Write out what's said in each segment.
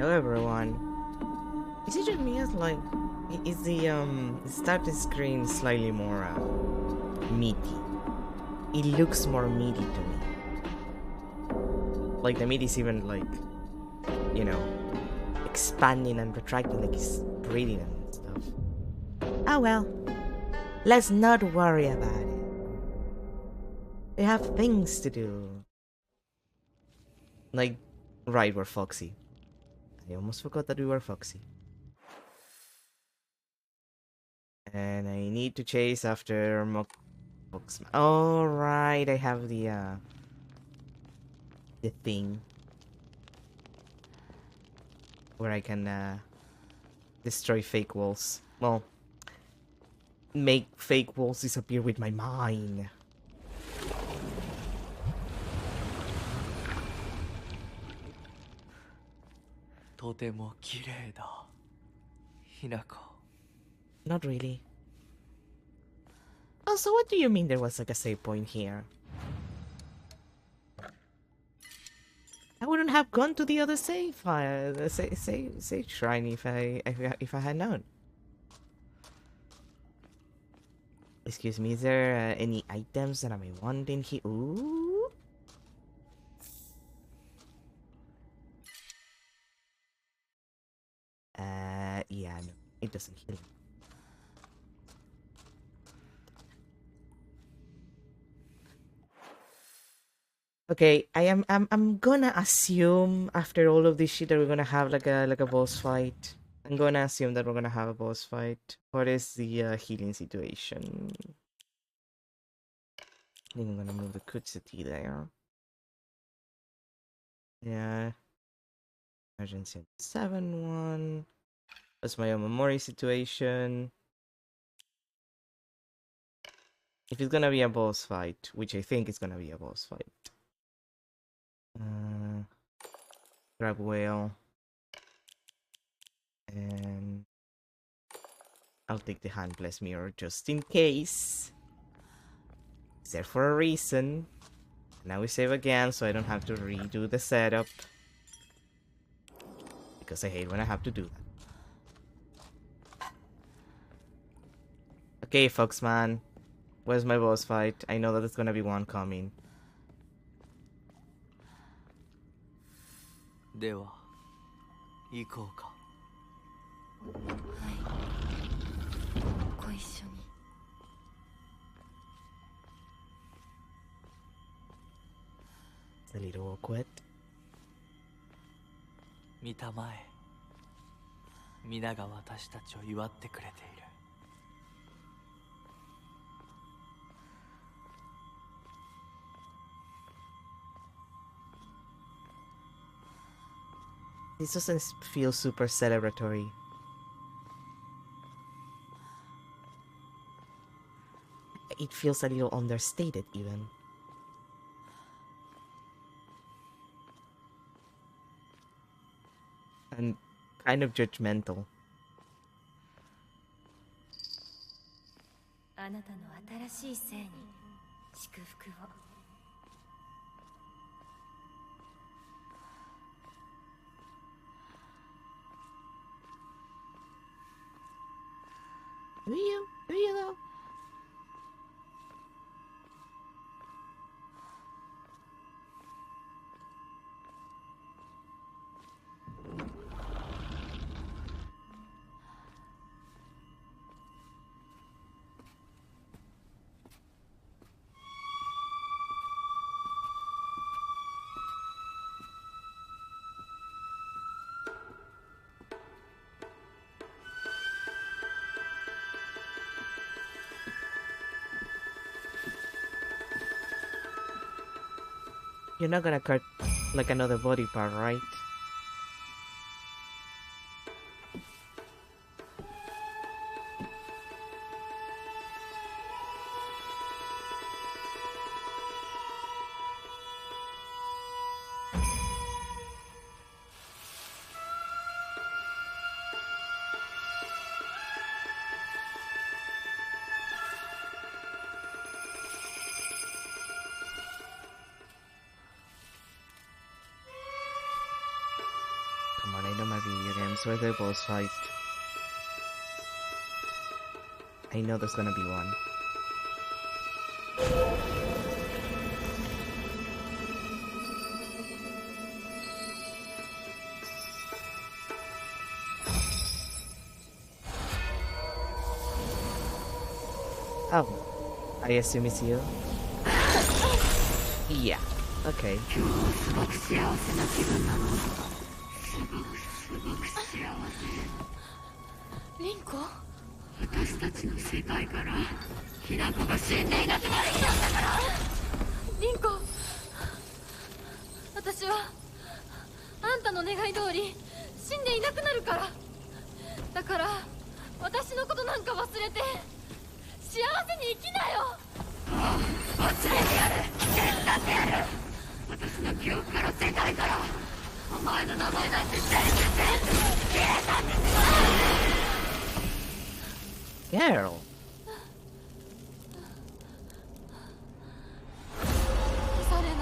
Hello everyone. Is it just me as like is the starting screen slightly more meaty? It looks more meaty to me. Like the meat is even like, you know, expanding and retracting like it's breathing and stuff. Oh well. Let's not worry about it. We have things to do. Like, right, we're Foxy. I almost forgot that we were Foxy. And I need to chase after Foxman. All right, I have the thing where I can destroy fake walls. Well, make fake walls disappear with my mind. Not really. Oh, so what do you mean there was like a save point here? I wouldn't have gone to the other save shrine if I had known. Excuse me, is there any items that I may want in here? Ooh. Yeah, no, it doesn't heal. Okay, I'm gonna assume after all of this shit that we're gonna have like a boss fight. I'm gonna assume that we're gonna have a boss fight. What is the healing situation? I think I'm gonna move the Kutsati there. Yeah. Emergency 7-1. That's my Omamori situation. If it's gonna be a boss fight, which I think is gonna be a boss fight. Grab whale. And I'll take the handless mirror just in case. It's there for a reason. Now we save again so I don't have to redo the setup. Because I hate when I have to do that. Okay, Foxman. Where's my boss fight? I know that there's gonna be one coming. では行こうか。はい。ご一緒に。It's a little awkward. 見たまえ。皆が私たちを祝ってくれている。This doesn't feel super celebratory. It feels a little understated even. And kind of judgmental. あなたの新しい生に祝福を。Do you? Do you though? You're not gonna cut like another body part, right? for the boss fight. I know there's gonna be one. Oh, I assume it's you? Yeah, okay. リンコ私たちの世界からひな子が死んでいなくなりたんだから。リンコ私はあんたの願い通り死んでいなくなるから。だから私のことなんか忘れて幸せに生きなよ。忘れてやる、手伝ってやる。私の記憶から世界からお前の名前なんて全部消えたんです。Girl. 消されない。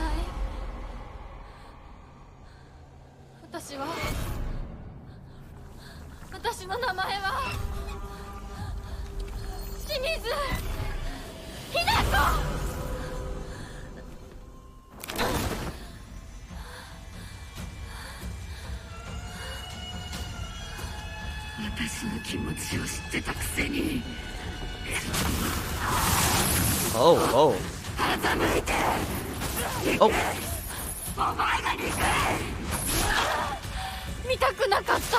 私の名前は清水ひな子。私の気持ちを知ってたくせに。Oh, oh. 欺いて。Oh. お前が憎い。見たくなかった。そ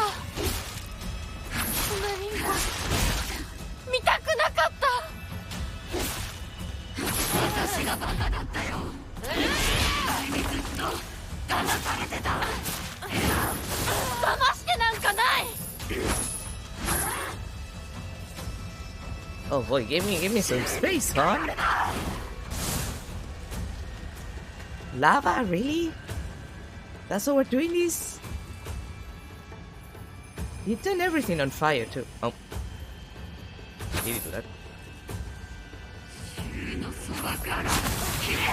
んなリンコ見たくなかった。私がバカだったよ。前にずっと騙されてた。騙してなんかない。Oh boy, give me some space, huh? Lava, really? That's how we're doing this? You turn everything on fire too. Oh. Did you do that? 銃のそばから消えろ。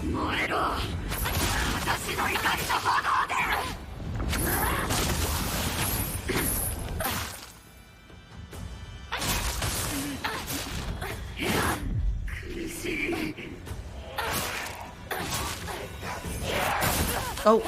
燃えろ。私の怒りと炎で。苦しい。Oh.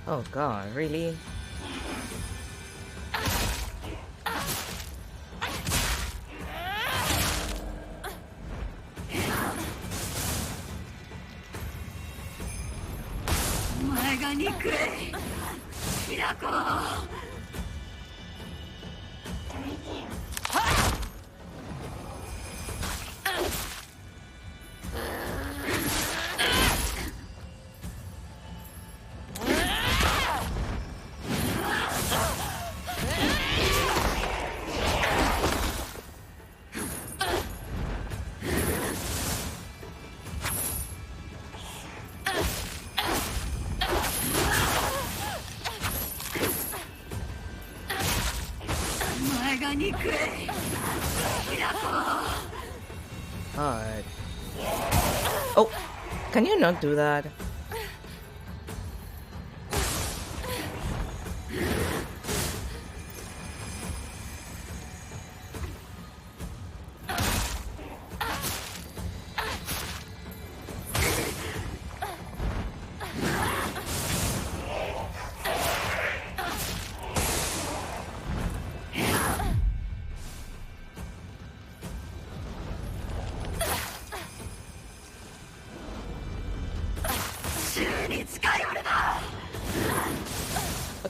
Oh god, really?お前が憎い。ひな子。Alright. Oh, can you not do that?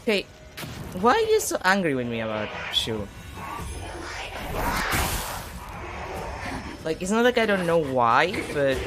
Okay, Why are you so angry with me about Shu? Like, it's not like I don't know why, but...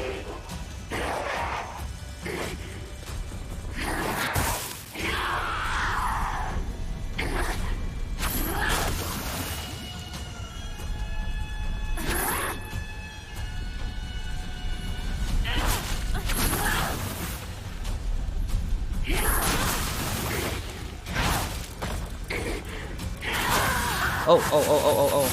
Oh. Oh.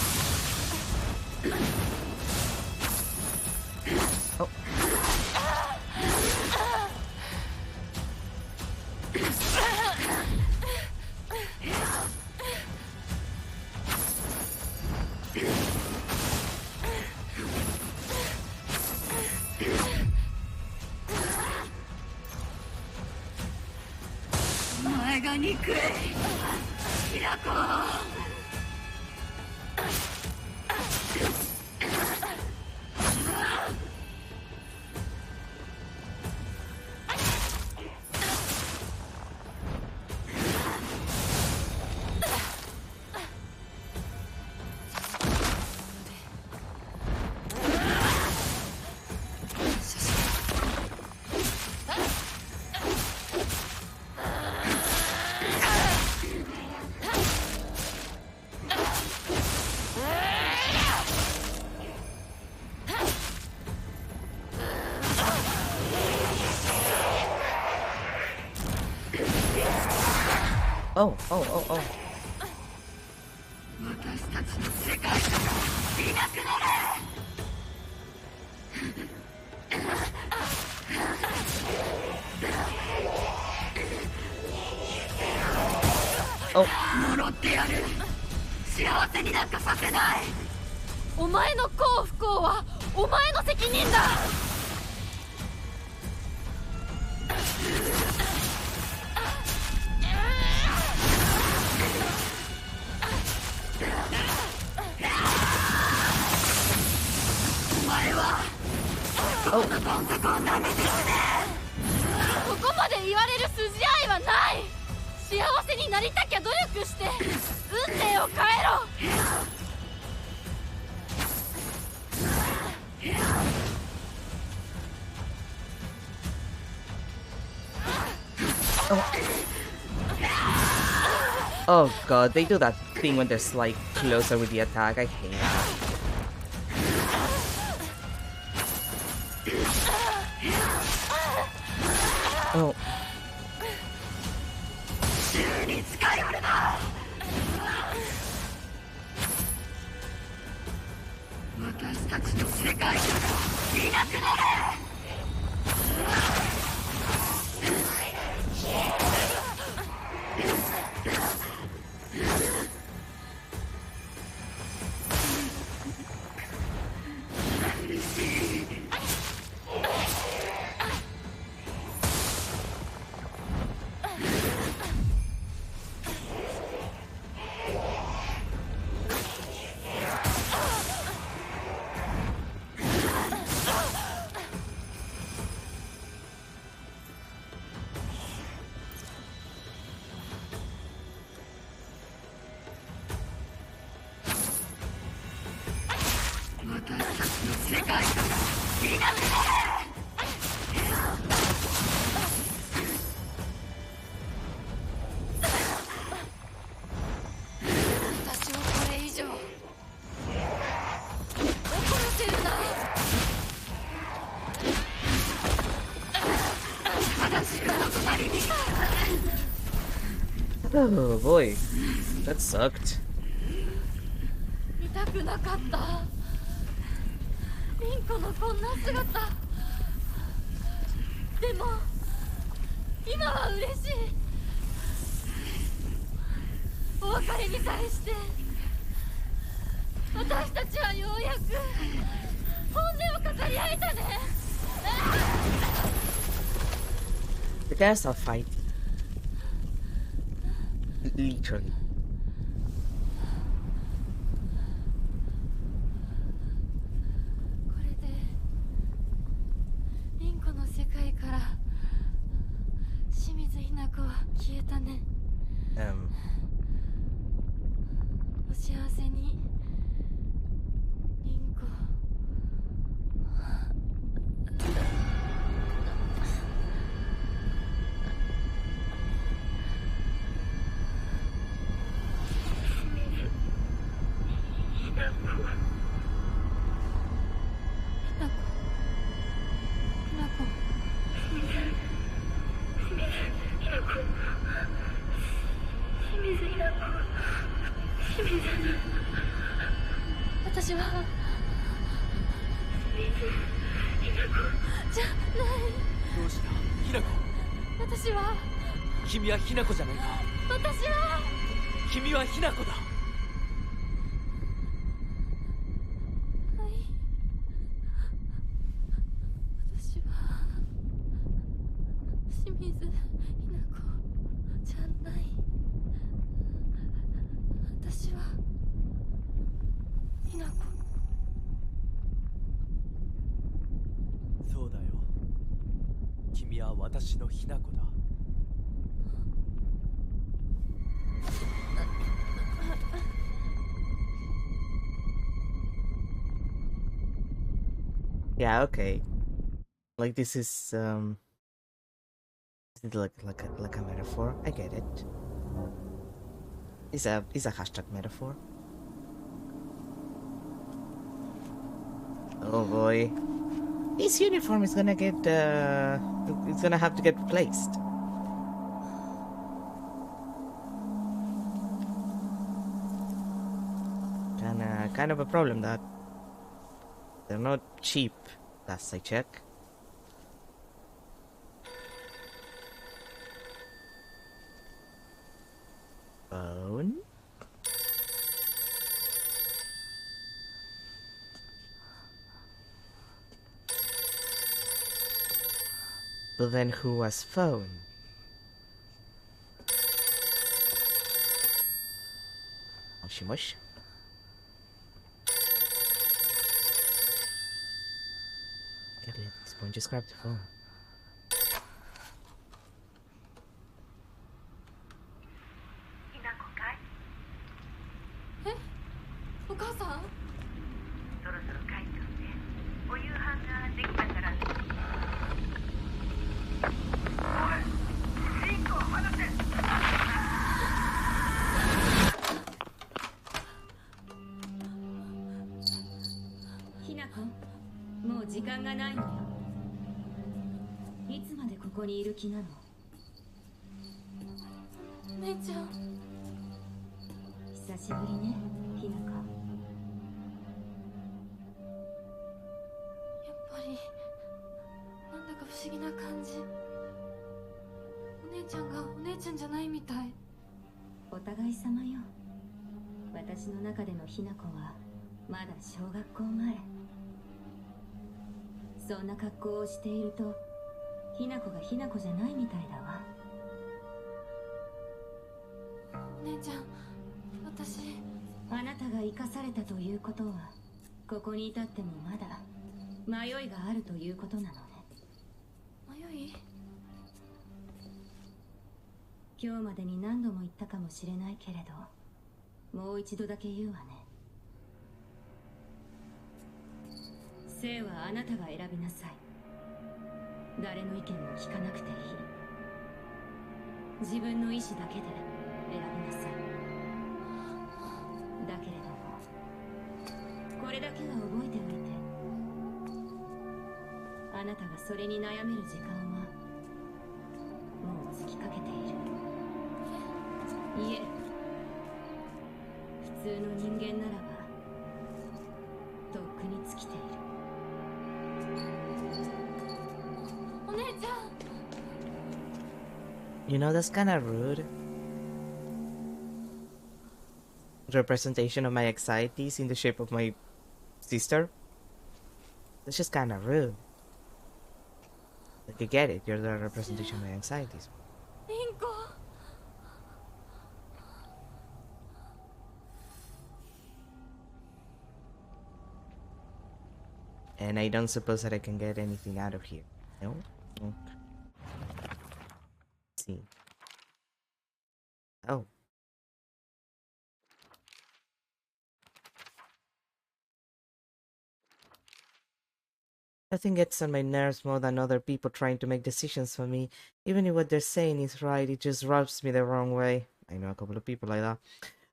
お前の幸不幸はお前の責任だ。ここまで言われる筋合いはない。幸せになりたきゃ努力して運命を変えろ。Oh god, they do that thing when they're like closer with the attack. I hate that. Oh. Oh boy, that sucked. 見たくなかった。リンコのこんな姿。でも今は嬉しい。お別れにさえして私たちはようやく本音を語り合えたね。The guys are fighting. Literally. これでリンコの世界から清水雛子は消えたね。お幸せにリンコ。私はじゃない。どうしたひなこ。私は君はひなこじゃないか。私は君はひなこだ。はい。私は清水ひな子じゃない。私はひな子。そうだよ。君は私のひなこだ。Yeah, okay. Like this is like a metaphor. I get it. It's a hashtag metaphor. Oh boy. His uniform is gonna get it's gonna have to get replaced. Kind of a problem that they're not cheap, last I check. Phone? But then who was phone? Moshi moshi. Get it, this point just grab the phone. え、お母さん。そろそろ帰っておいで。お夕飯ができたから。おい、リンコを放て。ひなこ、もう時間がないのよ。いつまでここにいる気なの？姉ちゃん。久しぶりね、ひなこ。やっぱりなんだか不思議な感じ。お姉ちゃんがお姉ちゃんじゃないみたい。お互い様よ。私の中でのひなこはまだ小学校前。そんな格好をしているとひなこがひなこじゃないみたいだわ。お姉ちゃん、私。あなたが生かされたということはここに至ってもまだ迷いがあるということなのね。迷い？今日までに何度も言ったかもしれないけれど、もう一度だけ言うわね。生はあなたが選びなさい。誰の意見も聞かなくていい。自分の意志だけで選びなさい。だけれどもこれだけは覚えておいて。あなたがそれに悩める時間はもう尽きかけている。いえ、普通の人間ならばとっくに尽きている。お姉ちゃん。You know, that's kind of rude. Representation of my anxieties in the shape of my sister. That's just kind of rude. Like, I get it. You're the representation of my anxieties. リンコ。And I don't suppose that I can get anything out of here. No? Okay. Let's see. Oh. Nothing gets on my nerves more than other people trying to make decisions for me. Even if what they're saying is right, it just rubs me the wrong way. I know a couple of people like that.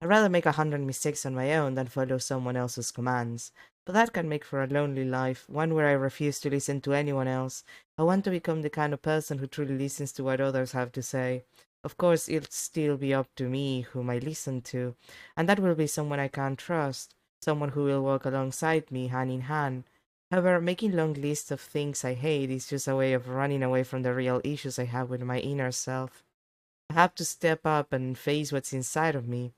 I'd rather make 100 mistakes on my own than follow someone else's commands. But that can make for a lonely life, one where I refuse to listen to anyone else. I want to become the kind of person who truly listens to what others have to say. Of course, it'll still be up to me whom I listen to, and that will be someone I can trust, someone who will walk alongside me hand in hand. However, making long lists of things I hate is just a way of running away from the real issues I have with my inner self. I have to step up and face what's inside of me,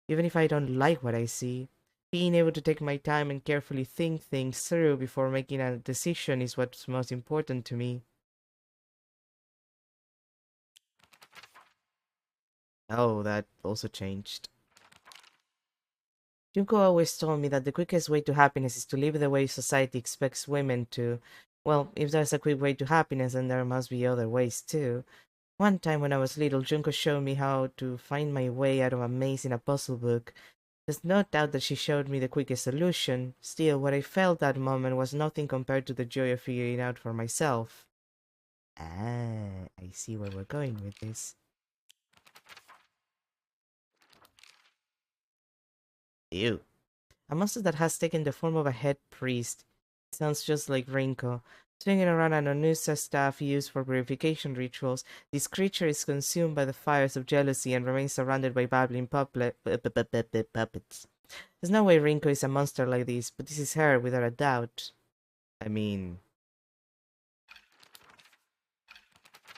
even if I don't like what I see. Being able to take my time and carefully think things through before making a decision is what's most important to me. Oh, that also changed. Junko always told me that the quickest way to happiness is to live the way society expects women to. Well, if there's a quick way to happiness, then there must be other ways too. One time when I was little, Junko showed me how to find my way out of a maze in a puzzle book. There's no doubt that she showed me the quickest solution. Still, what I felt that moment was nothing compared to the joy of figuring out for myself. Ah, I see where we're going with this. Ew. A monster that has taken the form of a head priest. Sounds just like Rinko. Swinging around an Onusa staff used for purification rituals, this creature is consumed by the fires of jealousy and remains surrounded by babbling puppets. There's no way Rinko is a monster like this, but this is her without a doubt. I mean...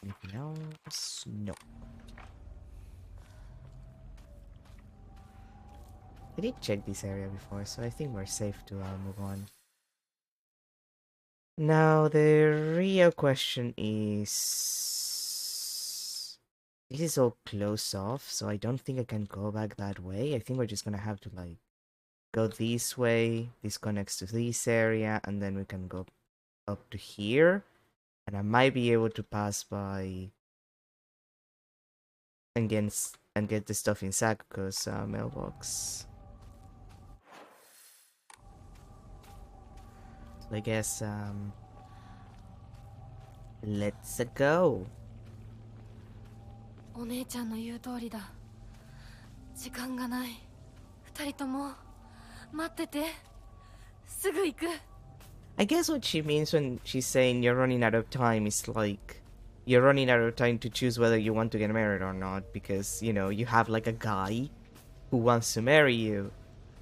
anything else? No. I did check this area before, so I think we're safe to move on. Now, the real question is... this is all closed off, so I don't think I can go back that way. I think we're just gonna have to, like, go this way. This connects to this area, and then we can go up to here. And I might be able to pass by and get the stuff in Sakuko's mailbox. So I guess, let's go. お姉ちゃんの言う通りだ。時間がない。二人とも待ってて。すぐ行く。I guess what she means when she's saying you're running out of time is like you're running out of time to choose whether you want to get married or not, because, you know, you have like a guy who wants to marry you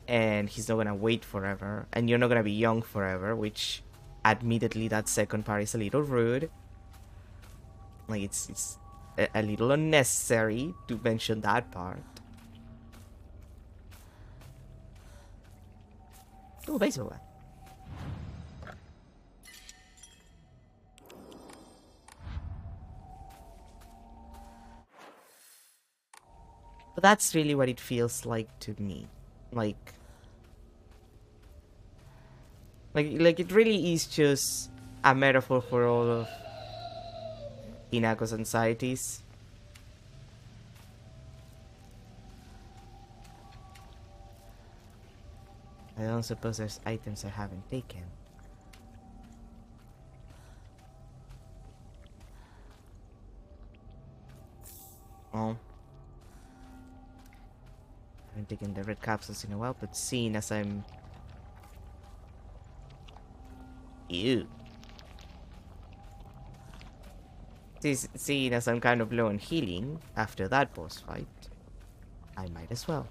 and he's not gonna wait forever, and you're not gonna be young forever, which admittedly that second part is a little rude. Like it's a little unnecessary to mention that part. Oh, basically. But that's really what it feels like to me. Like it really is just a metaphor for all of Hinako's anxieties. I don't suppose there's items I haven't taken. Oh. I haven't taken the red capsules in a while, but seeing as I'm... Ew. Seeing as I'm kind of low on healing after that boss fight, I might as well.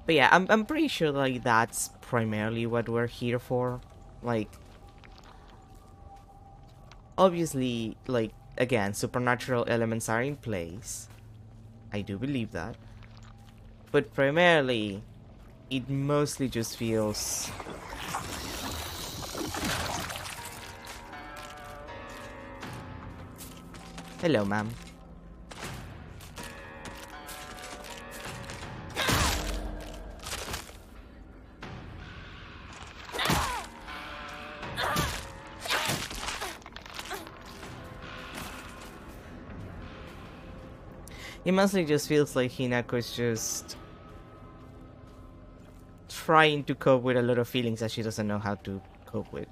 But yeah, I'm pretty sure like that's primarily what we're here for. Like, obviously, like, again, supernatural elements are in place. I do believe that. But primarily, it mostly just feels... Hello, ma'am. It mostly just feels like Hinako's just trying to cope with a lot of feelings that she doesn't know how to cope with.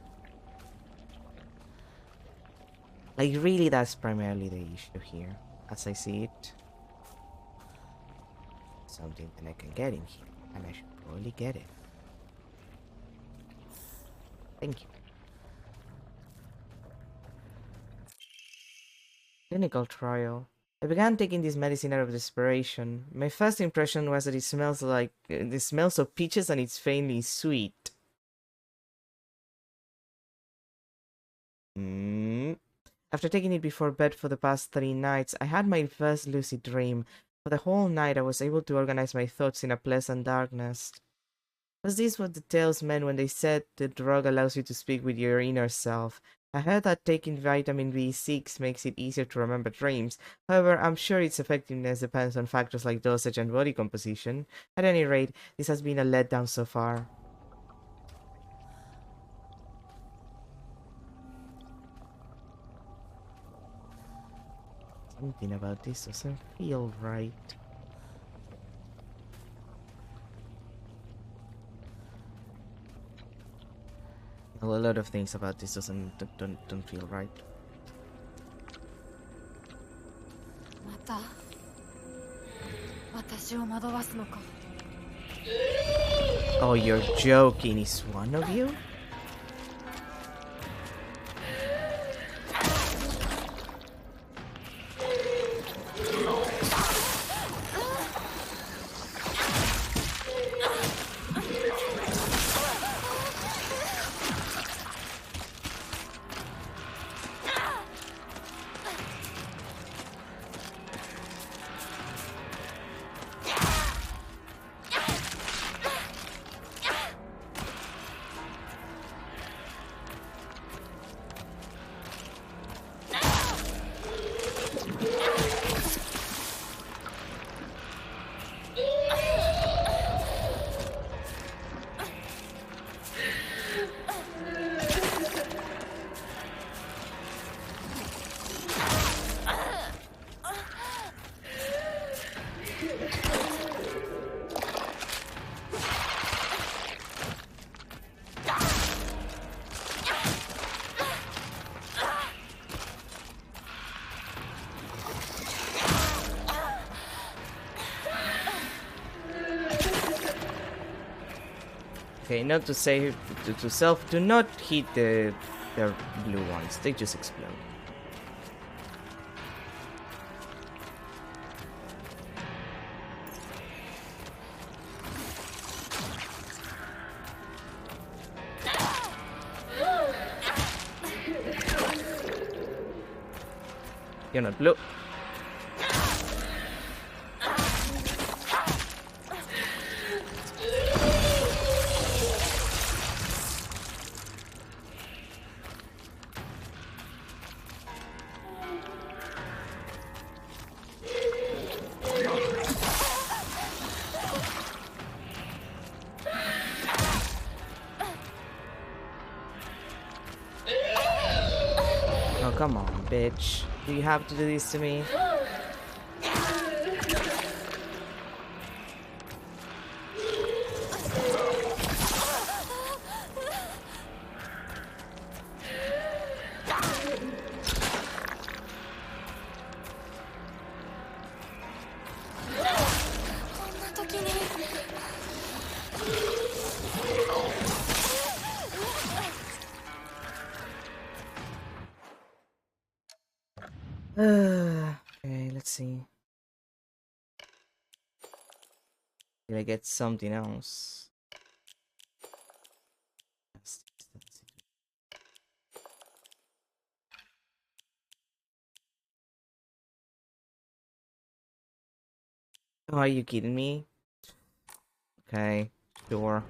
Like, really, that's primarily the issue here, as I see it. Something that I can get in here, and I should probably get it. Thank you. Clinical trial. I began taking this medicine out of desperation. My first impression was that it smells of peaches and it's faintly sweet. After taking it before bed for the past 3 nights, I had my first lucid dream. For the whole night, I was able to organize my thoughts in a pleasant darkness. Was this what the tales meant when they said the drug allows you to speak with your inner self? I heard that taking vitamin B6 makes it easier to remember dreams. However, I'm sure its effectiveness depends on factors like dosage and body composition. At any rate, this has been a letdown so far. Something about this doesn't feel right. Well, a lot of things about this don't feel right. Oh, you're joking. Is one of you? Okay, not to say to self, do not hit the blue ones. They just explode. You're not blue. Oh, come on, bitch. Do you have to do this to me? Okay, let's see. Did I get something else? Oh, are you kidding me? Okay, sure.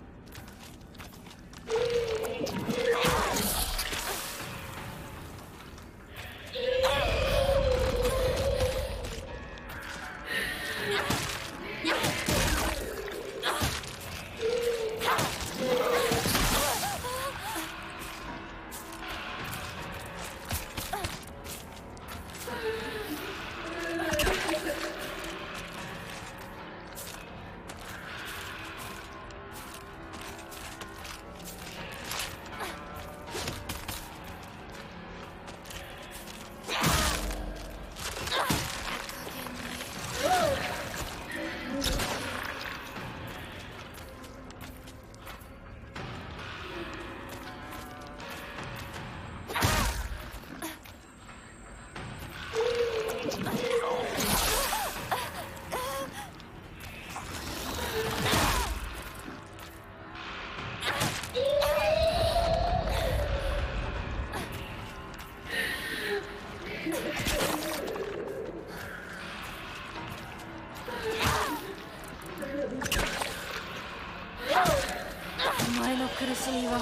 お前の苦しみは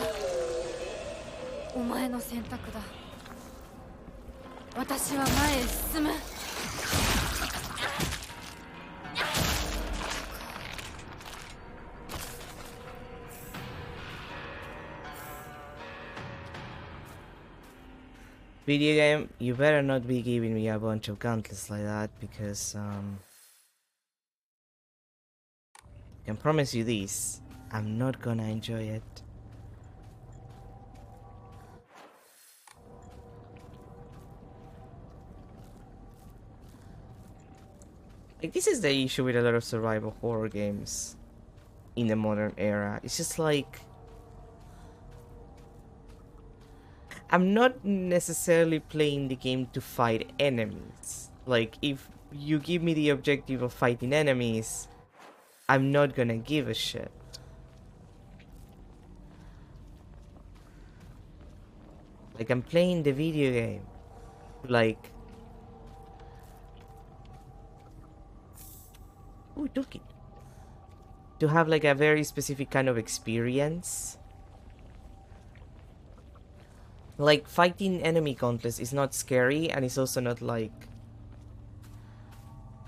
お前の選択だ。私は前へ進む。Video game, you better not be giving me a bunch of gauntlets like that, because I can promise you this, I'm not gonna enjoy it. Like, this is the issue with a lot of survival horror games in the modern era. It's just like, I'm not necessarily playing the game to fight enemies. Like, if you give me the objective of fighting enemies, I'm not gonna give a shit. Like, I'm playing the video game. Like... Ooh, toolkit. To have, like, a very specific kind of experience. Like, fighting enemy gauntlets is not scary, and it's also not like...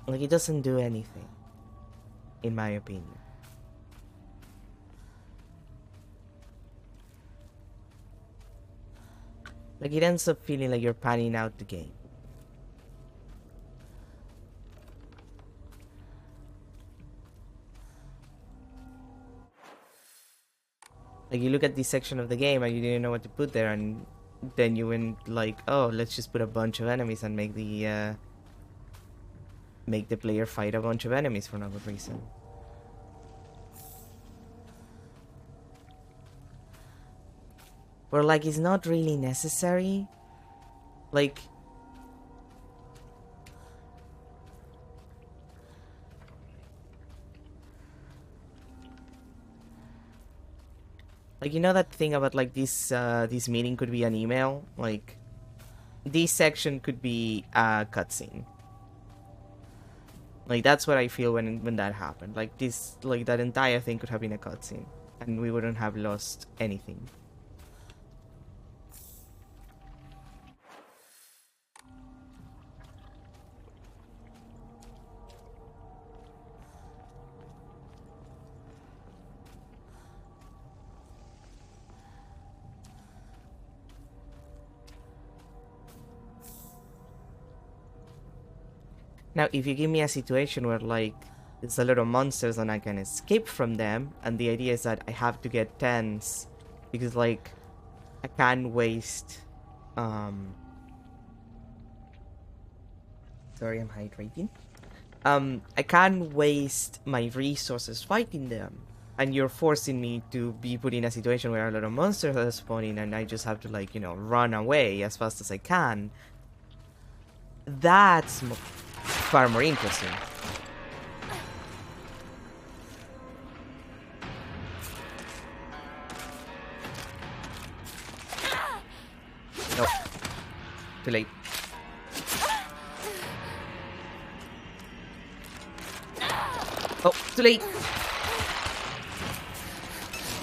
Like, it doesn't do anything. In my opinion. Like, it ends up feeling like you're panning out the game. Like, you look at this section of the game and you didn't know what to put there, and then you went like, oh, let's just put a bunch of enemies and make the player fight a bunch of enemies for no good reason. Where, like, it's not really necessary. Like... Like, you know that thing about, like, this meeting could be an email? Like, this section could be a cutscene. Like, that's what I feel when that happened. Like, this, like, that entire thing could have been a cutscene. And we wouldn't have lost anything. Now, if you give me a situation where, like, there's a lot of monsters and I can escape from them, and the idea is that I have to get 10s, because, like, I can't waste, Sorry, I'm hydrating. I can't waste my resources fighting them, and you're forcing me to be put in a situation where a lot of monsters are spawning and I just have to, like, you know, run away as fast as I can. That's far more interesting. No. Too late. Oh, too late!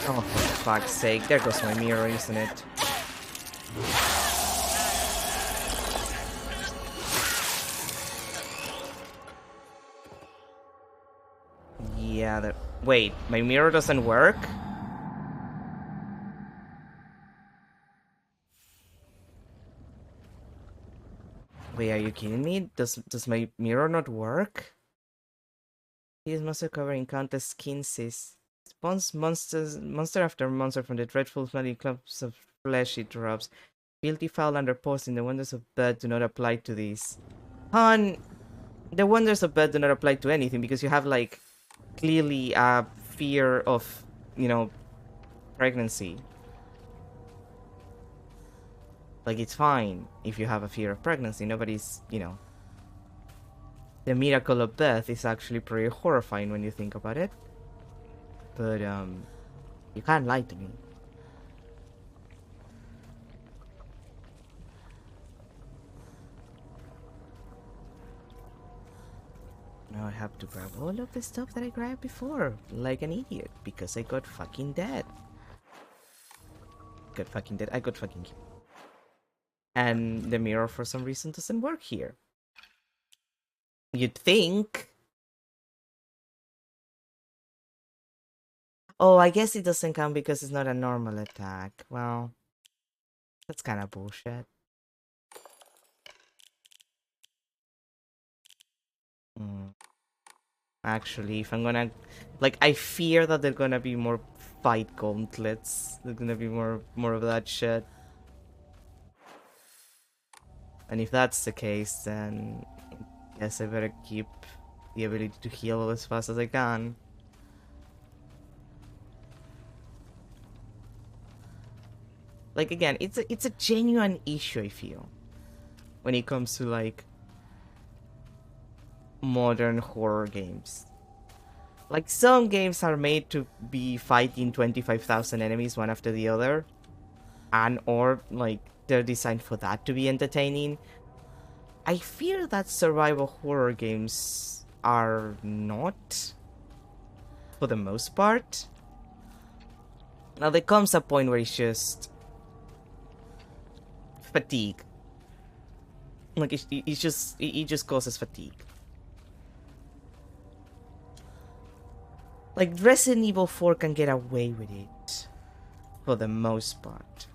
Oh, for fuck's sake. There goes my mirror, isn't it? Yeah, that... Wait, my mirror doesn't work? Wait, are you kidding me? Does my mirror not work? These monster covering countless skin says spawns monster after monster from the dreadful smelly clumps of flesh it drops. Guilty foul under post in the wonders of bed do not apply to these. Hon, the wonders of bed do not apply to anything because you have, like, clearly a fear of, you know, pregnancy. Like, it's fine if you have a fear of pregnancy. Nobody's, you know... The miracle of birth is actually pretty horrifying when you think about it. But, you can't lie to me. Now I have to grab all of the stuff that I grabbed before, like an idiot, because I got fucking dead. got fucking dead. I got fucking killed. And the mirror for some reason doesn't work here. You'd think. Oh, I guess it doesn't count because it's not a normal attack. Well, that's kind of bullshit. Actually, if I'm gonna... Like, I fear that there're gonna be more fight gauntlets. There's gonna be more of that shit. And if that's the case, then... I guess I better keep the ability to heal as fast as I can. Like, again, it's a genuine issue, I feel, when it comes to, like, modern horror games. Like, some games are made to be fighting 25,000 enemies one after the other, or, like, they're designed for that to be entertaining. I fear that survival horror games are not, for the most part. Now, there comes a point where it's just... fatigue. Like, it just causes fatigue. Like, Resident Evil 4 can get away with it, for the most part.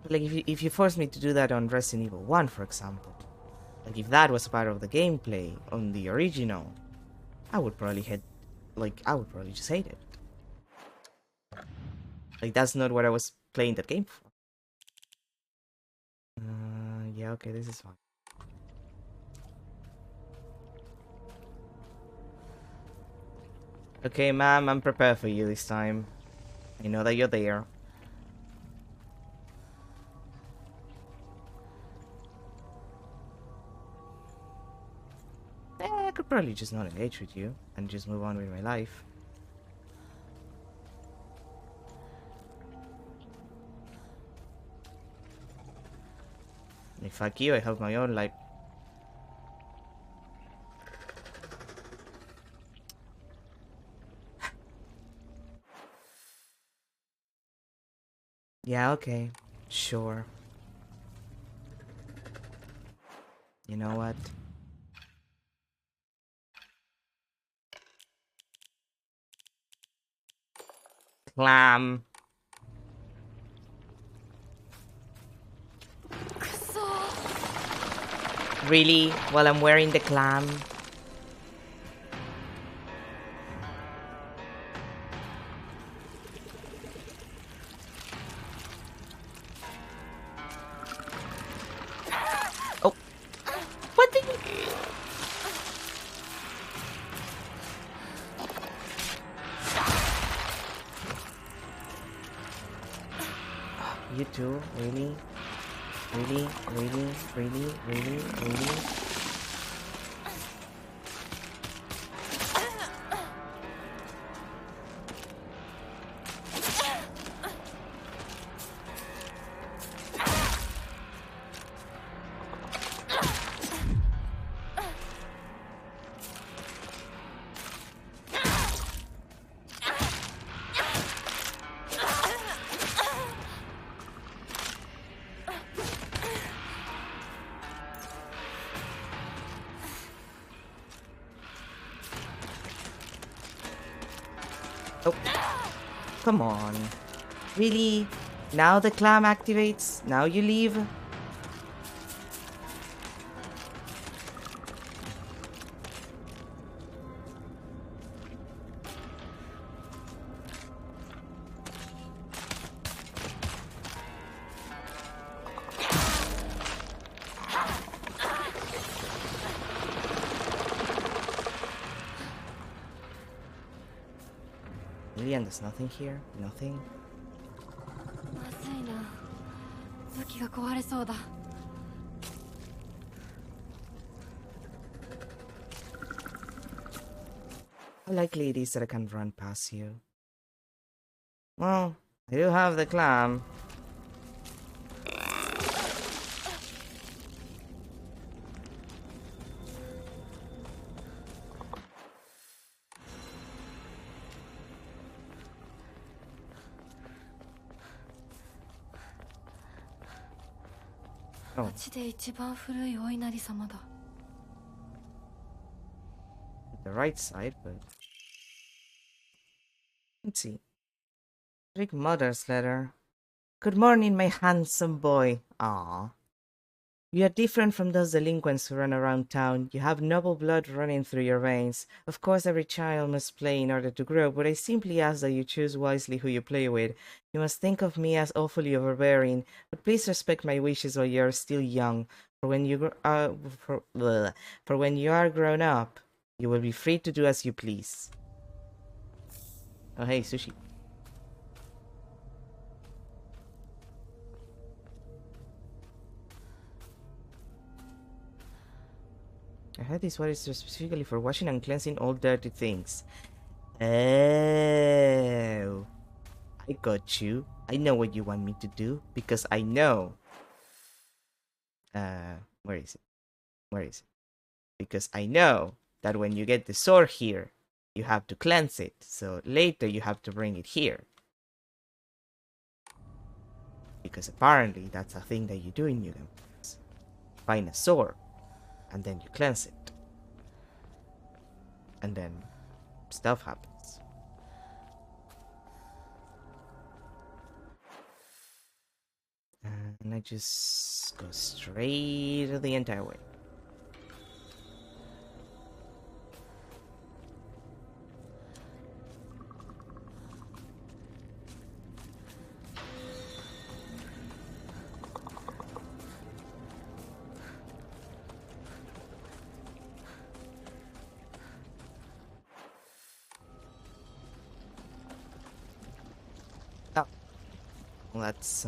Like, if you force me to do that on Resident Evil 1, for example, like, if that was part of the gameplay on the original, I would probably just hate it. Like, that's not what I was playing that game for. Yeah, okay, this is fine. Okay, ma'am, I'm prepared for you this time. I know that you're there. I could probably just not engage with you and just move on with my life. Like, fuck you, I have my own life. Yeah, okay. Sure. You know what? Clam. Really? While I'm wearing the clam? Oh. What did you... You too? Really? Really? Really? Really? Really? Really? Oh, come on. Really? Now the clam activates? Now you leave? Really? And there's nothing here? Nothing? まずいな。武器が壊れそうだ。How likely it is that I can run past you? Well, I do have the clam. Oh. 町で一番古いお稲荷様だ。 The right side, but let's see. Rick Mother's letter. Good morning, my handsome boy. Ah, you are different from those delinquents who run around town. You have noble blood running through your veins. Of course, every child must play in order to grow, but I simply ask that you choose wisely who you play with. You must think of me as awfully overbearing, but please respect my wishes while you are still young. For when you for when you are grown up, you will be free to do as you please. Oh, hey, sushi. I had this water specifically for washing and cleansing all dirty things. Oh, I got you. I know what you want me to do because I know. Where is it? Where is it? Because I know that when you get the sword here, you have to cleanse it. So later you have to bring it here. Because apparently that's a thing that you do in New Game. Find a sword, and then you cleanse it. And then stuff happens. And I just go straight the entire way. Oh, let's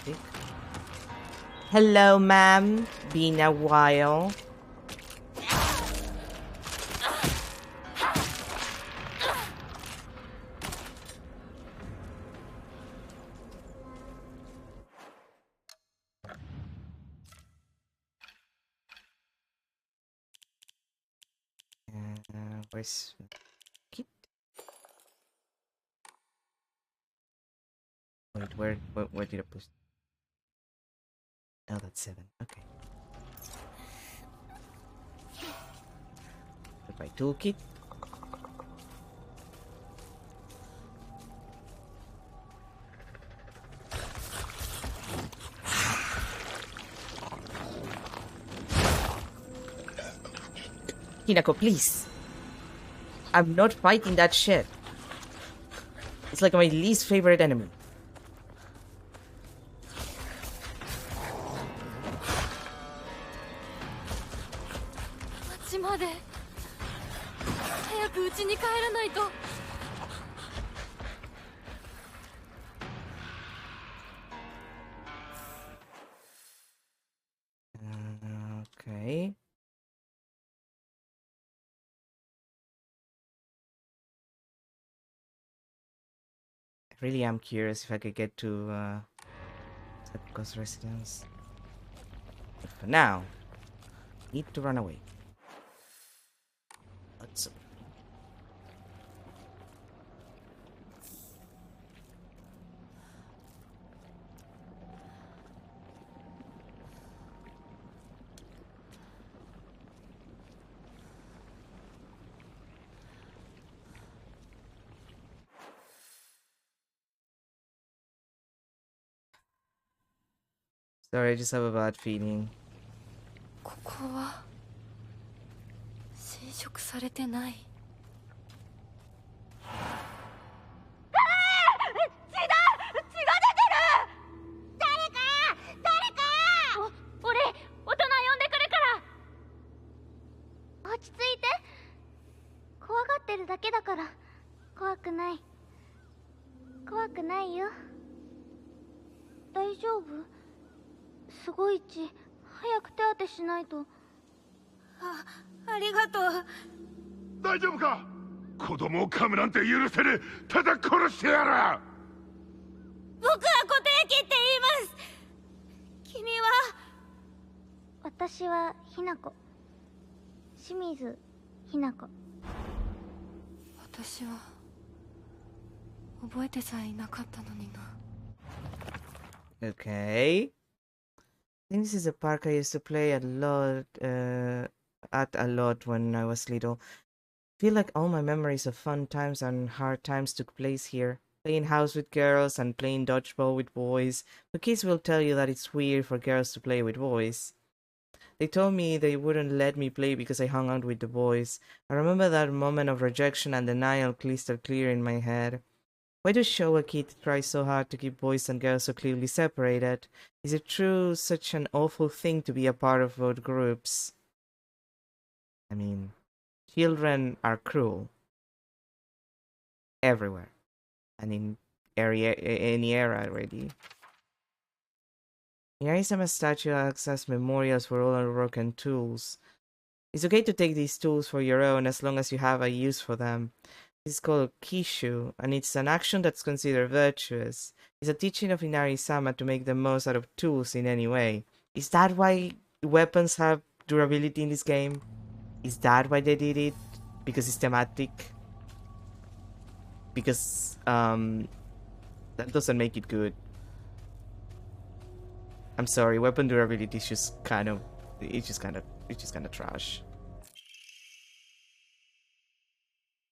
pick. Hello, ma'am. Been a while. Where's Kit? Wait, where did I put? Oh, that's 7. Okay. Put my toolkit. Hinako, please. I'm not fighting that shit. It's like my least favorite enemy. Okay. I really am curious if I could get to Sakuko's residence. But for now, I need to run away. Let's... Sorry, I just have a bad feeling. ここは侵食されてない。怖くない。怖くないよ。大丈夫？すごい血。早く手当てしないと。ありがとう。大丈夫か？子供を噛むなんて許せねえ。ただ殺してやる。僕は固定機って言います。君は？私はひなこ。清水ひなこ。私は覚えてさえいなかったのにな。 Okay. I think this is a park I used to play a lot, at a lot when I was little. Feel like all my memories of fun times and hard times took place here. Playing house with girls and playing dodgeball with boys. The kids will tell you that it's weird for girls to play with boys. They told me they wouldn't let me play because I hung out with the boys. I remember that moment of rejection and denial crystal clear in my head. Why does Showa Kid try so hard to keep boys and girls so clearly separated? Is it true such an awful thing to be a part of both groups? I mean, children are cruel. Everywhere. And in any era already. Here is a statue that acts as memorials for all our work and tools. It's okay to take these tools for your own as long as you have a use for them. It's called Kishu, and it's an action that's considered virtuous. It's a teaching of Inari-sama to make the most out of tools in any way. Is that why weapons have durability in this game? Is that why they did it? Because it's thematic? Because, that doesn't make it good. I'm sorry, weapon durability is just kind of... It's just kind of trash.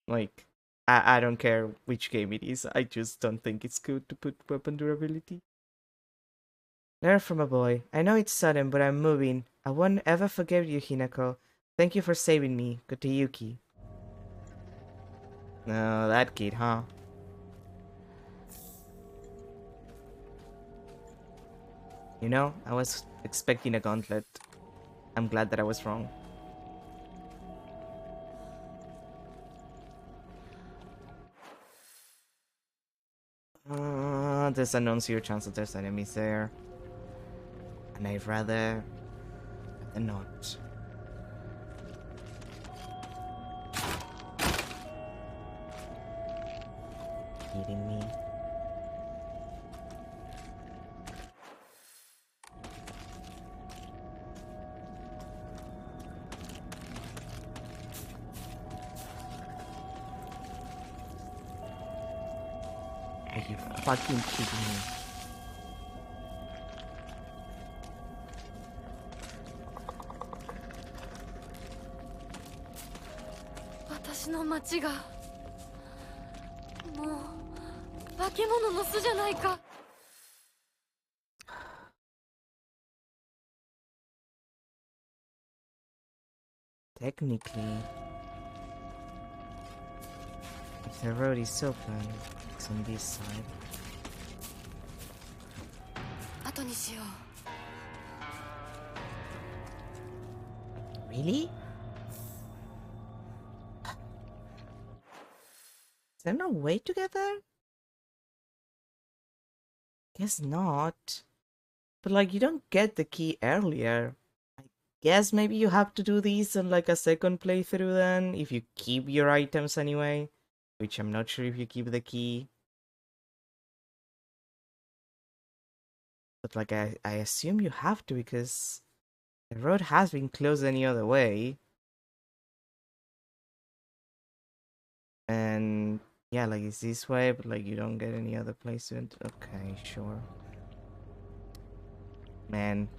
Like... I don't care which game it is, I just don't think it's good to put weapon durability. Learn from a boy. I know it's sudden, but I'm moving. I won't ever forgive you, Hinako. Thank you for saving me, Koteyuki. No, that kid, huh? You know, I was expecting a gauntlet. I'm glad that I was wrong. There's a non-zero chance that there's enemies there. And I'd rather not. Kidding me? Are you fucking kidding me? Technically, if the road is open, it's on this side. Really? Is there no way to get there? Guess not. But like, you don't get the key earlier. I guess maybe you have to do these on like a second playthrough then, if you keep your items anyway. Which I'm not sure if you keep the key. But like, I assume you have to because the road has been closed any other way. And yeah, like it's this way, but like you don't get any other place to enter. Okay, sure. Man,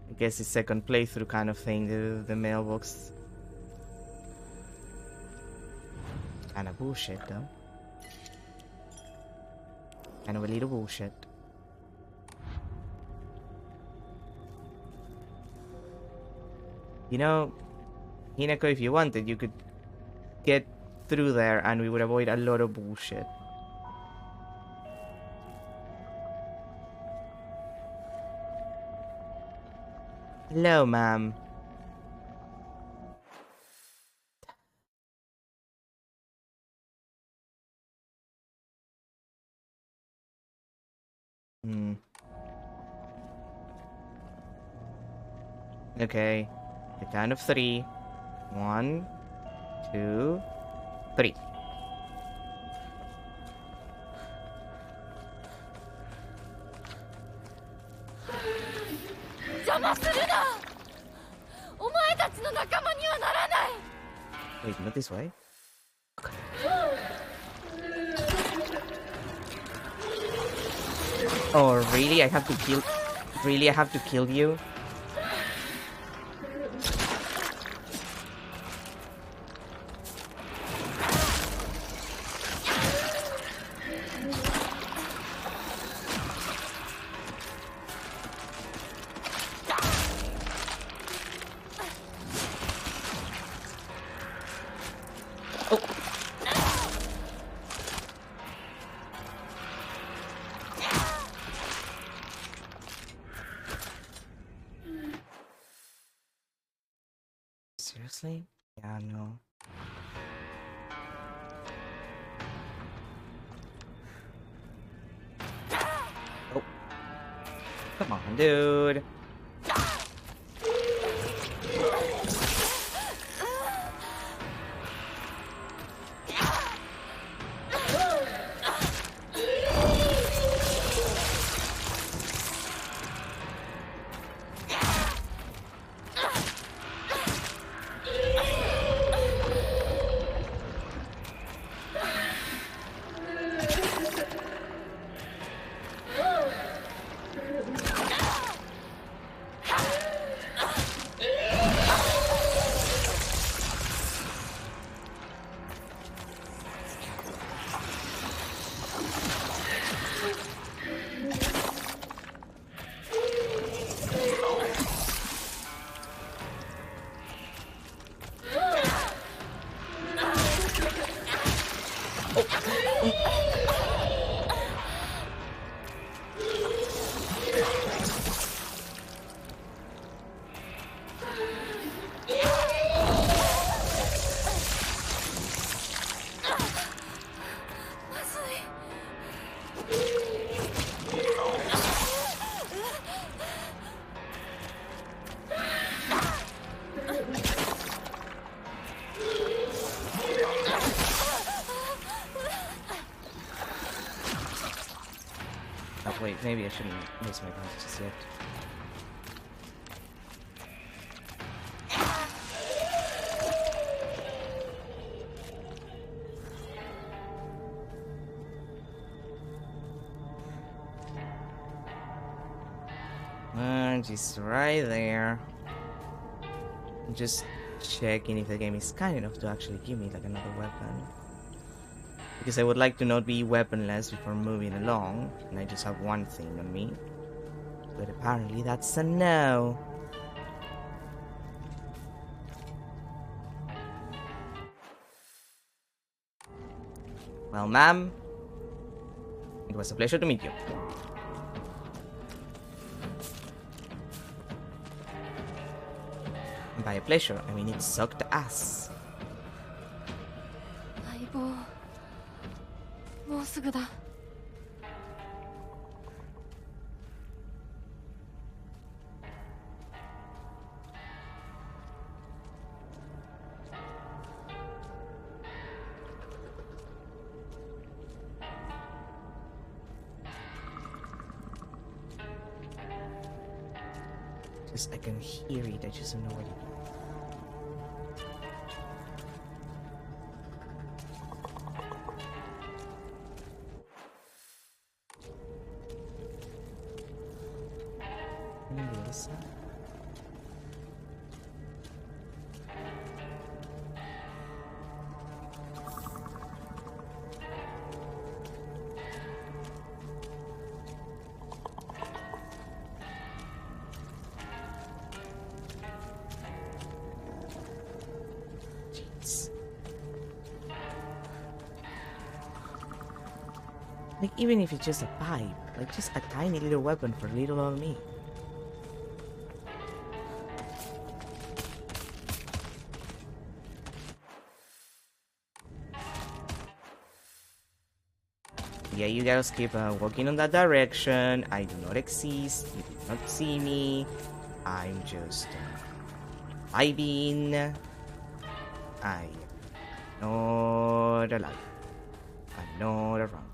I guess it's second playthrough kind of thing, the mailbox. Kind of bullshit though. Kind of a little bullshit. You know, Hinako, if you wanted, you could get through there and we would avoid a lot of bullshit. Hello, ma'am. Okay. The count of 3. 1, 2, 3. Wait, not this way? Okay. Oh, really? I have to kill... Really? I have to kill you? Seriously? Yeah, no. Oh. Come on, dude. Oh, wait, maybe I shouldn't waste my guns just yet. Just right there. Just checking if the game is kind enough to actually give me like another weapon. Because I would like to not be weaponless before moving along, and I just have one thing on me. But apparently that's a no. Well, ma'am, it was a pleasure to meet you. And by a pleasure, I mean it sucked ass. 相棒もうすぐだ Just I can hear it, I just don't know what it is. Maybe the other side. Jeez. Like, even if it's just a pipe, like just a tiny little weapon for little old me. Yeah, you guys keep walking on that direction. I do not exist. You do not see me. I'm just vibing. I am not alive. I'm not around.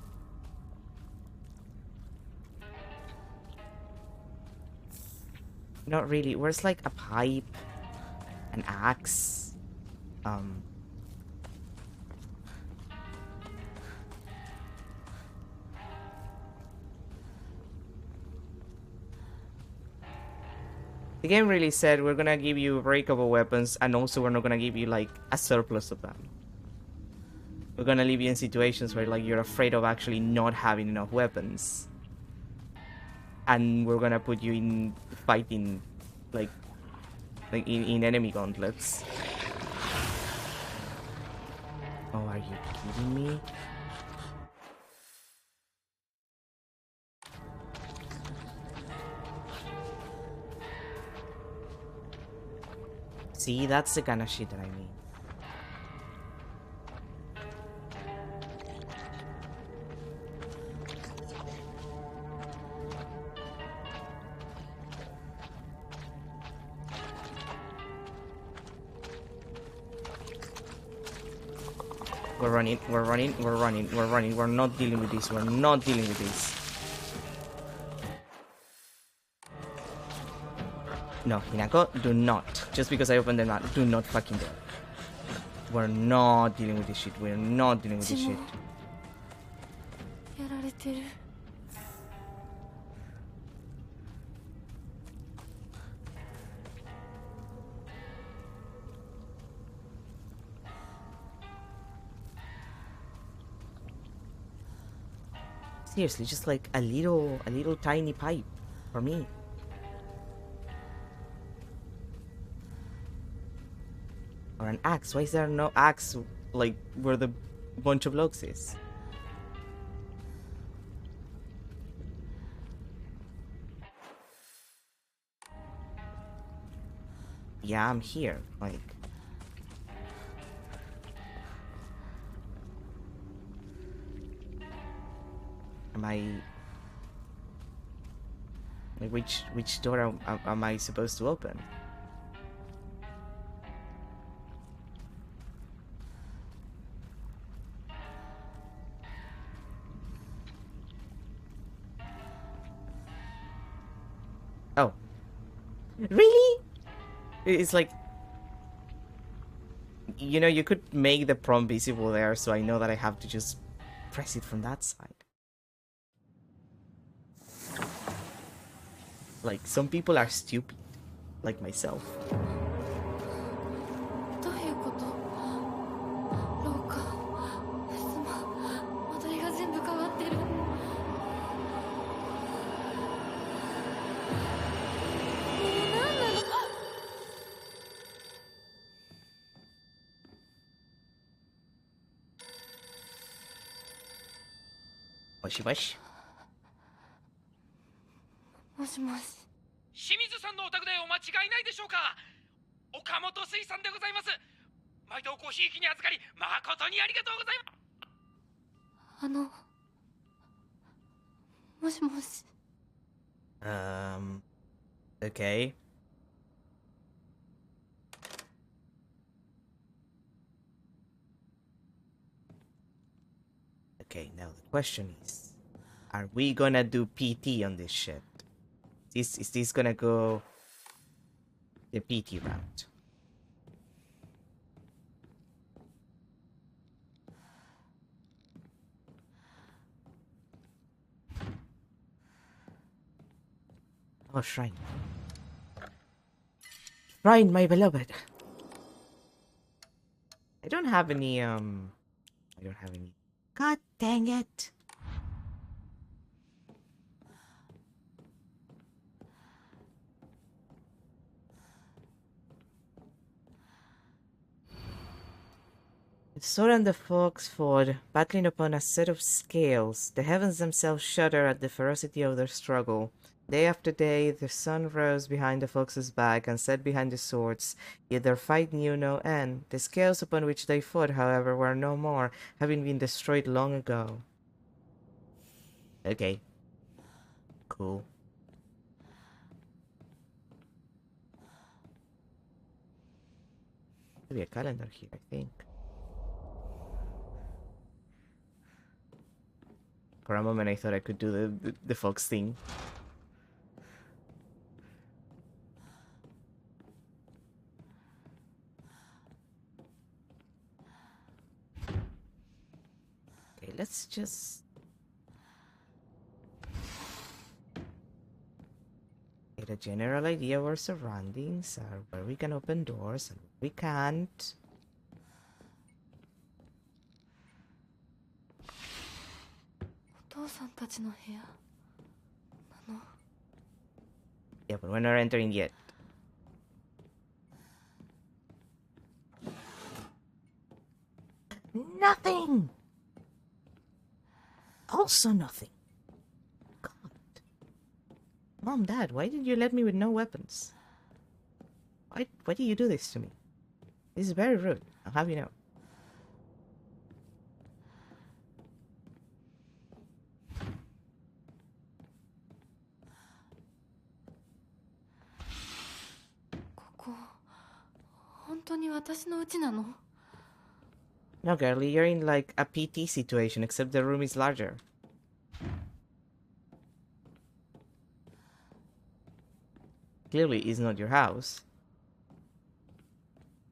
Not really. Where's like a pipe, an axe, The game really said we're gonna give you breakable weapons, and also we're not gonna give you like a surplus of them. We're gonna leave you in situations where like you're afraid of actually not having enough weapons. And we're gonna put you in fighting like in enemy gauntlets. Oh, are you kidding me? See, that's the kind of shit that I mean. We're running, we're running, we're running, we're running. We're not dealing with this. We're not dealing with this. No, Hinako, do not. Just because I opened the map, do not fucking do it. We're not dealing with this shit. We're not dealing with this shit. やられてる。 Seriously, just like a little tiny pipe for me. Or an axe. Why is there no axe like where the bunch of logs is? Yeah, I'm here. Like, am I? Like, which door am I supposed to open? Oh, really? It's like, you know, you could make the prompt visible there, so I know that I have to just press it from that side. Like, some people are stupid, like myself. どういうこと？廊下、襖、間取りが全部変わってる。もう何なの？ Mushy mush. もしもし。 清水さんのお宅でお間違いないでしょうか。岡本水産でございます。毎度ごひいきに預かり誠にありがとうございます。もしもし。 Okay. Okay, now the question is, are we gonna do PT on this shit? Is this gonna go the PT route? Oh, shrine. Shrine, my beloved. I don't have any, I don't have any. God dang it. The sword and the fox fought, battling upon a set of scales. The heavens themselves shudder at the ferocity of their struggle. Day after day, the sun rose behind the fox's back and set behind the swords, yet their fight knew no end. The scales upon which they fought, however, were no more, having been destroyed long ago. Okay. Cool. Maybe a calendar here, I think. For a moment I thought I could do the fox thing. Okay, let's just... Okay, get a general idea of our surroundings, where we can open doors and where we can't. Yeah, but we're not entering yet. Nothing! Also nothing. God. Mom, Dad, why did you let me with no weapons? Why do you do this to me? This is very rude, I'll have you know. No, girlie, you're in like a PT situation, except the room is larger. Clearly, it's not your house.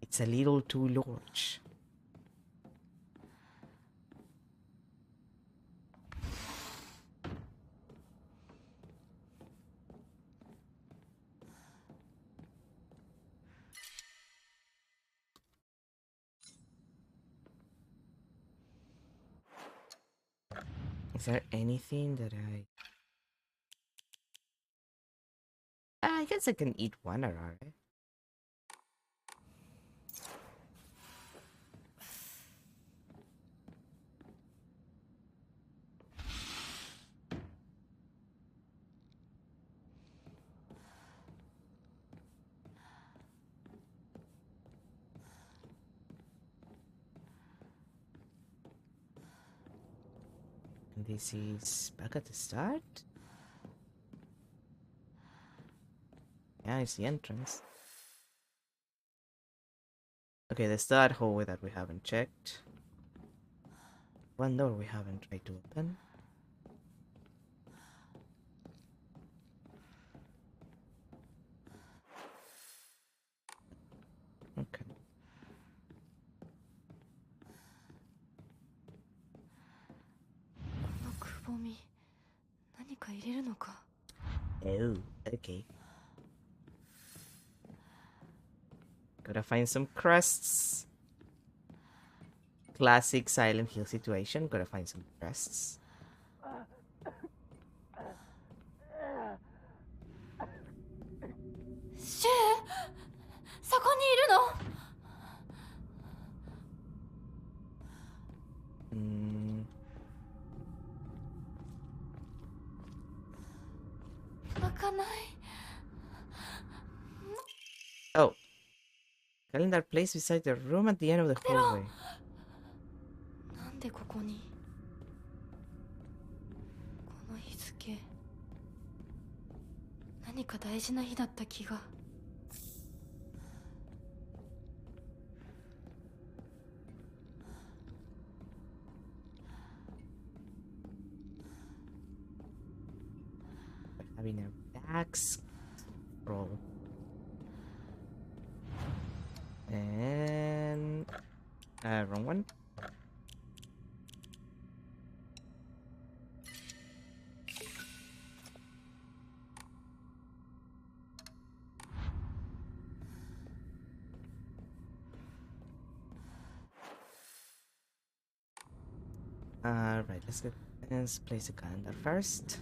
It's a little too large. Is there anything that I guess I can eat one arare. And this is back at the start? Yeah, it's the entrance. Okay, there's that hallway that we haven't checked. One door we haven't tried to open. Okay. Oh, okay. Gotta find some crests. Classic Silent Hill situation. Gotta find some crests. Hmm. Oh. Calendar placed beside the room at the end of the hallway. Having a back scroll. And wrong one. Right, let's place a calendar first.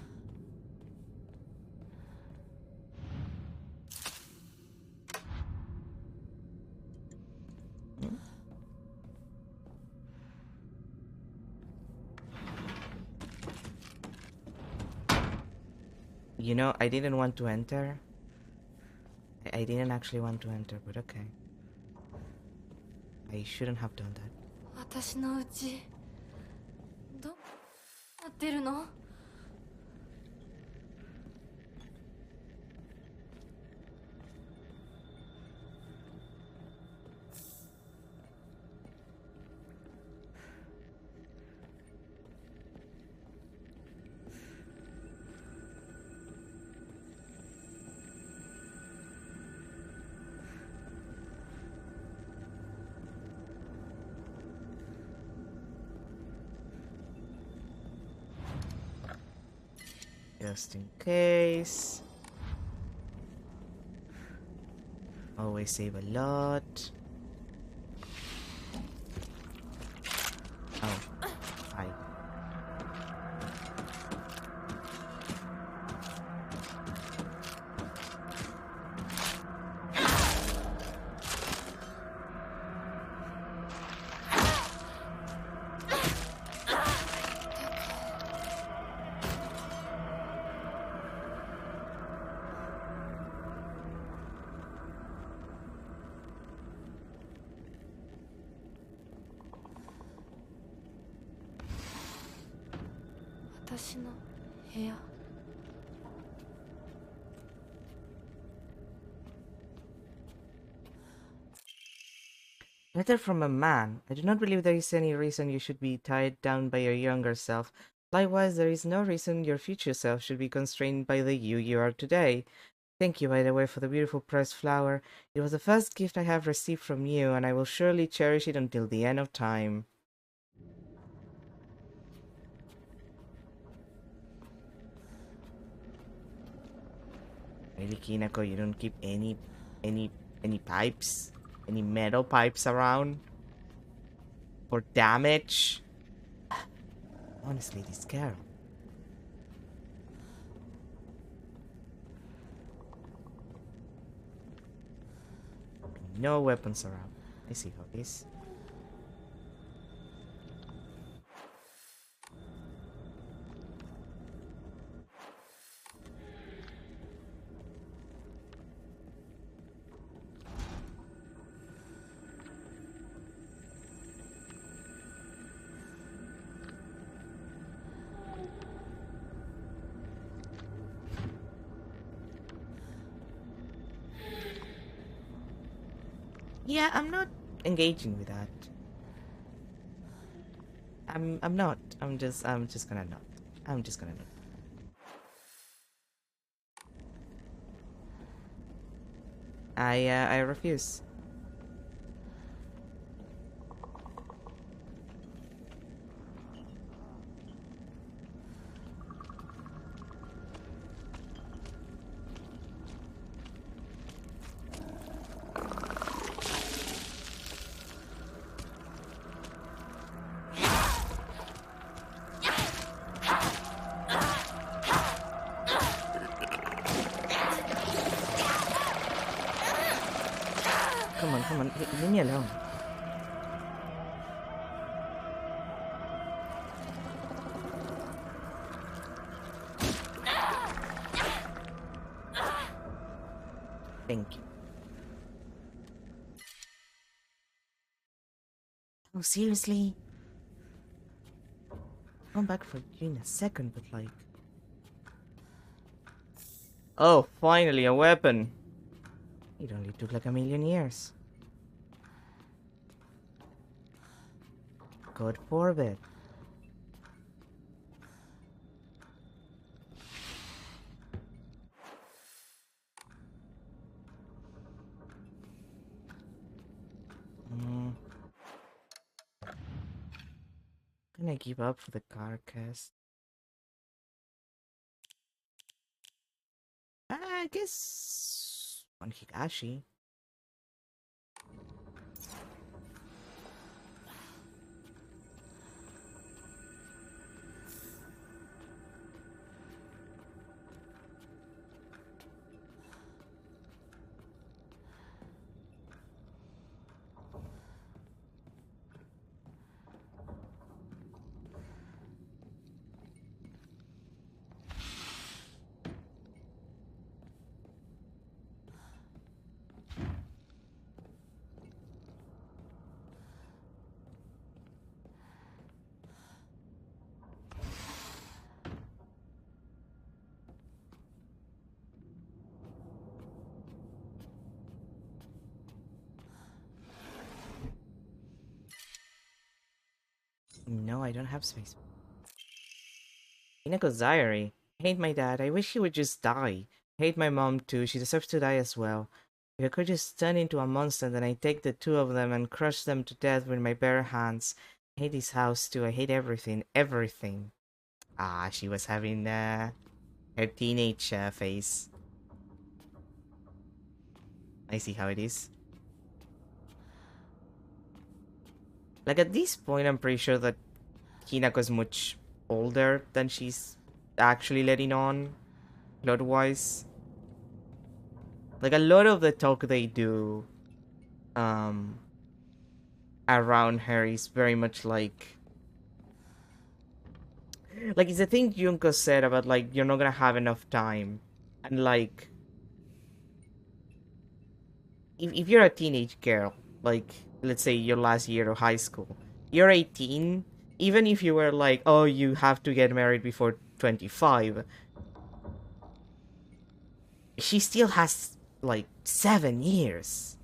You know, I didn't want to enter. I didn't actually want to enter, but okay. I shouldn't have done that. Just in case. Always save a lot. Oh, hi. Letter from a man. I do not believe there is any reason you should be tied down by your younger self. Likewise, there is no reason your future self should be constrained by the you are today. Thank you, by the way, for the beautiful pressed flower. It was the first gift I have received from you, and I will surely cherish it until the end of time. Really, Kinako, you don't keep any pipes? Any metal pipes around? For damage? Honestly, this girl. No weapons around. I see how it is. Yeah, I'm not engaging with that. I'm not. I'm just gonna not. I'm just gonna not. I refuse. Come on, leave me alone. Thank you. Oh, seriously? I'll come back for you in a second, but like... Oh, finally, a weapon. It only took like a million years. God forbid. Can I give up for the carcass? I guess... on Higashi. No, I don't have space. Inako's diary. I hate my dad. I wish he would just die. I hate my mom too. She deserves to die as well. If I could just turn into a monster, then I take the two of them and crush them to death with my bare hands. I hate this house too. I hate everything. Everything. Ah, she was having her teenage phase. I see how it is. Like, at this point, I'm pretty sure that Hinako's much older than she's actually letting on, plot-wise. Like, a lot of the talk they do around her is very much like it's the thing Junko said about, like, you're not gonna have enough time. And, like, if you're a teenage girl, like, let's say your last year of high school, you're 18, even if you were like, oh, you have to get married before 25, she still has, like, 7 years.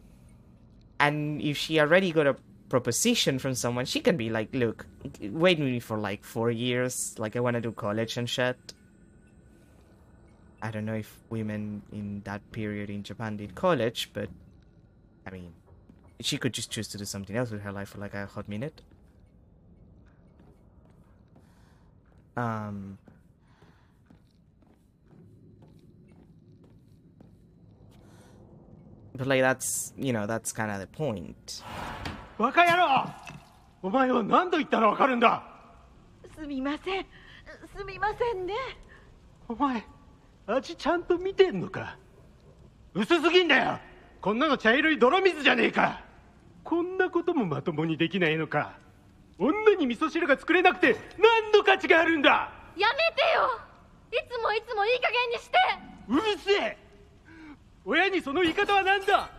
And if she already got a proposition from someone, she can be like, look, wait me for like 4 years, like, I want to do college and shit. I don't know if women in that period in Japan did college, but I mean, she could just choose to do something else with her life for like a hot minute. But like, that's, you know, that's kind of the point. バカ野郎！お前は何度言ったらわかるんだ！すみません。すみませんね。お前、味ちゃんと見てんのか？薄すぎんだよ！こんなの茶色い泥水じゃねえか！こんなこともまともにできないのか？女に味噌汁が作れなくて何の価値があるんだ！やめてよ！いつもいい加減にして！うるせえ！親にその言い方は何だ！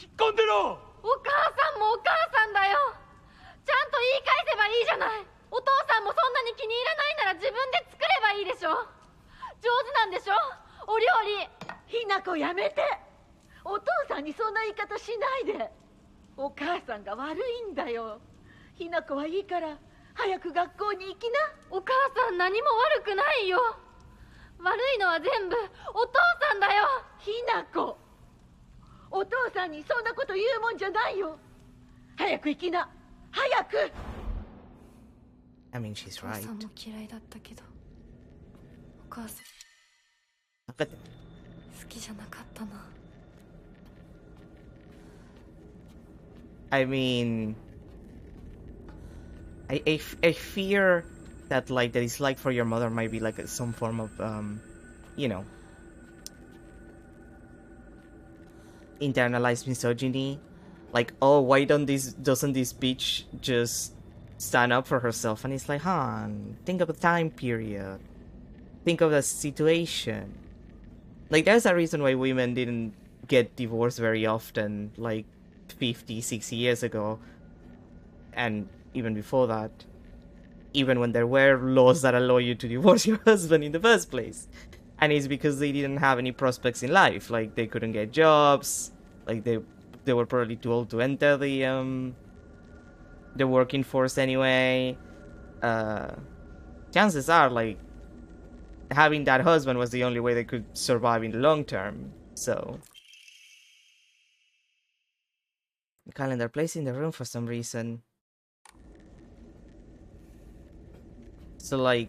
引っ込んでろ！お母さんもお母さんだよ。ちゃんと言い返せばいいじゃない。お父さんもそんなに気に入らないなら自分で作ればいいでしょ。上手なんでしょ、お料理。ひなこやめて。お父さんにそんな言い方しないで。お母さんが悪いんだよ。ひなこはいいから早く学校に行きな。お母さん何も悪くないよ。悪いのは全部お父さんだよ。ひなこ、お父さんにそんなこと言うもんじゃないよ。早く行きな、早く。 I mean, she's お父 right. さんも嫌いだったけど、お母さん But 好きじゃなかったな。I mean, I fear that, like, the dislike for your mother might be like some form of you know, internalized misogyny. Like, oh, why doesn't this bitch just stand up for herself? And it's like, think of the time period, think of the situation. Like, there's a reason why women didn't get divorced very often, like 50, 60 years ago, and even before that, even when there were laws that allow you to divorce your husband in the first place. And it's because they didn't have any prospects in life. Like, they couldn't get jobs, like they were probably too old to enter the working force anyway. Chances are, like, having that husband was the only way they could survive in the long term. So the calendar placed in the room for some reason. So, like,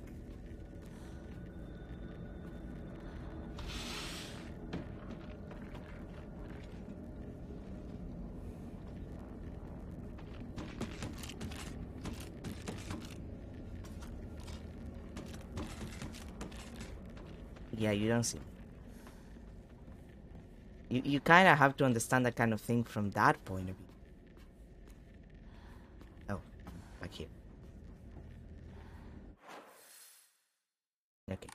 yeah, you don't see. You kind of have to understand that kind of thing from that point of view. Oh, back here. Okay.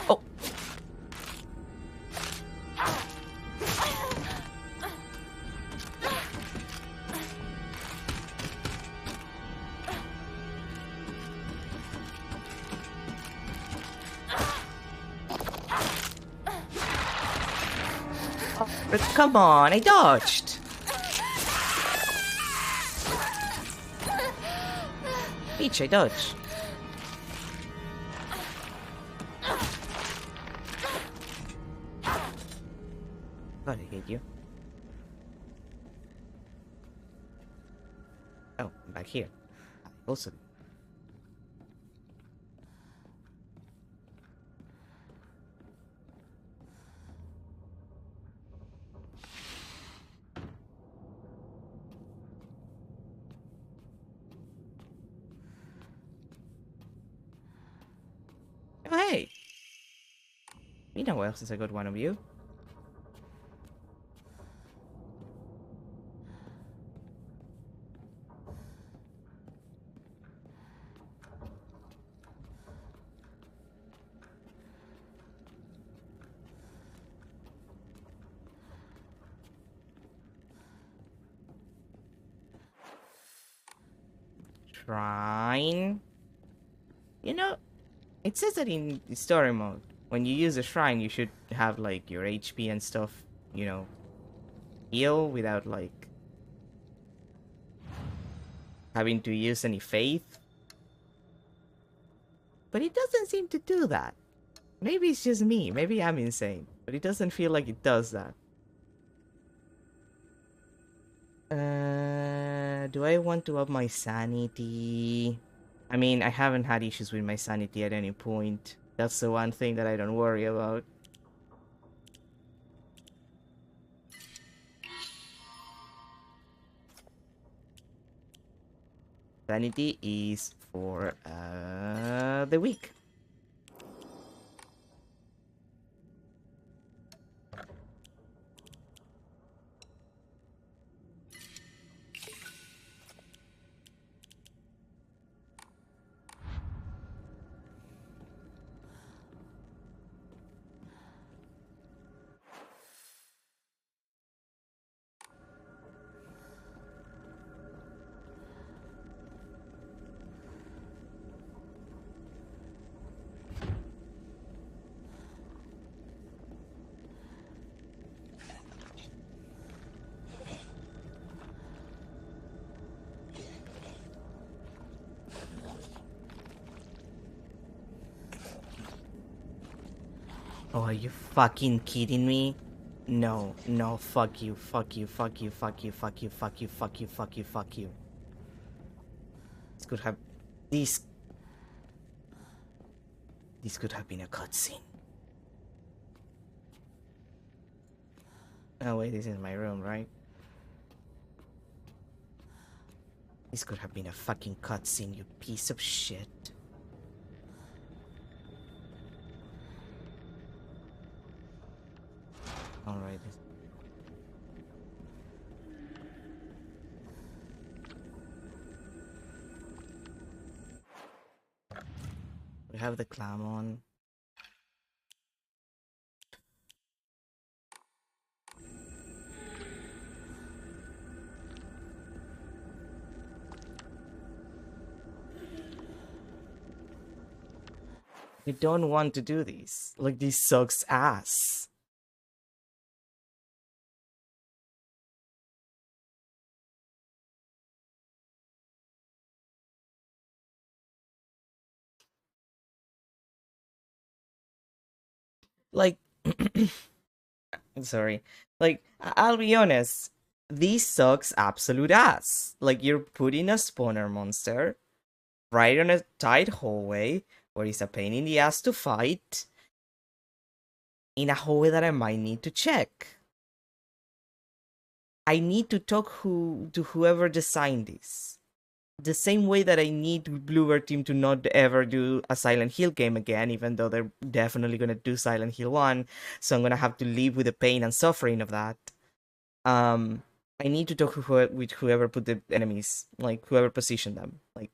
Oh. But come on, I dodged. Peach, I dodged. God, I hate you. Oh, I'm back here. Also. Oh, hey! You know what else is a good one of you? Shrine? You know, it says that in the story mode, when you use a shrine, you should have, like, your HP and stuff, you know, heal without, like, having to use any faith. But it doesn't seem to do that. Maybe it's just me. Maybe I'm insane. But it doesn't feel like it does that. Do I want to up my sanity? I mean, I haven't had issues with my sanity at any point. That's the one thing that I don't worry about. Sanity is for the week. Oh, are you fucking kidding me? No, no, fuck you, fuck you, fuck you, fuck you, fuck you, fuck you, fuck you, fuck you, fuck you. This could have... This could have been a cutscene. Oh wait, this is my room, right? This could have been a fucking cutscene, you piece of shit. Alright. We have the clam on. I don't want to do these. Like, this sucks ass. Like, sorry. Like, I'll be honest. This sucks absolute ass. Like, you're putting a spawner monster right on a tight hallway where it's a pain in the ass to fight in a hallway that I might need to check. I need to talk to whoever designed this. The same way that I need Bluebird Team to not ever do a Silent Hill game again, even though they're definitely gonna do Silent Hill 1, so I'm gonna have to live with the pain and suffering of that. I need to talk with whoever put the enemies, like, whoever positioned them. Like,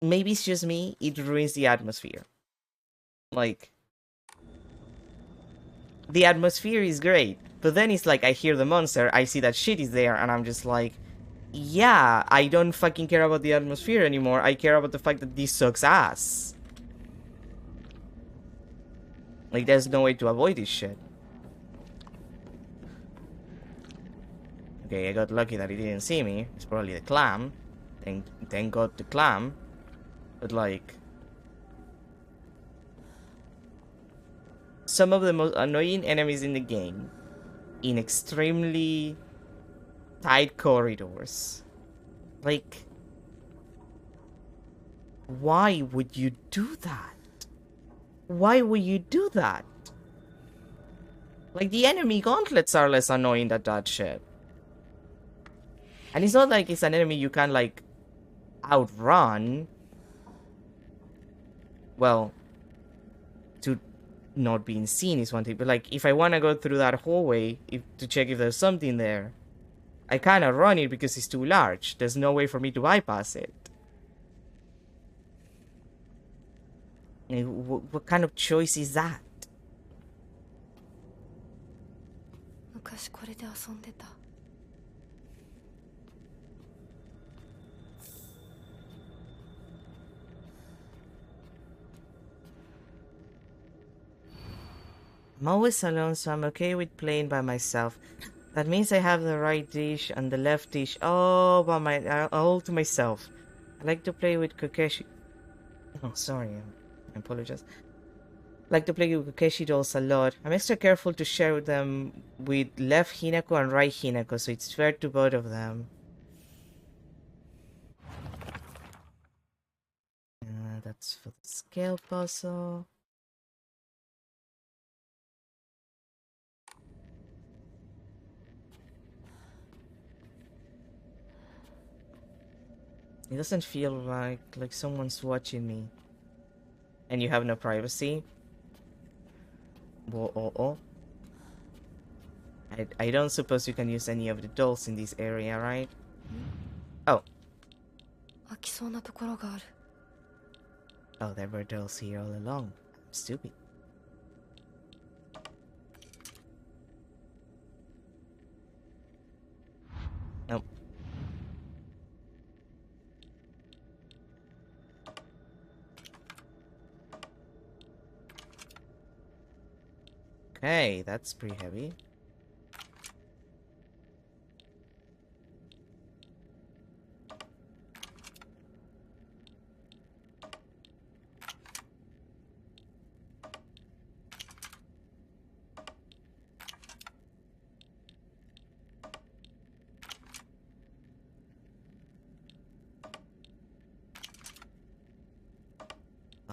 maybe it's just me, it ruins the atmosphere. Like, the atmosphere is great, but then it's like I hear the monster, I see that shit is there, and I'm just like, yeah, I don't fucking care about the atmosphere anymore, I care about the fact that this sucks ass. Like, there's no way to avoid this shit. Okay, I got lucky that he didn't see me. It's probably the clam. Thank God the clam. But, like... some of the most annoying enemies in the game in extremely tight corridors. Like, why would you do that? Why would you do that? Like, the enemy gauntlets are less annoying than that shit. And it's not like it's an enemy you can, like, outrun. Well, to not being seen is one thing, but like, if I want to go through that hallway to check if there's something there, I cannot run it because it's too large. There's no way for me to bypass it. What kind of choice is that? 昔これで遊んでた。I'm always alone, so I'm okay with playing by myself. That means I have the right dish and the left dish all to myself. I like to play with Kokeshi. Oh, sorry, I apologize. I like to play with Kokeshi dolls a lot. I'm extra careful to share them with left Hinako and right Hinako, so it's fair to both of them. That's for the scale puzzle. It doesn't feel like someone's watching me. And you have no privacy? Whoa. I don't suppose you can use any of the dolls in this area, right? Oh. 開きそうなところがある。 Oh, there were dolls here all along. I'm stupid. Nope. Okay, that's pretty heavy.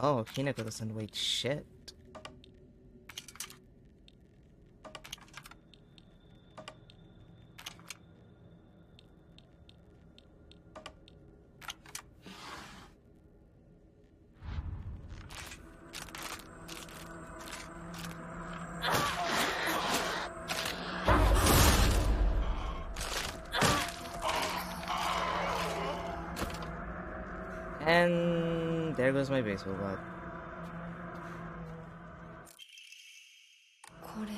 Oh, Hinako doesn't weigh shit. And there goes my baseball bat. これ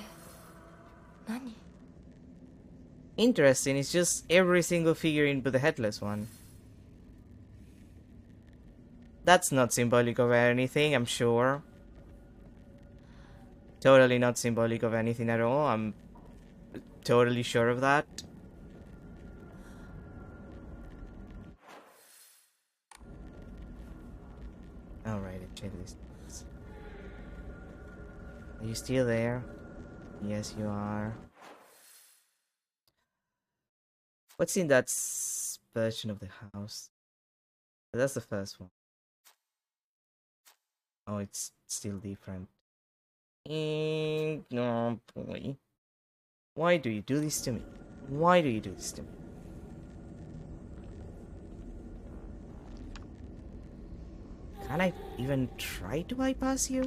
何？ Interesting, it's just every single figurine but the headless one. That's not symbolic of anything, I'm sure. Totally not symbolic of anything at all, I'm totally sure of that. Alright, check this. Are you still there? Yes, you are. What's in that version of the house? That's the first one. Oh, it's still different. No, boy. Why do you do this to me? Why do you do this to me? Can I even try to bypass you?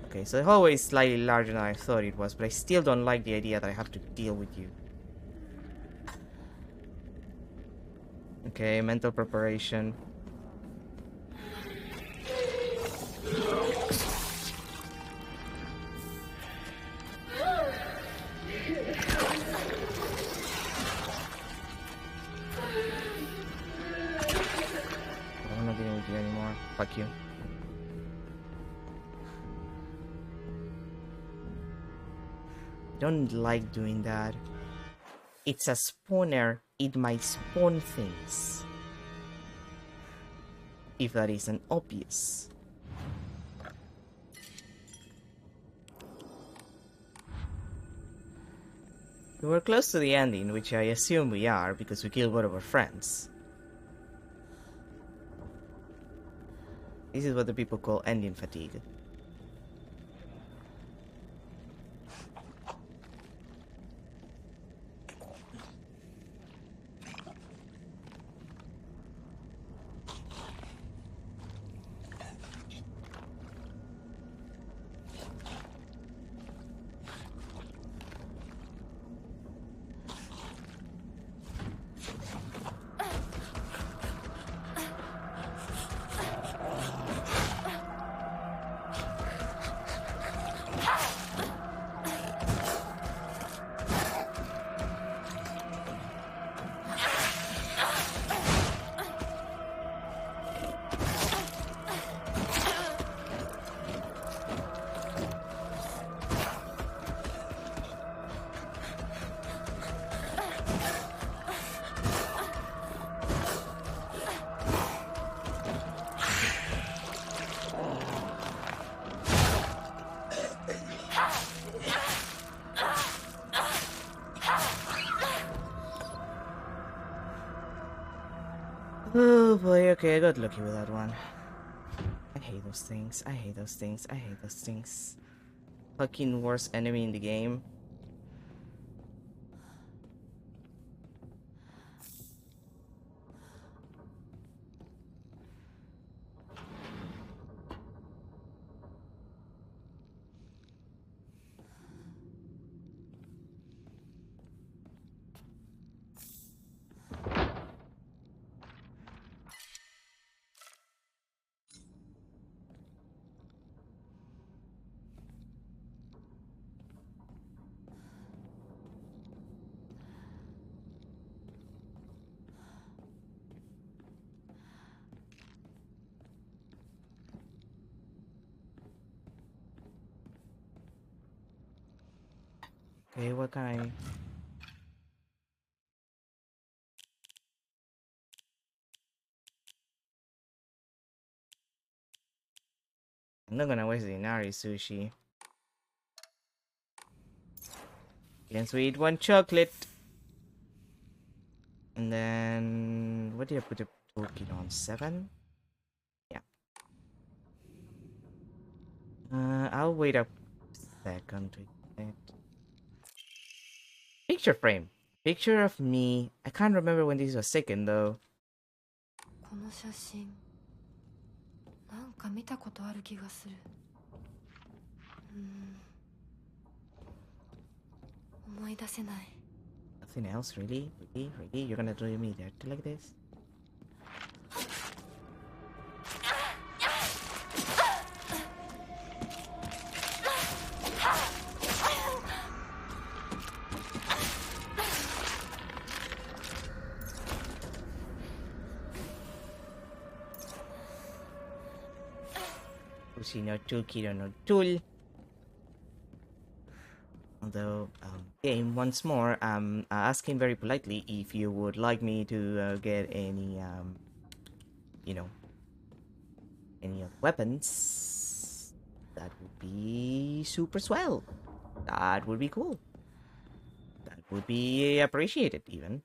Okay, so the hallway is slightly larger than I thought it was, but I still don't like the idea that I have to deal with you. Okay, mental preparation. I'm not dealing with you anymore. Fuck you. Don't like doing that. It's a spawner. It might spawn things. If that isn't obvious. We were close to the ending, which I assume we are because we killed one of our friends. This is what the people call ending fatigue. Oh boy, okay, I got lucky with that one. I hate those things, I hate those things, I hate those things. Fucking worst enemy in the game. Okay, what can I... I'm not gonna waste the Inari sushi. Can we eat one chocolate? And then... What do you put the toolkit on? 7? Yeah. I'll wait a second to eat it. Picture frame. Picture of me. I can't remember when this was taken though. この写真なんか見たことある気がする。思い出せない。 Nothing else, really? Really? You're gonna do me dirty like this? Pussy no toolkit or no tool. Although, game once more, I'm asking very politely if you would like me to get any, you know, any other weapons. That would be super swell. That would be cool. That would be appreciated, even.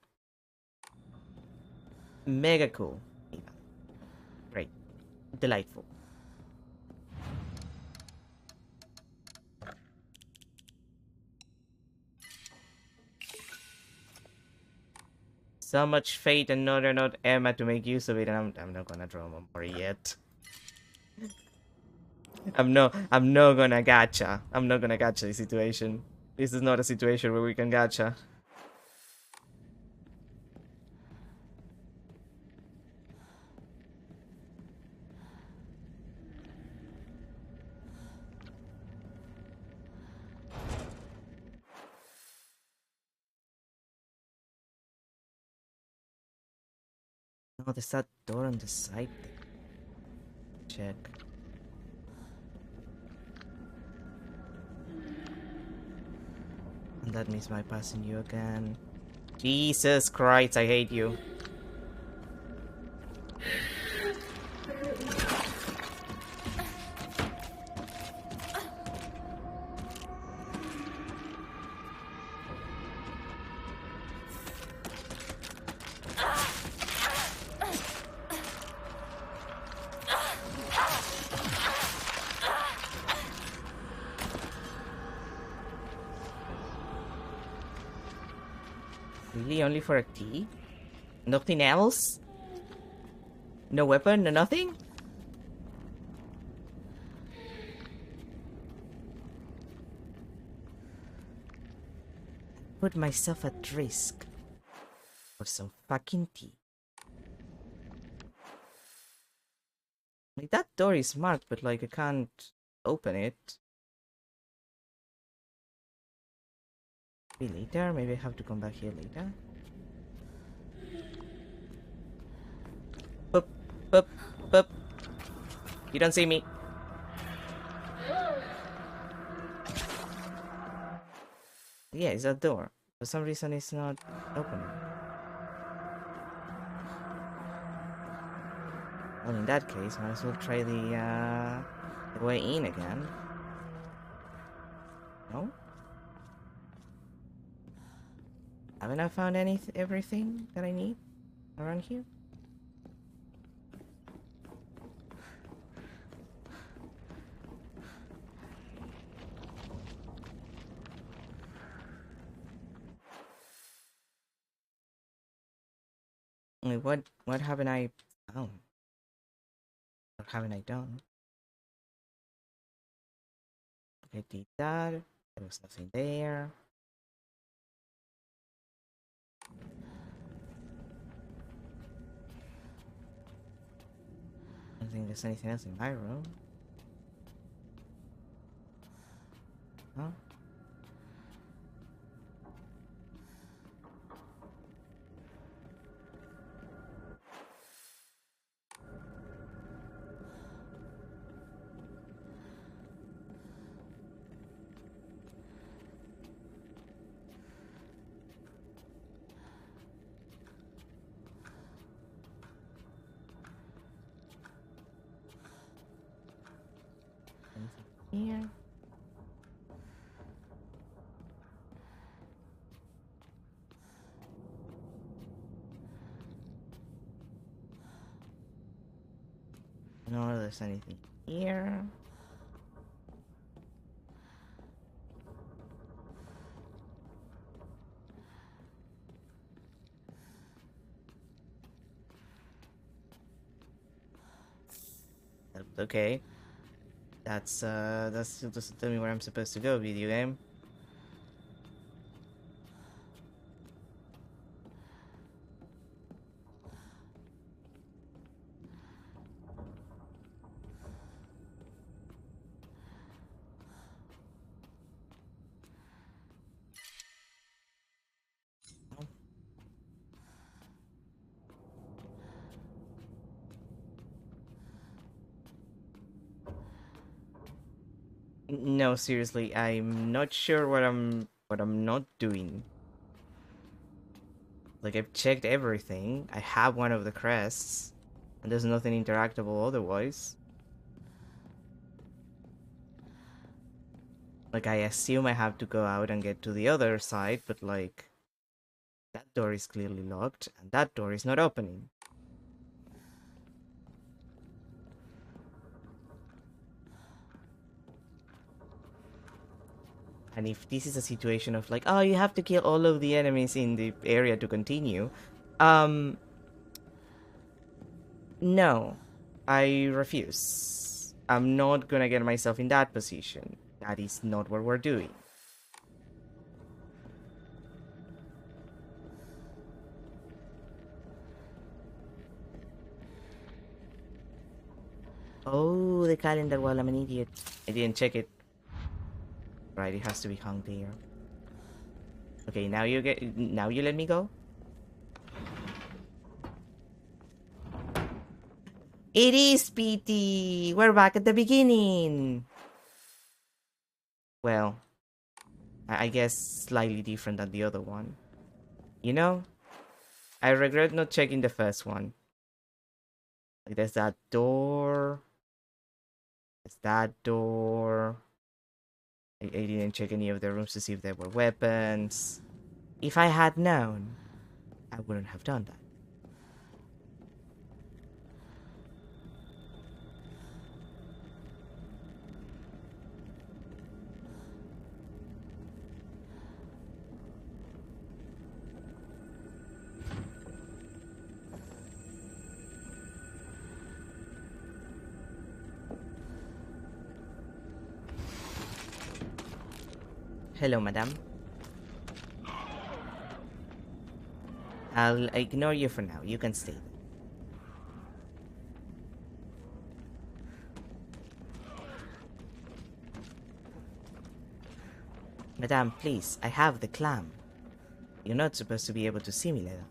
Mega cool, even. Great. Delightful. So much fate and not Emma to make use of it, and I'm not gonna draw more yet. I'm not gonna gacha. I'm not gonna gacha the situation. This is not a situation where we can gacha. Oh, there's that door on the side there. Check. And that means my passing you again. Jesus Christ, I hate you. Really? Only for a tea? Nothing else? No weapon? No nothing? Put myself at risk for some fucking tea. Like, that door is marked, but like I can't open it. Maybe later? Maybe I have to come back here later? Boop, boop, boop. You don't see me. Yeah, it's a door. For some reason it's not opening. Well, in that case, might as well try the way in again. No? Haven't I found everything that I need around here? Wait, what haven't I found? What haven't I done? Okay, did that. There was nothing there. I don't think there's anything else in my room. Huh? Anything here? No, there's anything here. Okay. That's just tell me where I'm supposed to go, video game. No, seriously, I'm not sure what I'm not doing. Like, I've checked everything. I have one of the crests, and there's nothing interactable otherwise. Like, I assume I have to go out and get to the other side, but like, that door is clearly locked, and that door is not opening. And if this is a situation of like, oh, you have to kill all of the enemies in the area to continue, no, I refuse. I'm not gonna get myself in that position. That is not what we're doing. Oh, the calendar. Well, I'm an idiot. I didn't check it. Right, it has to be hung there. Okay, now you let me go? It is PT! We're back at the beginning! Well, I guess slightly different than the other one. You know, I regret not checking the first one. Like, there's that door. There's that door. I didn't check any of the rooms to see if there were weapons. If I had known, I wouldn't have done that. Hello, madam. I'll ignore you for now. You can stay. Madam, please, I have the clam. You're not supposed to be able to see me like that.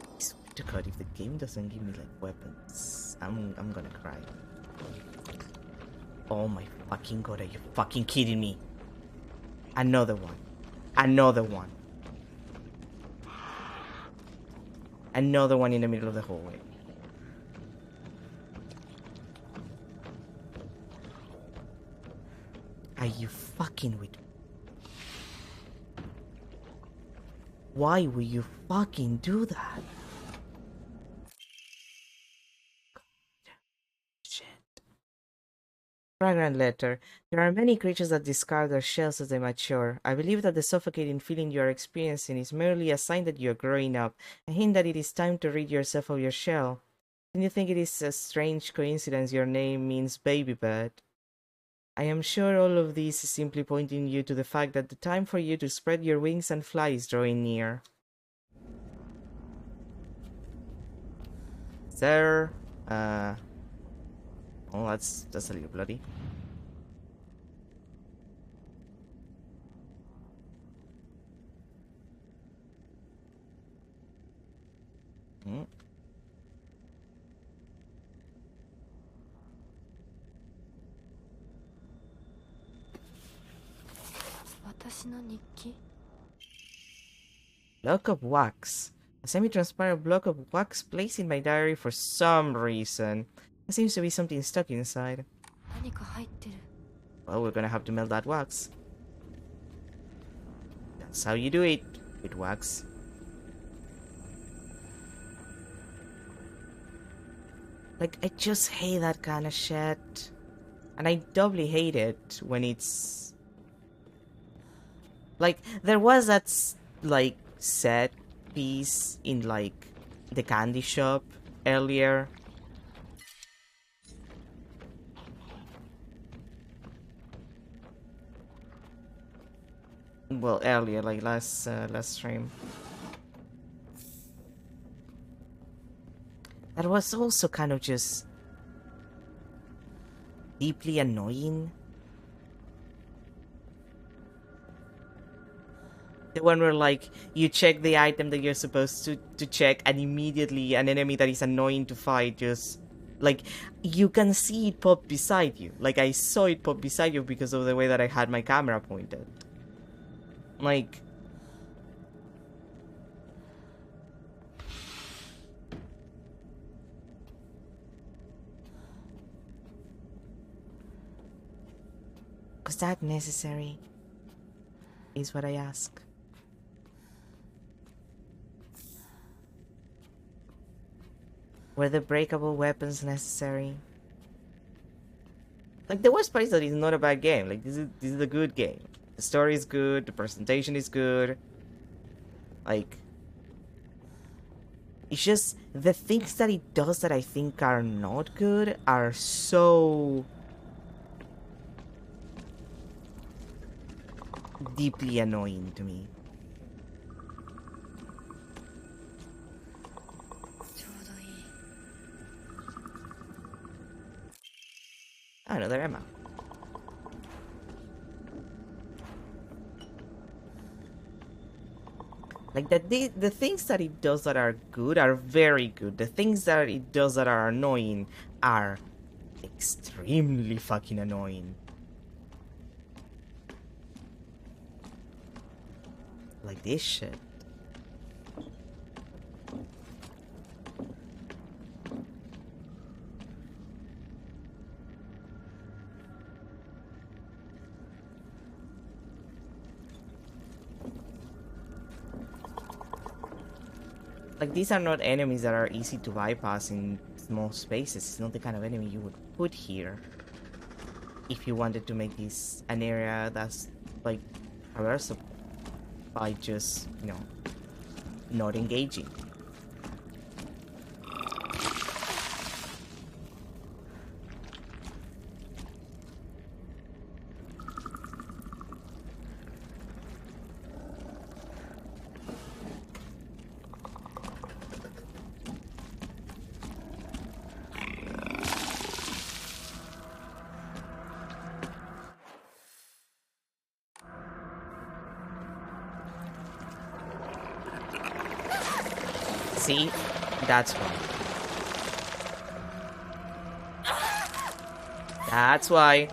I swear to God, if the game doesn't give me like weapons, I'm gonna cry. Oh my fucking God, are you fucking kidding me? Another one. Another one. Another one in the middle of the hallway. Are you fucking with me? Why will you fucking do that? Shit. Fragrant letter. There are many creatures that discard their shells as they mature. I believe that the suffocating feeling you are experiencing is merely a sign that you are growing up, a hint that it is time to rid yourself of your shell. Don't you think it is a strange coincidence your name means baby bird? I am sure all of this is simply pointing you to the fact that the time for you to spread your wings and fly is drawing near. Sir, oh, that's a little bloody. Hmm. 私の日記 Block of wax. A semi-transparent block of wax placed in my diary for some reason. There seems to be something stuck inside. 何か入ってる Well, we're gonna have to melt that wax. That's how you do it with wax. Like, I just hate that kind of shit. And I doubly hate it when it's... Like, there was that, like, set piece in, like, the candy shop earlier. Well, earlier, like last stream. That was also kind of just deeply annoying. The one where, like, you check the item that you're supposed to check, and immediately an enemy that is annoying to fight just, like, you can see it pop beside you. Like, I saw it pop beside you because of the way that I had my camera pointed. Like... Was that necessary? Is what I ask. Were the breakable weapons necessary? Like, the worst part is that it's not a bad game. Like, this is a good game. The story is good, the presentation is good. Like... It's just, the things that it does that I think are not good are so... deeply annoying to me. Oh, another ammo. Like, the things that it does that are good are very good. The things that it does that are annoying are extremely fucking annoying. Like this shit. Like, these are not enemies that are easy to bypass in small spaces. It's not the kind of enemy you would put here if you wanted to make this an area that's, like, traversable by just, you know, not engaging. See? That's why. That's why.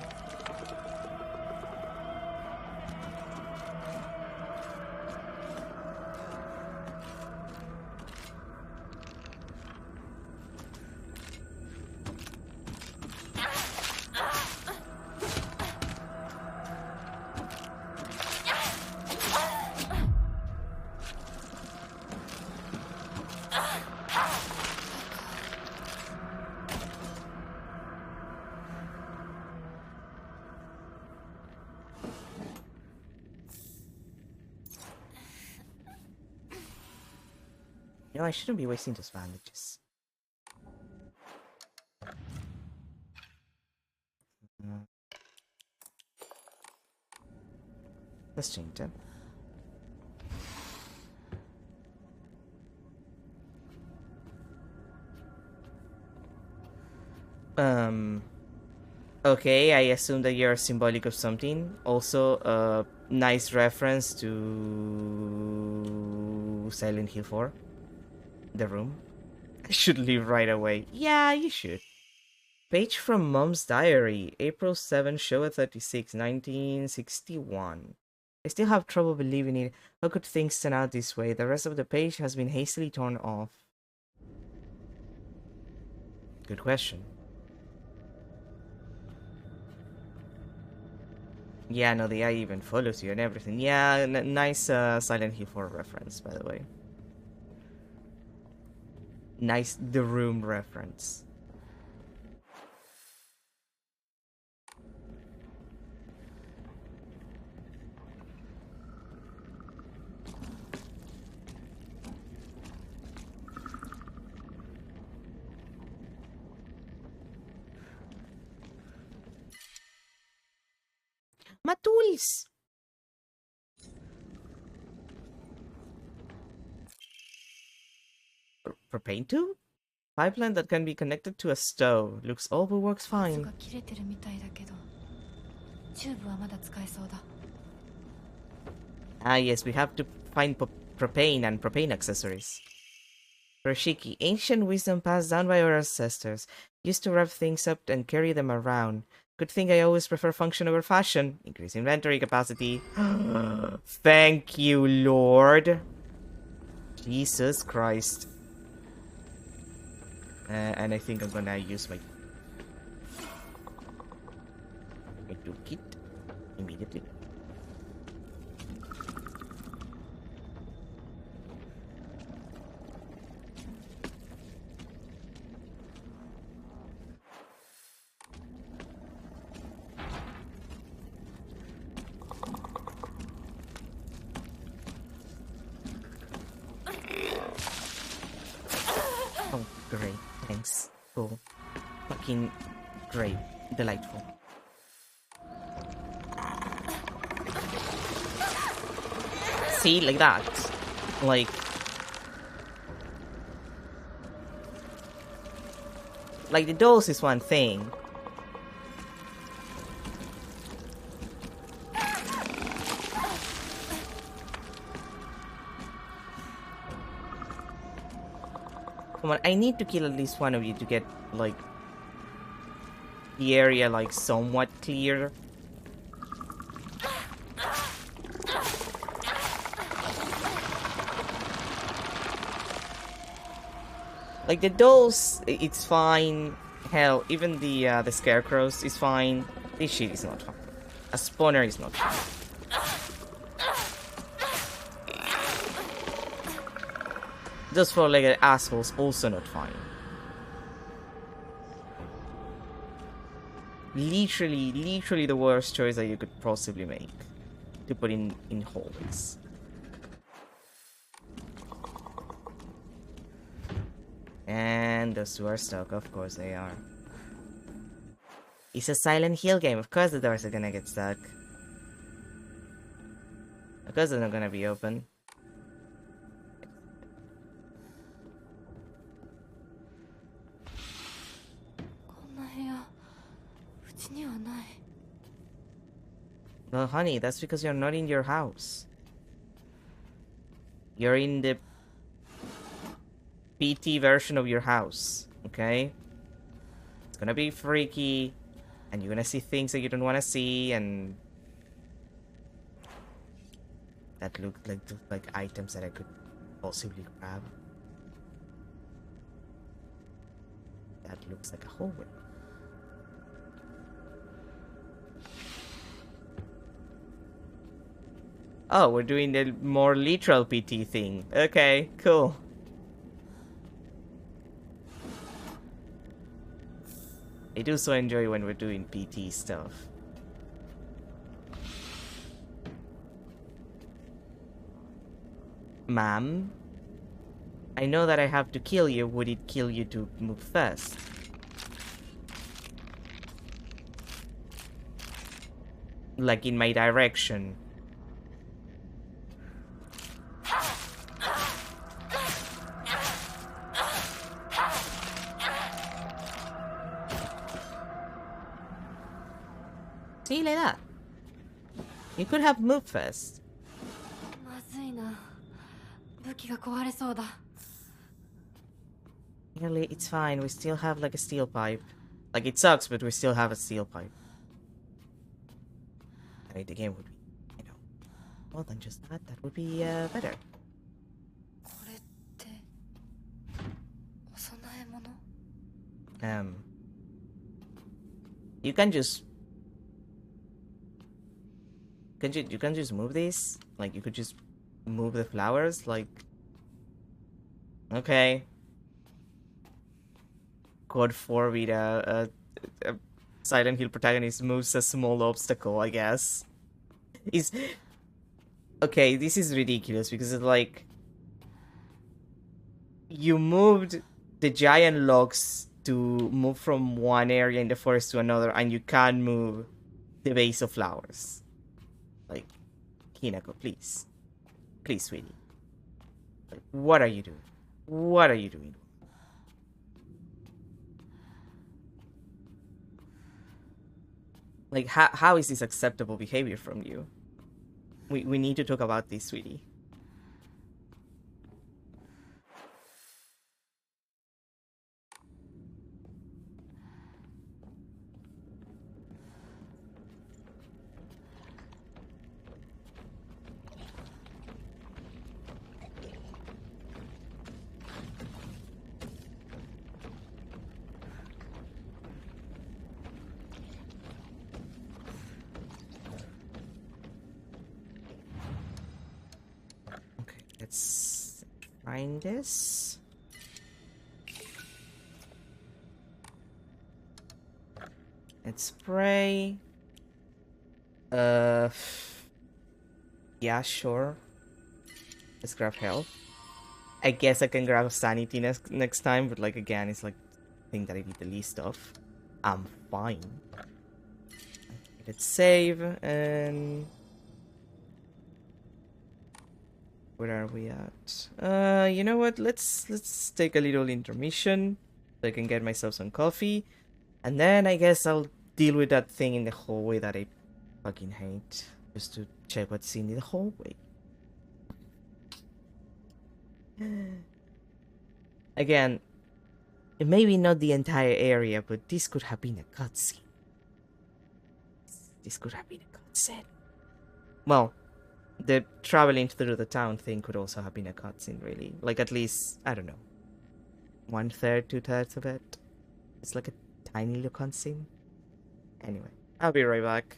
You know, I shouldn't be wasting those bandages. Let's change them. Okay, I assume that you're symbolic of something. Also, a nice reference to Silent Hill 4. The room. I should leave right away. Yeah, you should. Page from Mom's Diary, April 7, Showa 36, 1961. I still have trouble believing it. How could things turn out this way? The rest of the page has been hastily torn off. Good question. Yeah, no, the eye even follows you and everything. Yeah, nice Silent Hill 4 reference, by the way. Nice The Room reference. Matulis! Propane tube? Pipeline that can be connected to a stove. Looks old but works fine. Ah yes, we have to find propane and propane accessories. Roshiki, ancient wisdom passed down by our ancestors. Used to rev things up and carry them around. Good thing I always prefer function over fashion. Increase inventory capacity. Thank you, Lord. Jesus Christ. And I think I'm gonna use my toolkit immediately. Oh, great. Thanks. Cool. Fucking great. Delightful. See, like that. Like... Like, the dose is one thing. Come on, I need to kill at least one of you to get, like, the area, like, somewhat clear. Like, the dolls, it's fine. Hell, even the scarecrows is fine. This shit is not fine. A spawner is not fine. Those four-legged assholes also not fine. Literally the worst choice that you could possibly make. To put in holes. And those two are stuck, of course they are. It's a Silent Hill game, of course the doors are gonna get stuck. Of course they're not gonna be open. Well, honey, that's because you're not in your house. You're in the PT version of your house, okay? It's gonna be freaky, and you're gonna see things that you don't want to see, and that look like items that I could possibly grab. That looks like a hallway. Oh, we're doing the more literal PT thing. Okay, cool. I do so enjoy when we're doing PT stuff. Ma'am? I know that I have to kill you. Would it kill you to move fast? Like in my direction. See, like that. You could have moved fast. まずいな。武器が壊れそうだ。Really, it's fine. We still have like a steel pipe. Like it sucks, but we still have a steel pipe. I mean, the game would be, you know, more than just that. That would be better. これって、お供え物? You can just you can just move these? Like, you could just move the flowers? Like, okay. God forbid a Silent Hill protagonist moves a small obstacle, I guess. Is okay, this is ridiculous because it's like you moved the giant logs to move from one area in the forest to another, and you can't move the vase of flowers. Like, Hinako, please. Please, sweetie. Like, what are you doing? What are you doing? Like, how is this acceptable behavior from you? We need to talk about this, sweetie. Let's find this. Let's spray. Yeah, sure. Let's grab health. I guess I can grab sanity next time, but like again, it's like the thing that I need the least of. I'm fine. Let's save and. Where are we at? You know what? Let's take a little intermission so I can get myself some coffee, and then I guess I'll deal with that thing in the hallway that I fucking hate. Just to check what's in the hallway. Again, maybe not the entire area, but this could have been a cutscene. This could have been a cutscene. Well, the traveling through the town thing could also have been a cutscene, really. Like, at least, I don't know, 1/3, 2/3 of it. It's like a tiny little cutscene. Anyway, I'll be right back.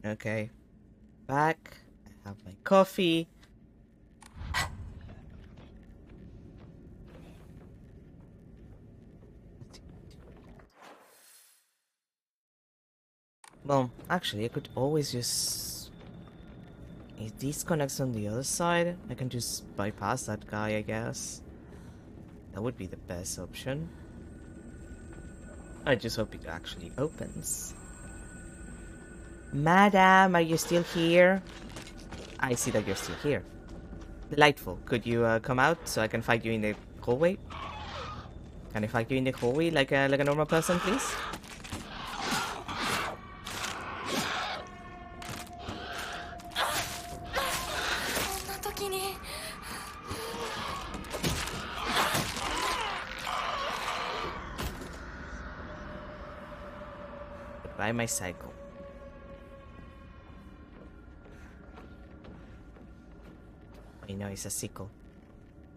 Okay. Back. I have my coffee. Well, actually, I could always just... If this connects on the other side, I can just bypass that guy, I guess. That would be the best option. I just hope it actually opens. Madam, are you still here? I see that you're still here. Delightful. Could you come out so I can fight you in the hallway? Can I fight you in the hallway like a normal person, please? Goodbye, my cycle. I know it's a sickle.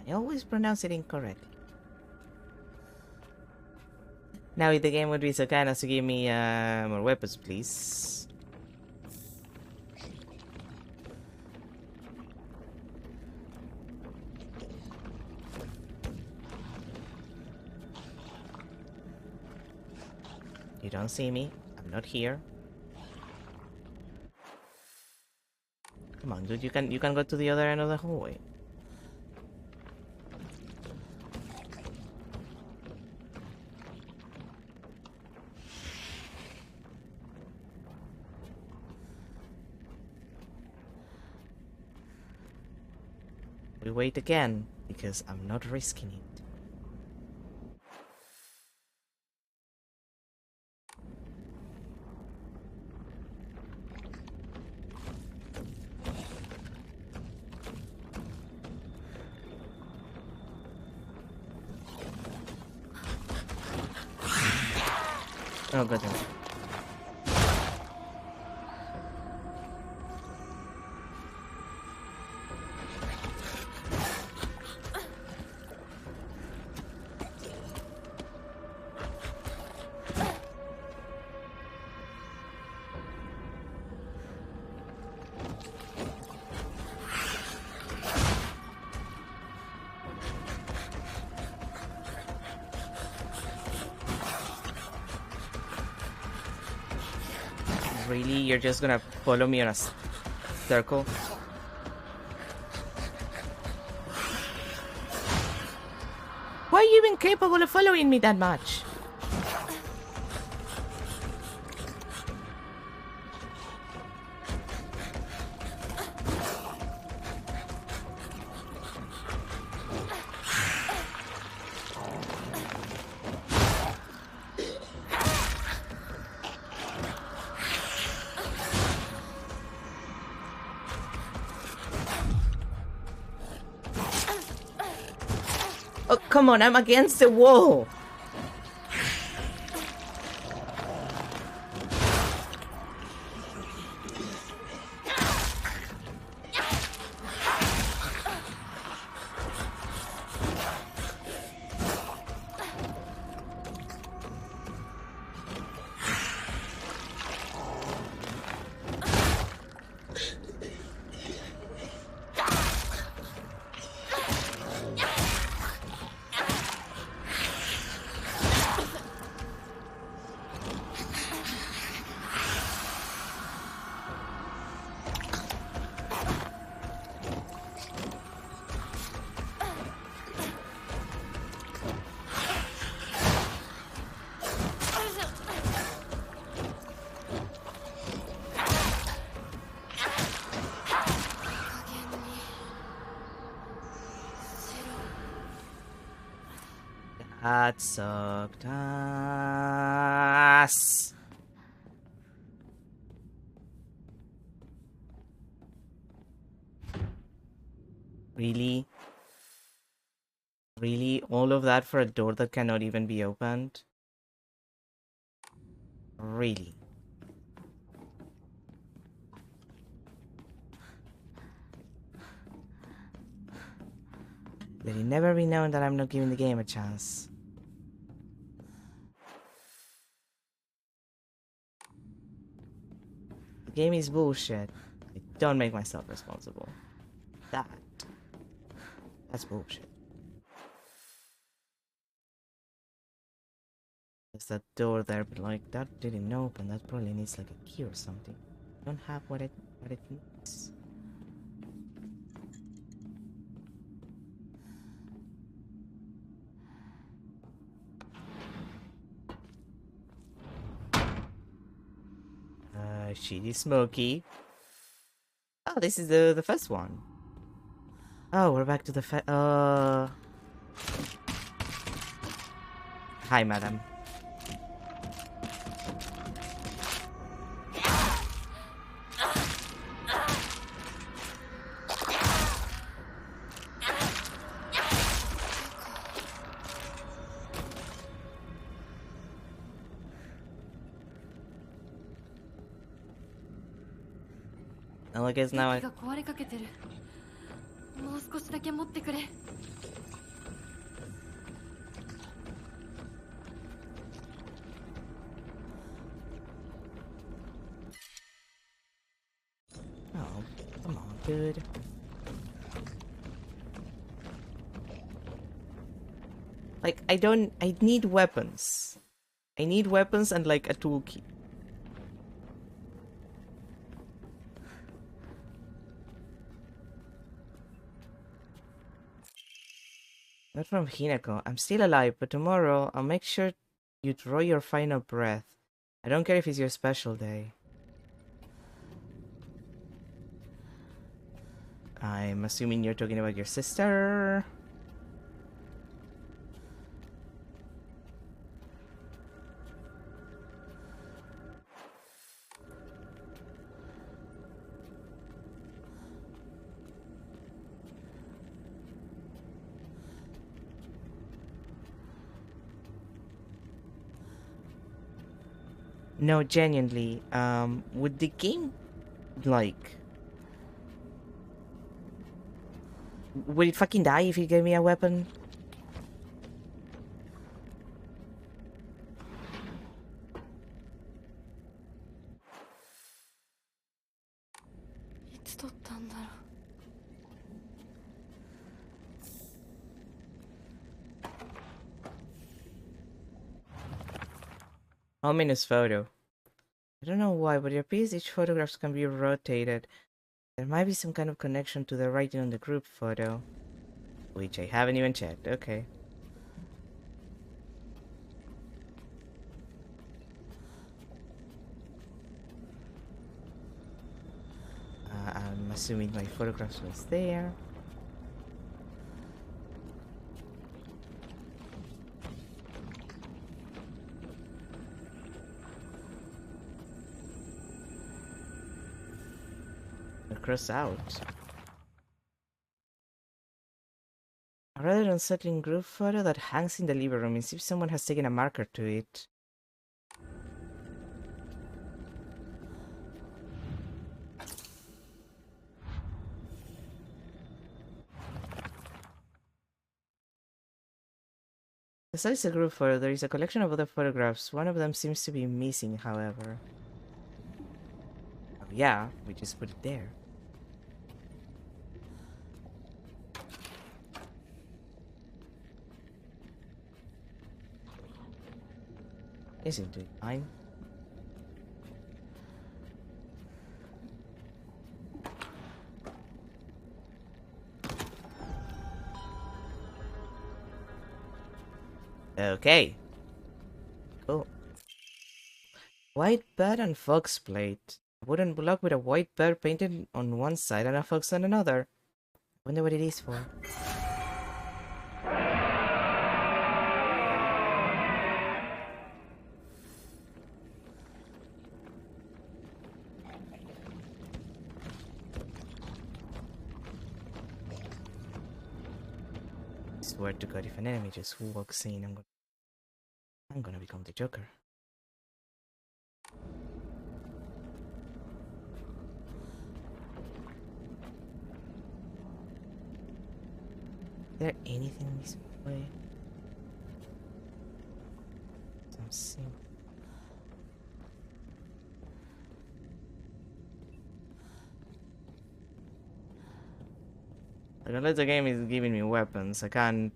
I always pronounce it incorrectly. Now, if the game would be so kind as to give me more weapons, please. You don't see me. I'm not here. Come on, dude. You can go to the other end of the hallway. We wait again, because I'm not risking it. Oh, goodness. Really? You're just gonna follow me on a circle? Why are you even capable of following me that much? Oh, come on, I'm against the wall. That sucked ass. Really? Really? All of that for a door that cannot even be opened? Really? Let it never be known that I'm not giving the game a chance. game is bullshit. I don't make myself responsible. That's bullshit. There's that door there, but like that didn't open. That probably needs like a key or something. Don't have what it needs. Shitty Smoky. Oh, this is the first one. Oh, we're back to the Hi, madam. Well, I guess now I... が壊れかけてる。もう少しだけ持ってくれ。Oh, come on, dude. Like, I need weapons. I need weapons and like a toolkit. Not from Hinako. I'm still alive, but tomorrow I'll make sure you draw your final breath. I don't care if it's your special day. I'm assuming you're talking about your sister. No, genuinely, would the game, like... Would it fucking die if it gave me a weapon? Ominous photo. I don't know why, but it appears each photographs can be rotated. There might be some kind of connection to the writing on the group photo. Which I haven't even checked, okay. I'm assuming my photographs was there. Cross out. A rather unsettling group photo that hangs in the living room. It seems someone has taken a marker to it. Besides the group photo, there is a collection of other photographs. One of them seems to be missing, however. Oh yeah, we just put it there. Isn't doing fine. Okay. Cool. White bird and fox plate. A wooden block with a white bird painted on one side and a fox on another. Wonder what it is for. Swear to God, if an enemy just walks in, I'm gonna become the Joker. Is there anything this way? Some sim. Like, unless the game is giving me weapons, I can't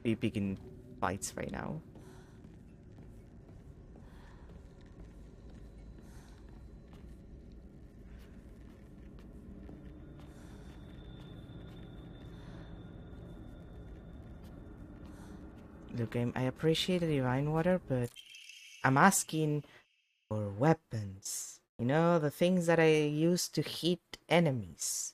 be picking fights right now. Look, I appreciate the divine water, but I'm asking for weapons. You know, the things that I use to hit enemies.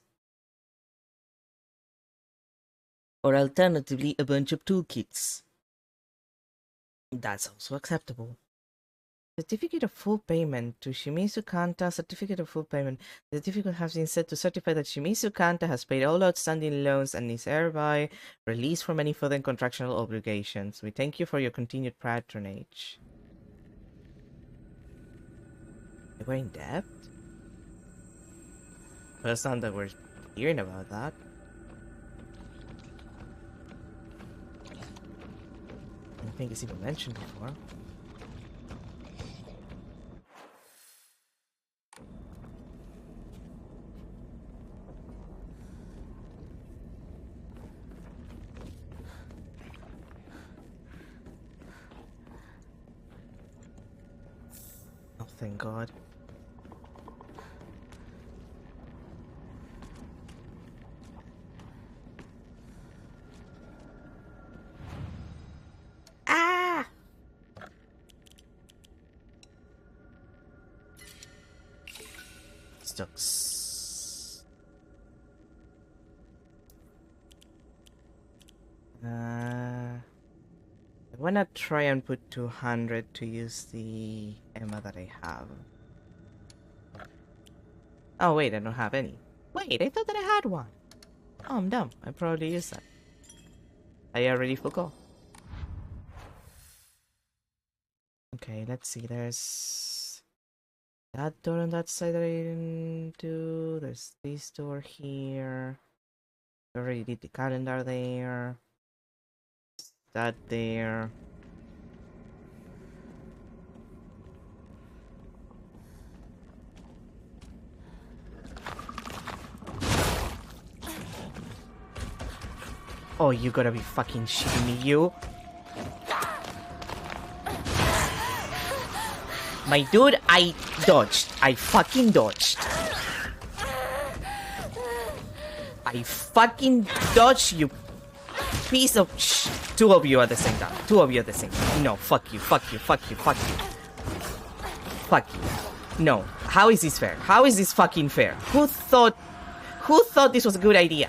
Or alternatively, a bunch of toolkits. That's also acceptable. Certificate of full payment to Shimizu Kanta. Certificate of full payment. The certificate has been set to certify that Shimizu Kanta has paid all outstanding loans and is hereby released from any further contractual obligations. We thank you for your continued patronage. We're in debt? First time that we're hearing about that. I don't think it's even mentioned before. Oh, thank God. Ah! Stocks. I wanna try and put 200 to use the Emma that I have. Oh wait, I don't have any. Wait, I thought that I had one. Oh, I'm dumb. I probably used that. I already forgot. Okay, let's see. There's that door on that side that I didn't do. There's this door here. I already did the calendar there. That there. Oh, you gotta be fucking shitting me, you. My dude, I dodged. I fucking dodged. I fucking dodged, you piece of sh. Two of you at the same time. Two of you at the same time. No, fuck you, fuck you, fuck you, fuck you. Fuck you. No. How is this fair? How is this fucking fair? Who thought this was a good idea?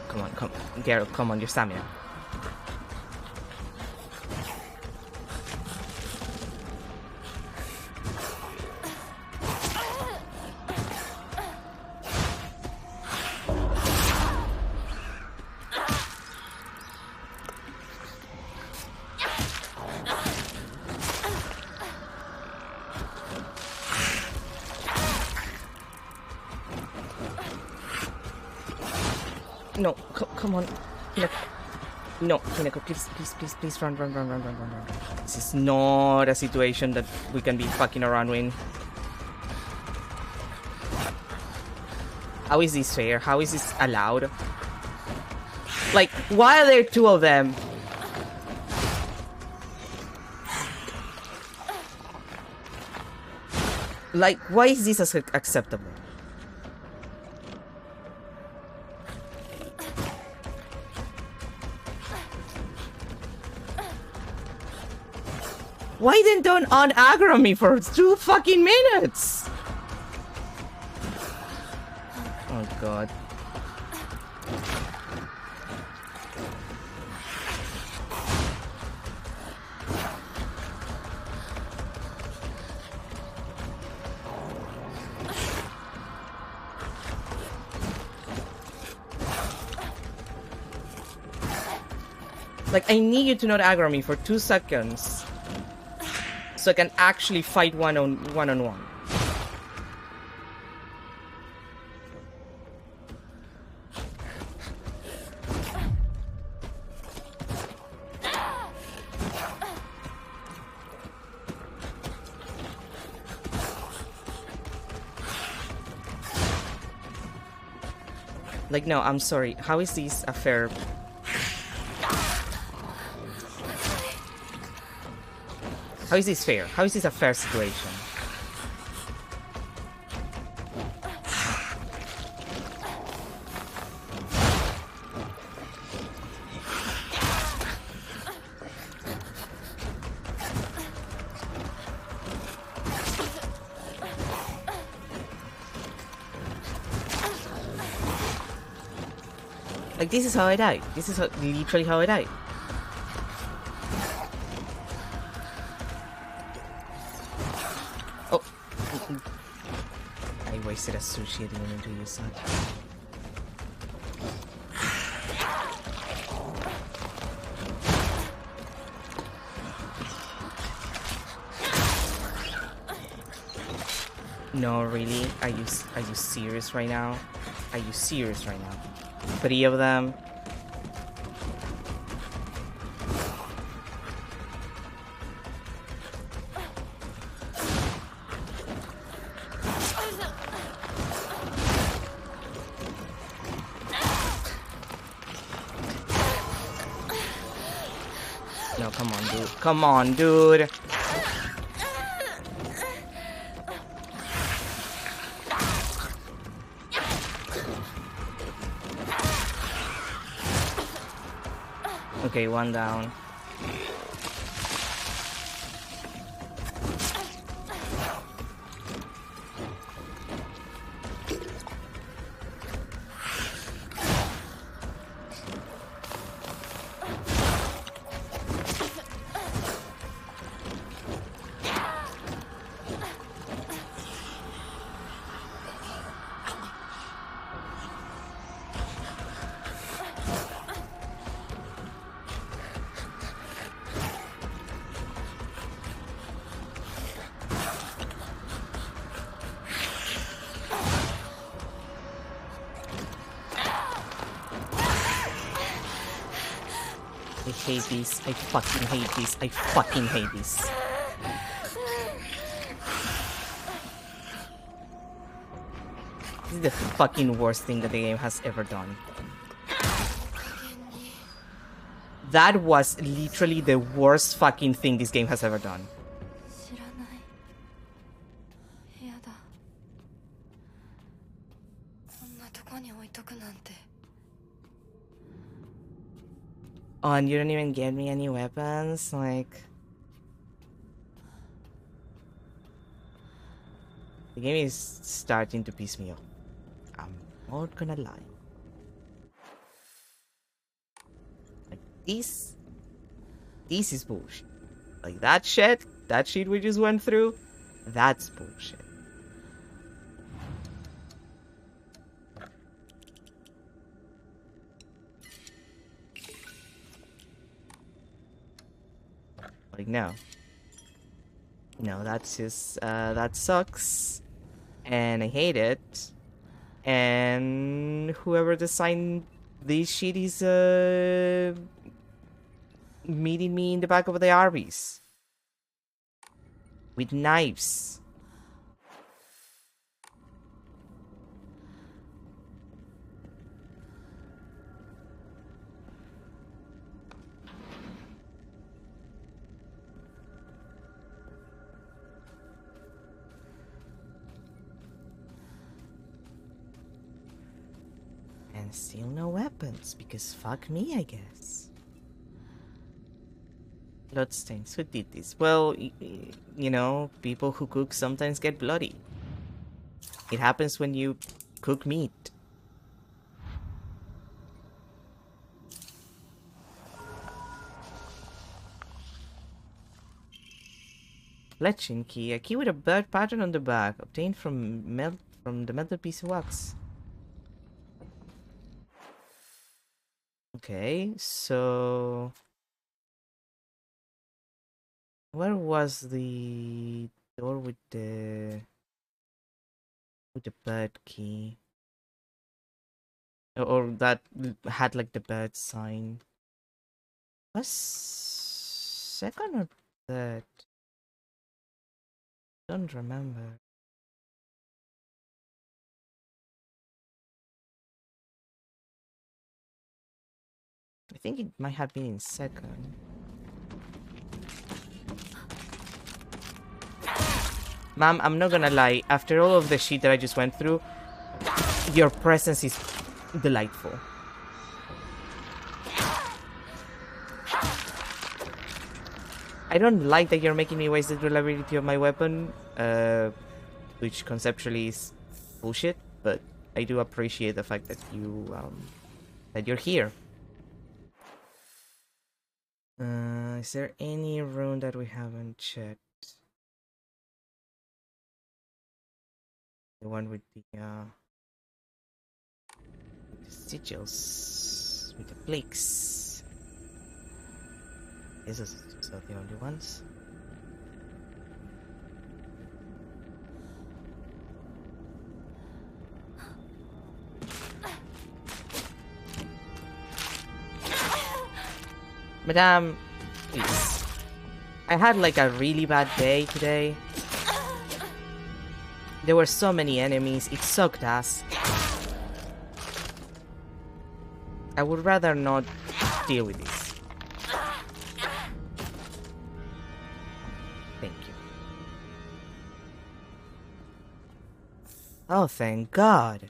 Come on, come on. Geralt, come on, your stamina. No, come on. No, Hinako, please run. This is not a situation that we can be fucking around with. How is this fair? How is this allowed? Like, why are there two of them? Like, why is this acceptable? Why then don't un-aggro me for 2 fucking minutes? Oh god. Like, I need you to not aggro me for 2 seconds. So I can actually fight one-on-one. Like, no, I'm sorry. How is this a fair... How is this fair? How is this a fair situation? Like, this is how I died. This is literally how I died. Oh. I wasted a sushi, I didn't mean to use that. No, really? Are you serious right now? Are you serious right now? 3 of them? No, come on, dude. Come on, dude. Okay, 1 down. I hate this. I fucking hate this. I fucking hate this. This is the fucking worst thing that the game has ever done. That was literally the worst fucking thing this game has ever done. 知らない部屋だこんなとこに置いとくなんて Oh, and you don't even get me any weapons? Like... The game is starting to piss me off. I'm not gonna lie. Like, this is bullshit. Like, that shit we just went through, that's bullshit. Like, no, that's just that sucks, and I hate it. And whoever designed this shit is meeting me in the back of the Arby's with knives. And still no weapons, because fuck me, I guess. Bloodstains, who did this? Well, you know, people who cook sometimes get bloody. It happens when you cook meat. Fletching key, a key with a bird pattern on the back, obtained from the melted piece of wax. Okay, so where was the door with the bird key? Or that had like the bird sign? Was second or third? Don't remember. I think it might have been in second. Ma'am, I'm not gonna lie. After all of the shit that I just went through, your presence is delightful. I don't like that you're making me waste the reliability of my weapon, which conceptually is bullshit, but I do appreciate the fact that you're here. Is there any room that we haven't checked? The one with the sigils, with the plaques. These are the only ones. Madame, please. I had like a really bad day today. There were so many enemies, it sucked ass. I would rather not deal with this. Thank you. Oh, thank God.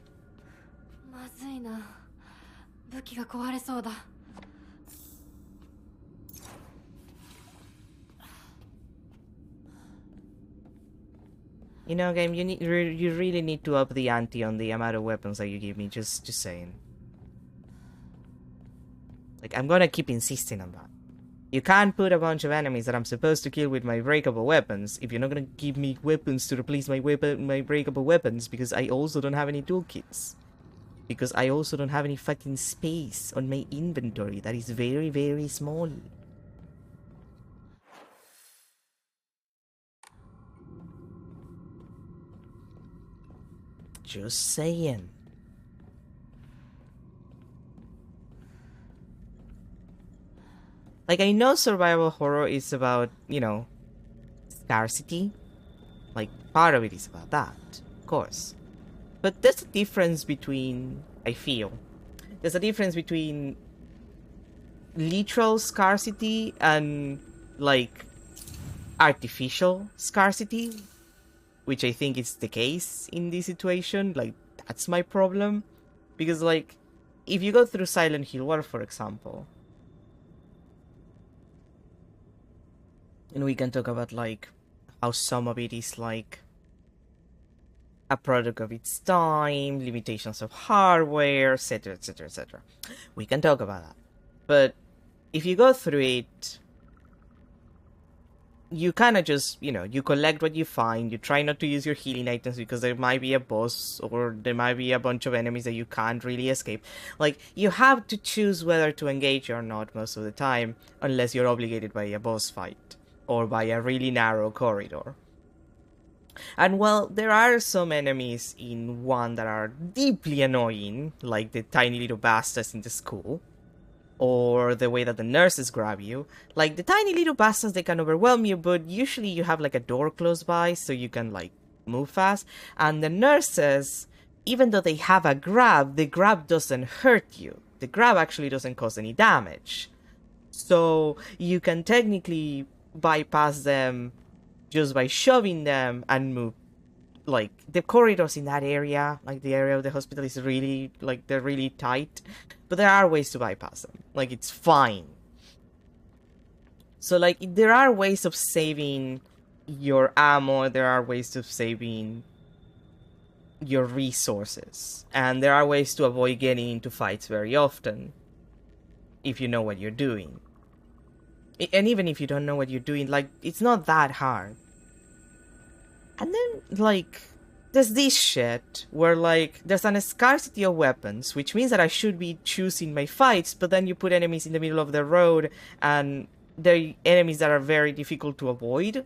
まずいな。武器が壊れそうだ。You know, game, you really need to up the ante on the amount of weapons that you give me. Just saying. Like, I'm gonna keep insisting on that. You can't put a bunch of enemies that I'm supposed to kill with my breakable weapons if you're not gonna give me weapons to replace my breakable weapons, because I also don't have any toolkits. Because I also don't have any fucking space on my inventory that is very, very small. Just saying. Like, I know survival horror is about, you know, scarcity. Like, part of it is about that, of course. But there's a difference between, I feel, there's a difference between literal scarcity and, like, artificial scarcity, which I think is the case in this situation. Like, that's my problem. Because, like, if you go through Silent Hill 1, for example, and we can talk about, like, how some of it is, like, a product of its time, limitations of hardware, etc, etc, etc. We can talk about that. But if you go through it, you kind of just, you know, you collect what you find, you try not to use your healing items because there might be a boss or there might be a bunch of enemies that you can't really escape. Like, you have to choose whether to engage or not most of the time, unless you're obligated by a boss fight or by a really narrow corridor. And well, there are some enemies in 1 that are deeply annoying, like the tiny little bastards in the school, or the way that the nurses grab you. Like, the tiny little bastards, they can overwhelm you, but usually you have like a door close by so you can like move fast. And the nurses, even though they have a grab, the grab doesn't hurt you. The grab actually doesn't cause any damage. So you can technically bypass them just by shoving them and move. Like, the corridors in that area, like the area of the hospital, is really, like, they're really tight. But there are ways to bypass them. Like, it's fine. So, like, there are ways of saving your ammo, there are ways of saving your resources. And there are ways to avoid getting into fights very often, if you know what you're doing. And even if you don't know what you're doing, like, it's not that hard. And then, like, there's this shit where, like, there's a scarcity of weapons, which means that I should be choosing my fights, but then you put enemies in the middle of the road, and they're enemies that are very difficult to avoid,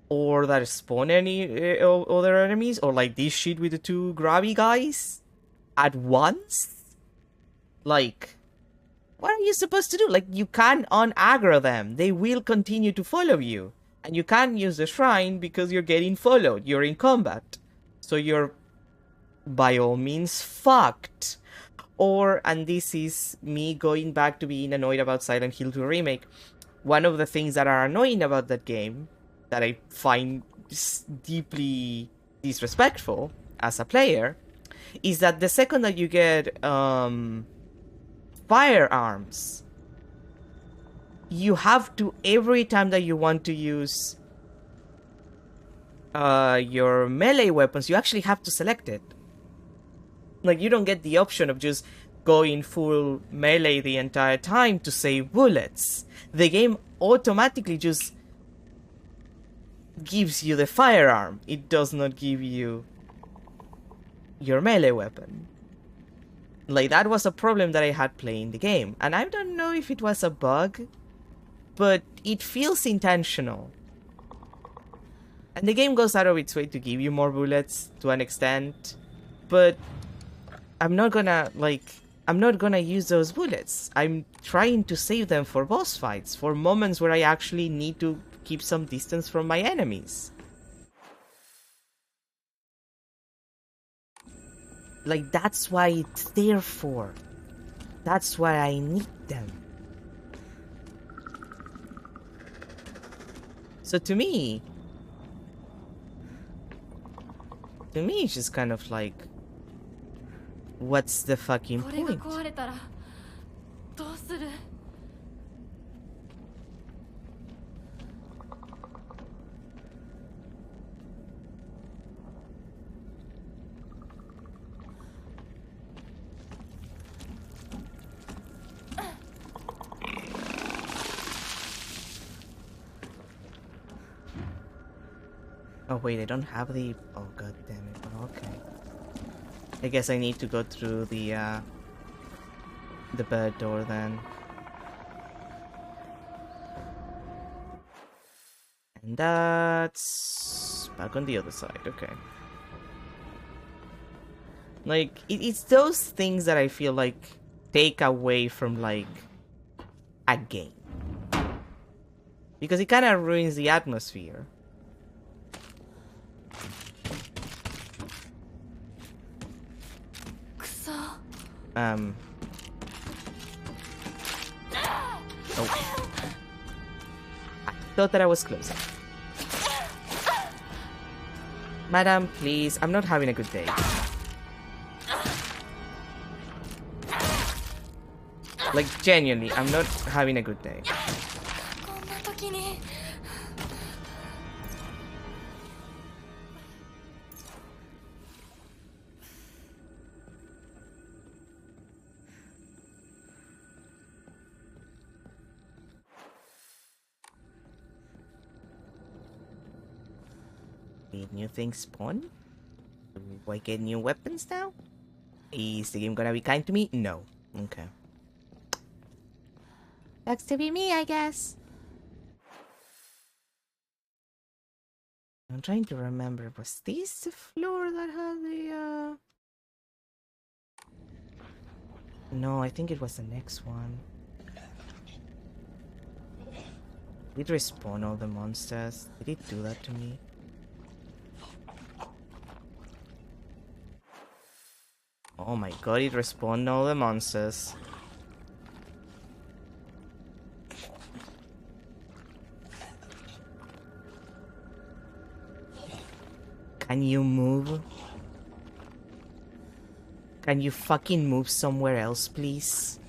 or that spawn any other enemies, or like this shit with the 2 grabby guys at once. Like, what are you supposed to do? Like, you can't un-aggro them. They will continue to follow you. And you can't use the shrine because you're getting followed. You're in combat. So you're, by all means, fucked. Or, and this is me going back to being annoyed about Silent Hill 2 Remake, one of the things that are annoying about that game, that I find deeply disrespectful as a player, is that the second that you get firearms, you have to, every time that you want to use your melee weapons, you actually have to select it. Like, you don't get the option of just going full melee the entire time to save bullets. The game automatically just gives you the firearm. It does not give you your melee weapon. Like, that was a problem that I had playing the game. And I don't know if it was a bug, but it feels intentional. And the game goes out of its way to give you more bullets to an extent, but I'm not gonna use those bullets. I'm trying to save them for boss fights, for moments where I actually need to keep some distance from my enemies. Like, that's why it's there for. That's why I need them. So to me, it's just kind of like, what's the fucking point? Oh wait, I don't have the... Oh god damn it. Okay. I guess I need to go through the bird door then. And that's back on the other side, okay. Like, it's those things that I feel like take away from, like, a game. Because it kind of ruins the atmosphere. Oh. I thought that I was closer. Madam, please, I'm not having a good day. Like, genuinely, I'm not having a good day. Did new things spawn? Do I get new weapons now? Is the game gonna be kind to me? No. Okay. Sucks to be me, I guess. I'm trying to remember. Was this the floor that had the, No, I think it was the next one. Did it respawn all the monsters? Did it do that to me? Oh my god, it respawned all the monsters. Can you move? Can you fucking move somewhere else, please?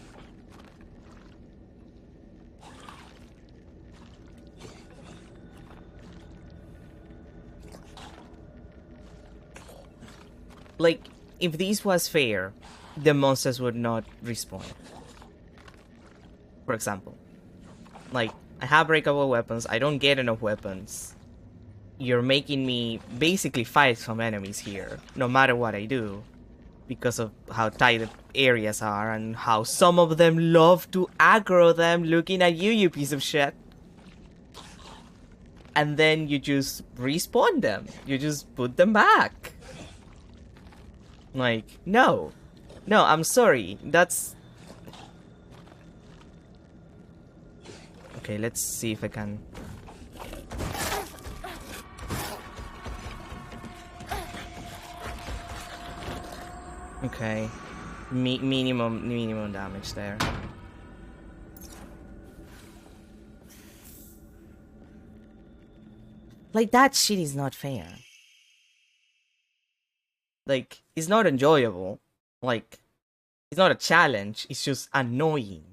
Like, if this was fair, the monsters would not respawn. For example. Like, I have breakable weapons, I don't get enough weapons. You're making me basically fight some enemies here, no matter what I do. Because of how tight the areas are and how some of them love to aggro them looking at you, you piece of shit. And then you just respawn them. You just put them back. Like, no. No, I'm sorry. That's... Okay, let's see if I can... Okay. minimum damage there. Like, that shit is not fair. Like, it's not enjoyable. Like, it's not a challenge. It's just annoying.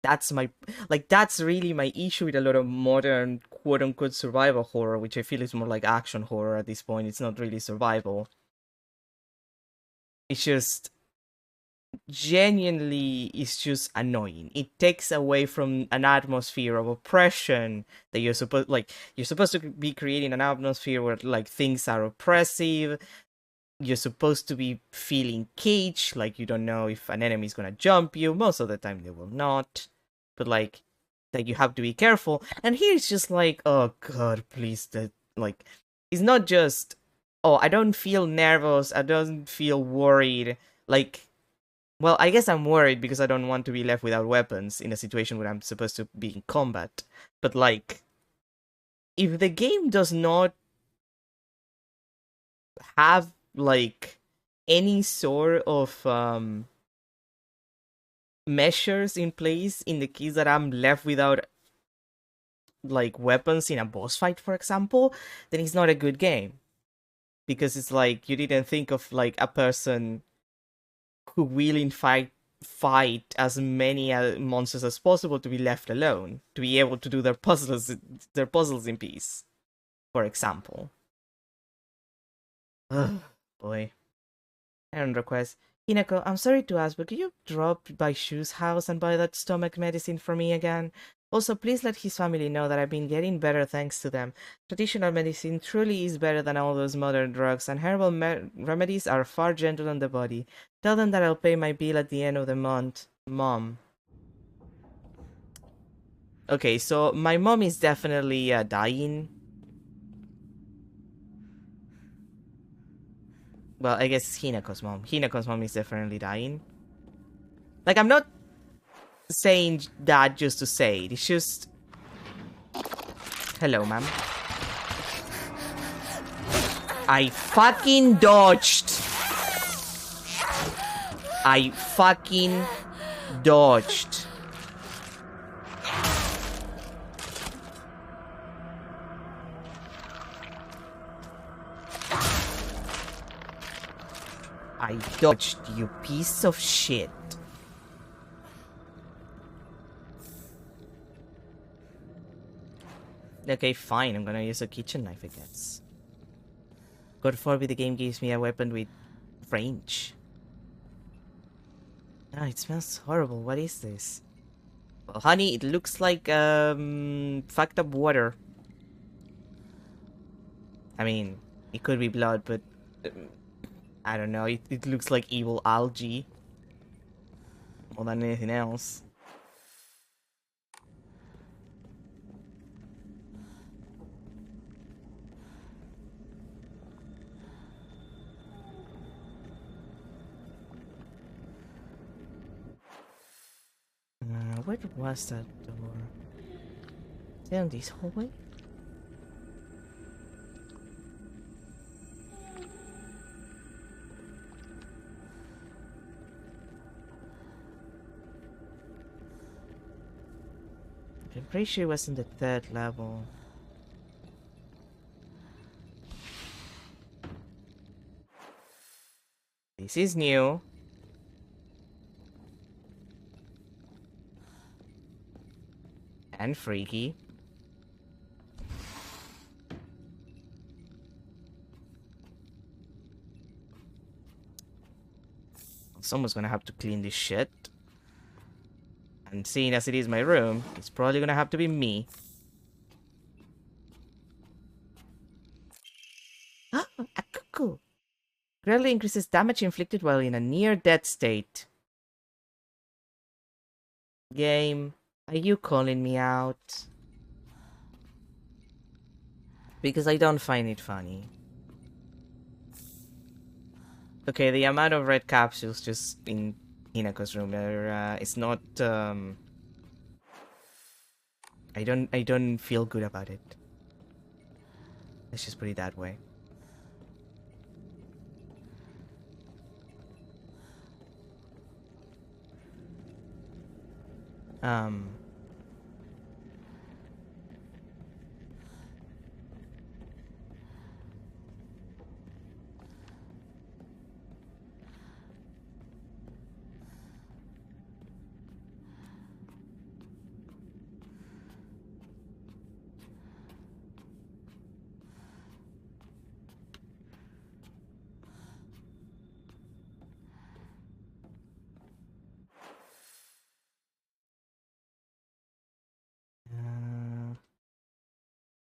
That's really my issue with a lot of modern quote-unquote survival horror, which I feel is more like action horror at this point. It's not really survival. It's just genuinely, it's just annoying. It takes away from an atmosphere of oppression that you're supposed to be creating an atmosphere where like things are oppressive. You're supposed to be feeling caged, like you don't know if an enemy is gonna jump you. Most of the time they will not, but like that you have to be careful. And here it's just like, oh god, please, that like it's not just, oh, I don't feel nervous, I don't feel worried. Like, well, I guess I'm worried because I don't want to be left without weapons in a situation where I'm supposed to be in combat. But like, if the game does not have like any sort of measures in place in the case that I'm left without like weapons in a boss fight, for example, then it's not a good game. Because it's like you didn't think of like a person who will in fact fight as many monsters as possible to be left alone, to be able to do their puzzles in peace, for example. Ugh, boy. Errand request. Hinako, I'm sorry to ask, but could you drop by Shu's house and buy that stomach medicine for me again? Also, please let his family know that I've been getting better thanks to them. Traditional medicine truly is better than all those modern drugs, and herbal remedies are far gentler on the body. Tell them that I'll pay my bill at the end of the month. Mom. Okay, so my mom is definitely dying. Well, I guess it's Hinako's mom. Hinako's mom is definitely dying. Like, I'm not saying that just to say it. It's just... Hello, ma'am. I fucking dodged. I fucking dodged. I dodged, you piece of shit. Okay, fine, I'm gonna use a kitchen knife, I guess. God forbid the game gives me a weapon with range. Ah, it smells horrible. What is this? Well, honey, it looks like, fucked up water. I mean, it could be blood, but... I don't know, it looks like evil algae. More than anything else. Where was that door? Down this hallway? I'm pretty sure it was in the 3rd level. This is new. And freaky. Someone's gonna have to clean this shit. And seeing as it is my room, it's probably gonna have to be me. A cuckoo! Greatly increases damage inflicted while in a near-death state. Game, are you calling me out? Because I don't find it funny. Okay, the amount of red capsules just in Hinako's room, it's not, I don't feel good about it. Let's just put it that way. Um,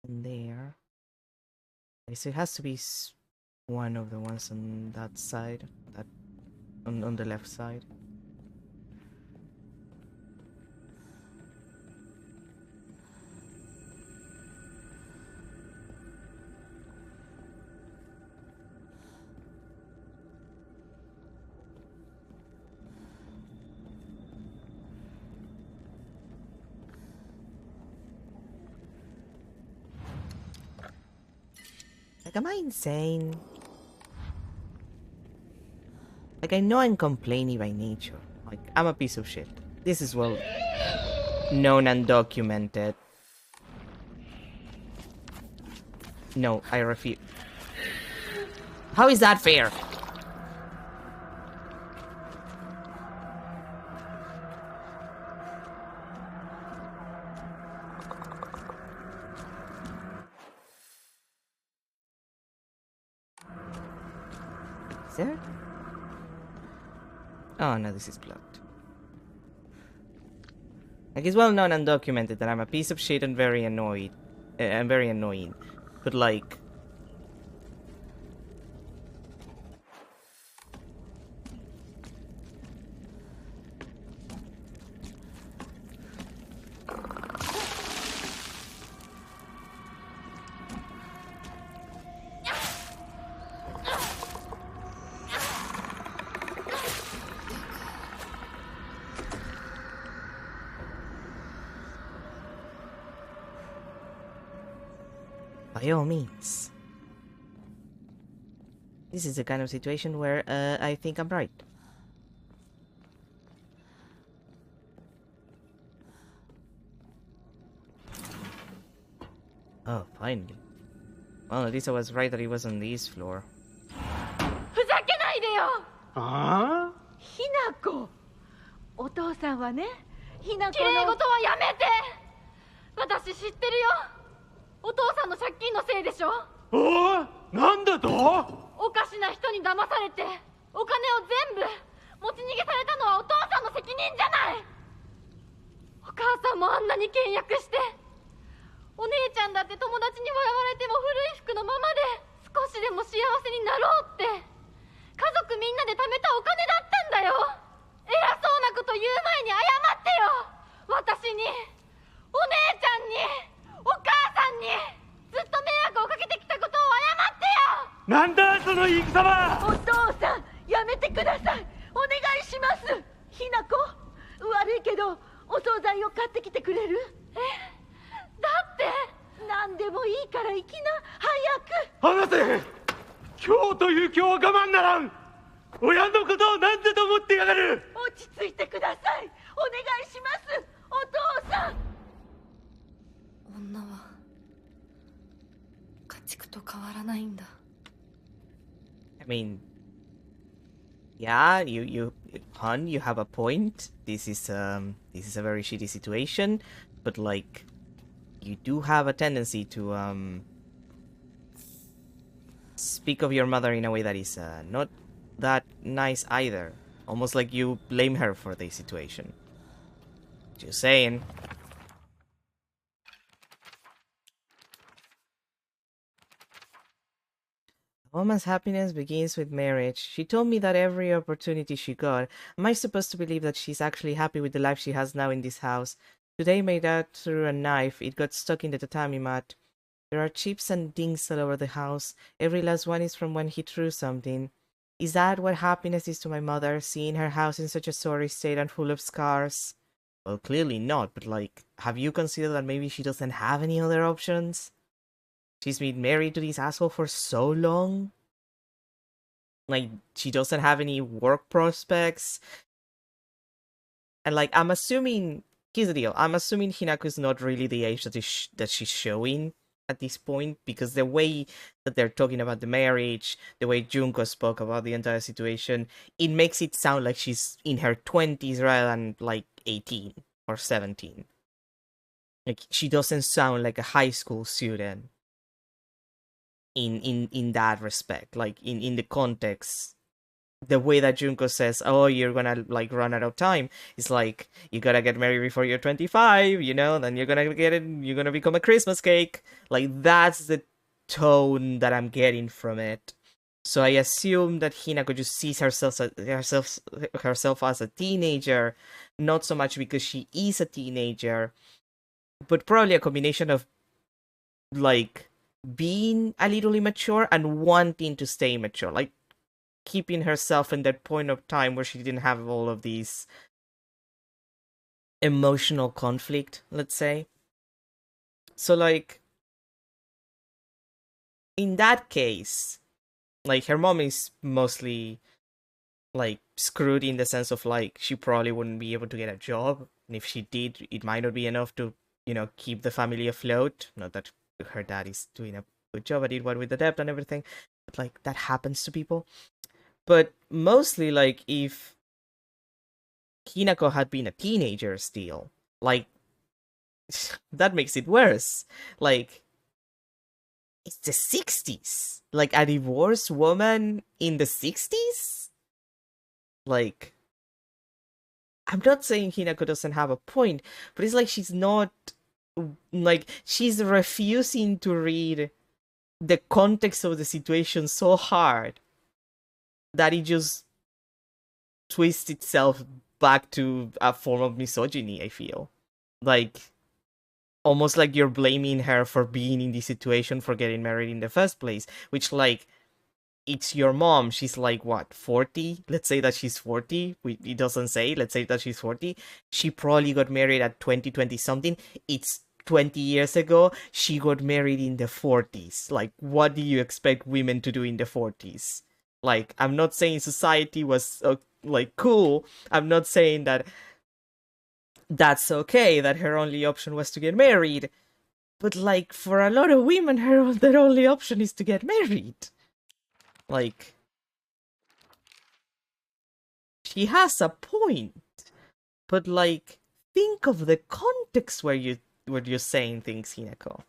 there. So it has to be one of the ones on that side, that on the left side. Like, am I insane? Like, I know I'm complaining by nature. Like, I'm a piece of shit. This is well known and documented. No, I refuse. How is that fair? Is there? Oh no, this is blocked. Like, it's well known and documented that I'm a piece of shit and very annoyed. I'm very annoying. But like... By all means. This is the kind of situation where I think I'm right. Oh, finally. Well, at least I was right that he was on the east floor. ふざけないでよ。ああひなこ、お父さんはね、ひなこ綺麗の事はやめて。私知ってるよ。お父さんの借金のせいでしょ。おお、なんだと？おかしな人に騙されてお金を全部持ち逃げされたのはお父さんの責任じゃない。お母さんもあんなに倹約して、お姉ちゃんだって友達に笑われても古い服のままで少しでも幸せになろうって家族みんなで貯めたお金だったんだよ。偉そうなこと言う前に謝ってよ。私に、お姉ちゃんに、お母さんにずっと迷惑をかけてきたことを謝ってよ。なんだその言い草は！お父さん、やめてください。お願いします。ひなこ、悪いけどお惣菜を買ってきてくれる？だって何でもいいから行きな、早く。離せ！今日という今日は我慢ならん！親のことを何だと思ってやがる！落ち着いてください。お願いします。お父さん。女は家畜と変わらないんだ。I mean, yeah, hon, you have a point. This is a very shitty situation, but like, you do have a tendency to speak of your mother in a way that is not that nice either. Almost like you blame her for the situation. Just saying. A woman's happiness begins with marriage. She told me that every opportunity she got. Am I supposed to believe that she's actually happy with the life she has now in this house? Today made out through a knife. It got stuck in the tatami mat. There are chips and dings all over the house. Every last one is from when he threw something. Is that what happiness is to my mother, seeing her house in such a sorry state and full of scars? Well, clearly not, but like, have you considered that maybe she doesn't have any other options? She's been married to this asshole for so long. Like, she doesn't have any work prospects. And like, I'm assuming here's the deal. I'm assuming Hinako is not really the age that she's showing at this point, because the way that they're talking about the marriage, the way Junko spoke about the entire situation, it makes it sound like she's in her 20s rather than like 18 or 17. Like, she doesn't sound like a high school student in that respect. Like, in the context, the way that Junko says, "Oh, you're gonna like run out of time," it's like, you gotta get married before you're 25, you know, then you're gonna become a Christmas cake. Like, that's the tone that I'm getting from it. So I assume that Hinako just sees herself as a teenager, not so much because she is a teenager, but probably a combination of like being a little immature and wanting to stay mature. Like, keeping herself in that point of time where she didn't have all of these emotional conflict, let's say. So, like, in that case, like, her mom is mostly like screwed in the sense of like she probably wouldn't be able to get a job, and if she did, it might not be enough to, you know, keep the family afloat. Not that her dad is doing a good job at it, what with the debt and everything, but like, that happens to people. But mostly, like, if Hinako had been a teenager still, like, that makes it worse. Like, it's the 60s. Like, a divorced woman in the 60s? Like, I'm not saying Hinako doesn't have a point, but it's like she's not, like, she's refusing to read the context of the situation so hard that it just twists itself back to a form of misogyny, I feel. Like, almost like you're blaming her for being in this situation, for getting married in the first place, which, like, it's your mom. She's like, what, 40? Let's say that she's 40. It doesn't say. Let's say that she's 40. She probably got married at 20 something. It's 20 years ago. She got married in the 40s. Like, what do you expect women to do in the 40s? Like, I'm not saying society was, like, cool. I'm not saying that that's okay, that her only option was to get married. But, like, for a lot of women, their only option is to get married. Like, she has a point. But, like, think of the context where you're saying things, Hinako.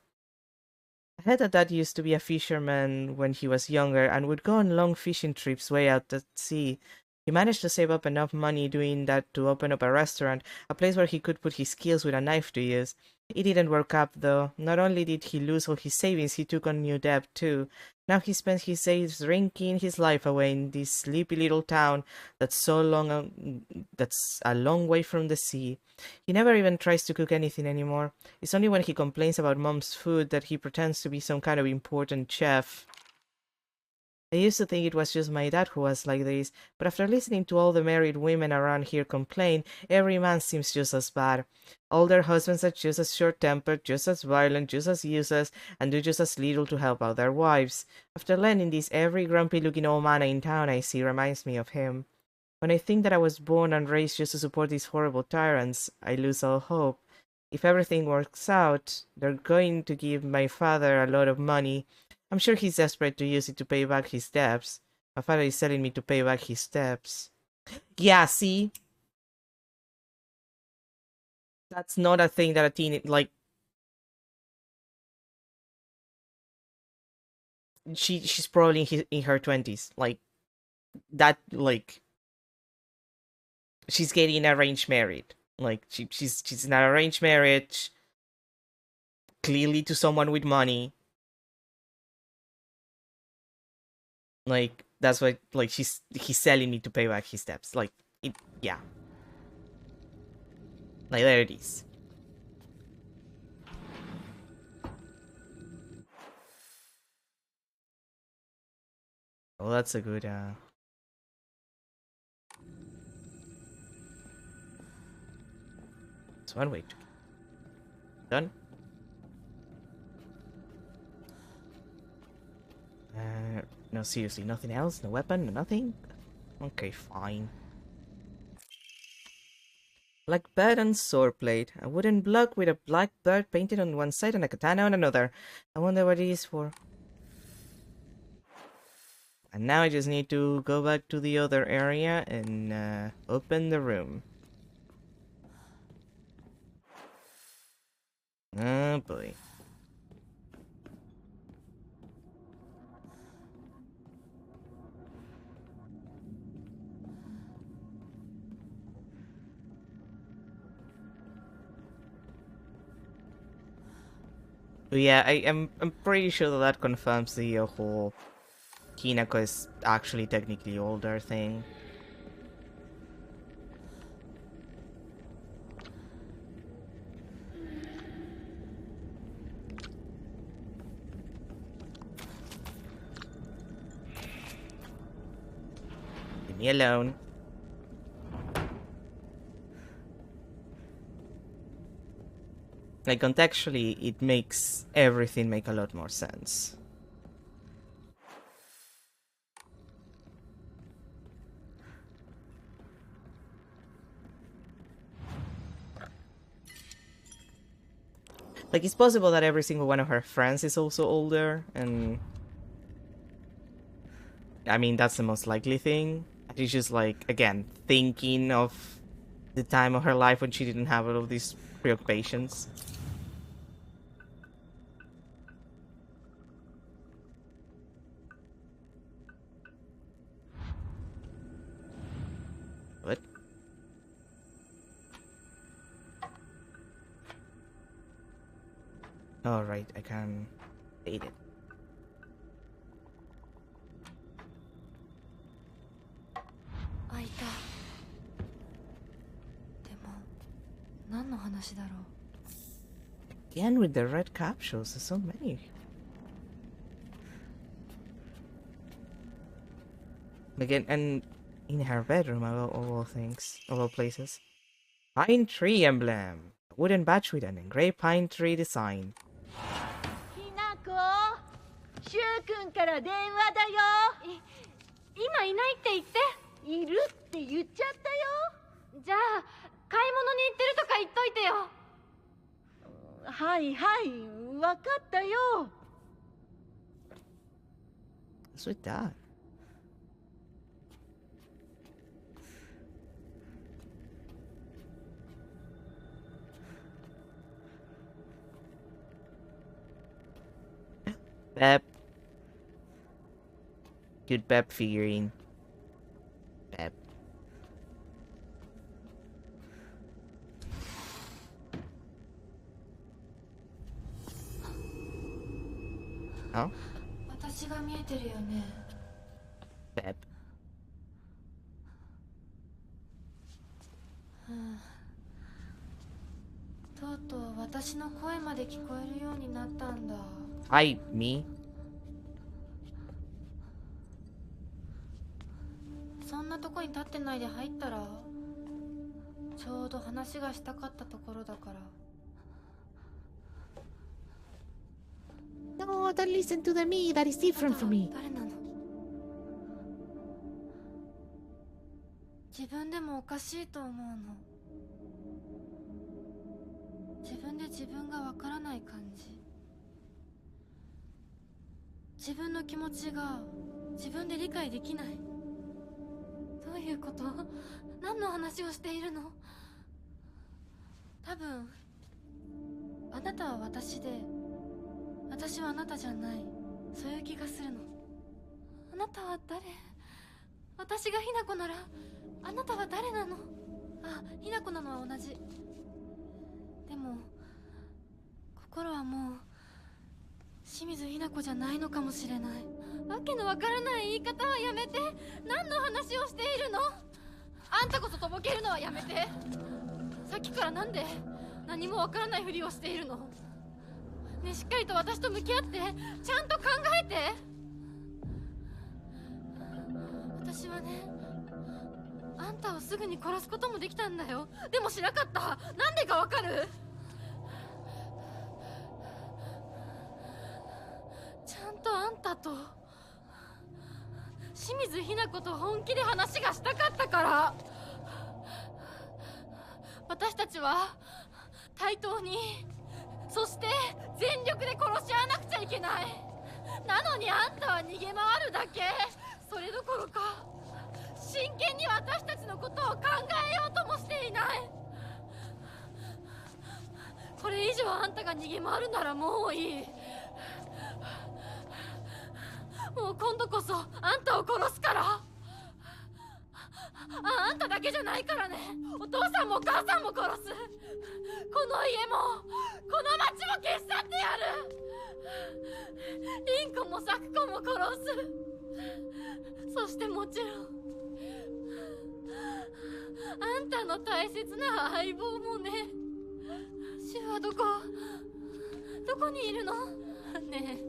I heard that dad used to be a fisherman when he was younger and would go on long fishing trips way out at sea. He managed to save up enough money doing that to open up a restaurant, a place where he could put his skills with a knife to use. It didn't work out, though. Not only did he lose all his savings, he took on new debt, too. Now he spends his days drinking his life away in this sleepy little town that's that's a long way from the sea. He never even tries to cook anything anymore. It's only when he complains about mom's food that he pretends to be some kind of important chef. I used to think it was just my dad who was like this, but after listening to all the married women around here complain, every man seems just as bad. All their husbands are just as short-tempered, just as violent, just as useless, and do just as little to help out their wives. After learning this, every grumpy-looking old man in town I see reminds me of him. When I think that I was born and raised just to support these horrible tyrants, I lose all hope. If everything works out, they're going to give my father a lot of money. I'm sure he's desperate to use it to pay back his debts. My father is telling me to pay back his debts. Yeah, see? That's not a thing that a teen, like... She's probably in her 20s. Like, that, like... She's getting arranged married. Like, she's in an arranged marriage. Clearly to someone with money. Like, that's why, like, he's selling me to pay back his debts. Like, yeah. Like, there it is. Well, that's a good, it's one way to... Done? No, seriously, nothing else? No weapon? No nothing? Okay, fine. Black bird and sword blade. A wooden block with a black bird painted on one side and a katana on another. I wonder what it is for. And now I just need to go back to the other area and open the room. Oh boy. But yeah, I'm pretty sure that confirms the whole Hinako is actually technically older thing. Leave me alone. Like, contextually, it makes everything make a lot more sense. Like, it's possible that every single one of her friends is also older, and... I mean, that's the most likely thing. It's just, like, again, thinking of the time of her life when she didn't have all of these preoccupations. What? Oh, right, I can date it. Again with the red capsules, there's so many. Again, and in her bedroom, of all things, of all places. Pine tree emblem. A wooden badge with an engraved pine tree design. ひなこ、しゅうくんから電話だよ。今いないって言って。いるって言っちゃったよ。じゃあ買い物に行ってるとか言っといてよ。はいはい、わかったよ。What's with that? Pep. Good Pep figurine. Pep. Oh? 私が見えてるよね。Pep. とうとう私の声まで聞こえるようになったんだ。Hi, me. そんなとこに立ってないで入ったら、ちょうど話がしたかったところだから。No, don't listen to the me. That is different from me. 誰なの？自分でもおかしいと思うの。自分で自分がわからない感じ。自分の気持ちが自分で理解できない。どういうこと？何の話をしているの？多分あなたは私で私はあなたじゃない。そういう気がするの。あなたは誰？私がひなこならあなたは誰なの？あ、ひなこなのは同じ。でも心はもう清水ひな子じゃないのかもしれない。わけのわからない言い方はやめて。何の話をしているの？あんたこそとぼけるのはやめて。さっきからなんで何もわからないふりをしているの？ね、しっかりと私と向き合って、ちゃんと考えて。私はね、あんたをすぐに殺すこともできたんだよ。でもしなかった。なんでかわかる？ちゃんとあんたと清水ひな子と本気で話がしたかったから。私たちは対等に、そして全力で殺し合わなくちゃいけない。なのにあんたは逃げ回るだけ。それどころか真剣に私たちのことを考えようともしていない。これ以上あんたが逃げ回るならもういい。もう今度こそあんたを殺すから。あんただけじゃないからね。お父さんもお母さんも殺す。この家もこの町も消し去ってやる。リンコもサクコも殺す。そしてもちろんあんたの大切な相棒もね。シュはどこにいるのねえ。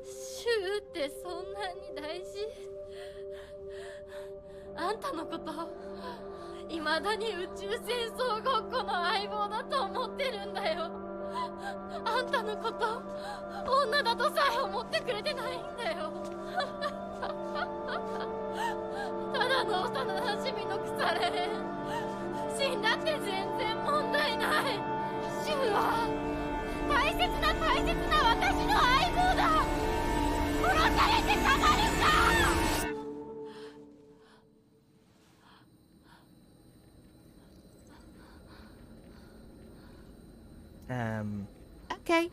シュってそんなに大事？あんたのこと未だに宇宙戦争ごっこの相棒だと思ってるんだよ。あんたのこと女だとさえ思ってくれてないんだよ。ただの幼馴染の腐れ縁。死んだって全然問題ない。シュは大切な私の相棒だ。殺されてたまるか。Okay.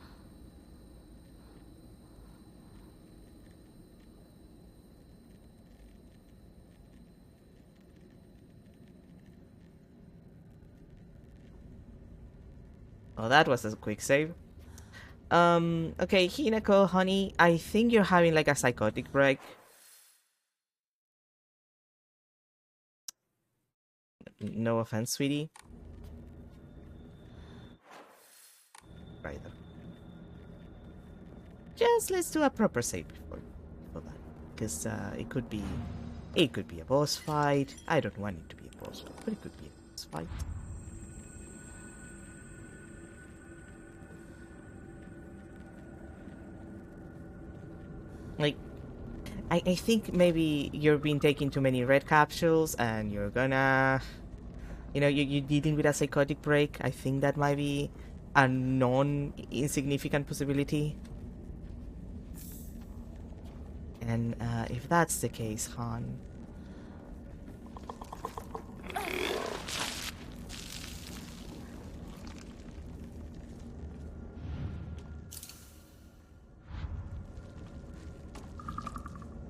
Oh, that was a quick save. Okay, Hinako, honey, I think you're having like a psychotic break. No offense, sweetie. Right. Just let's do a proper save before that, because it could be a boss fight. I don't want it to be a boss fight, but it could be a boss fight. Like, I think maybe you've been taking too many red capsules and you're gonna, you're dealing with a psychotic break. I think that might be a non-insignificant possibility. And if that's the case, Han,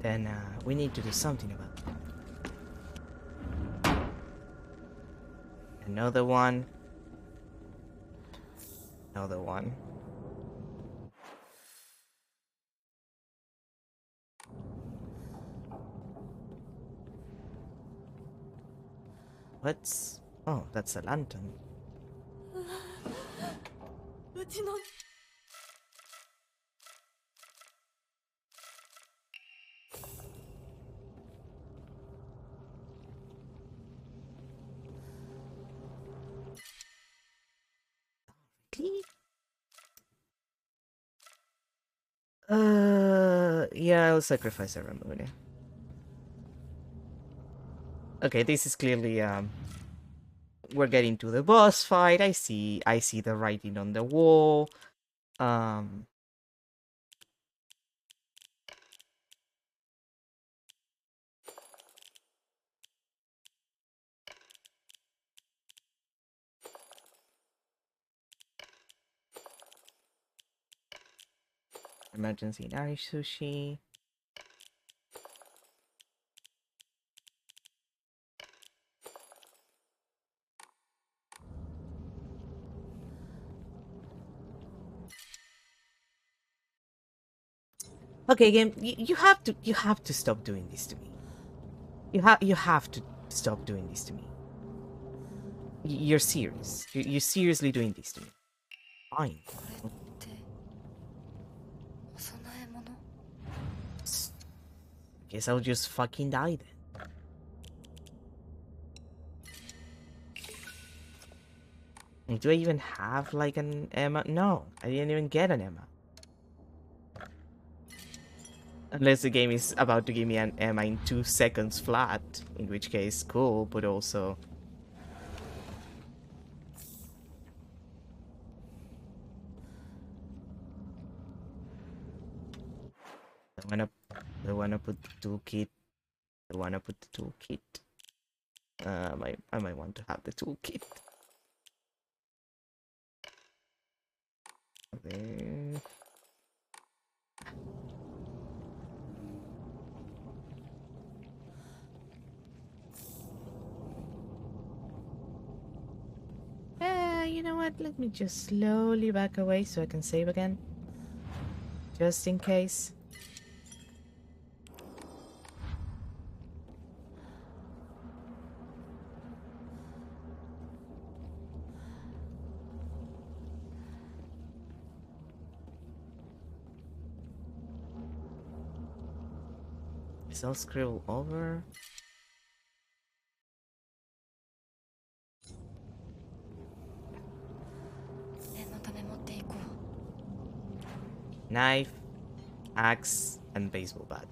then we need to do something about it. Another one. Another one. What's... Oh, that's a lantern. Yeah, I'll sacrifice ceremony. Okay, this is clearly, we're getting to the boss fight. I see the writing on the wall. Emergency nari sushi. Okay, game, you have to stop doing this to me. You have to stop doing this to me. You're serious. You're seriously doing this to me. Fine. Guess I'll just fucking die then. Do I even have like an Emma? No, I didn't even get an Emma. Unless the game is about to give me an Emma in 2 seconds flat, in which case cool, but also I wanna put the toolkit. I might want to have the toolkit. There. You know what? Let me just slowly back away so I can save again. Just in case. So I'll scribble over. Knife, axe, and baseball bat.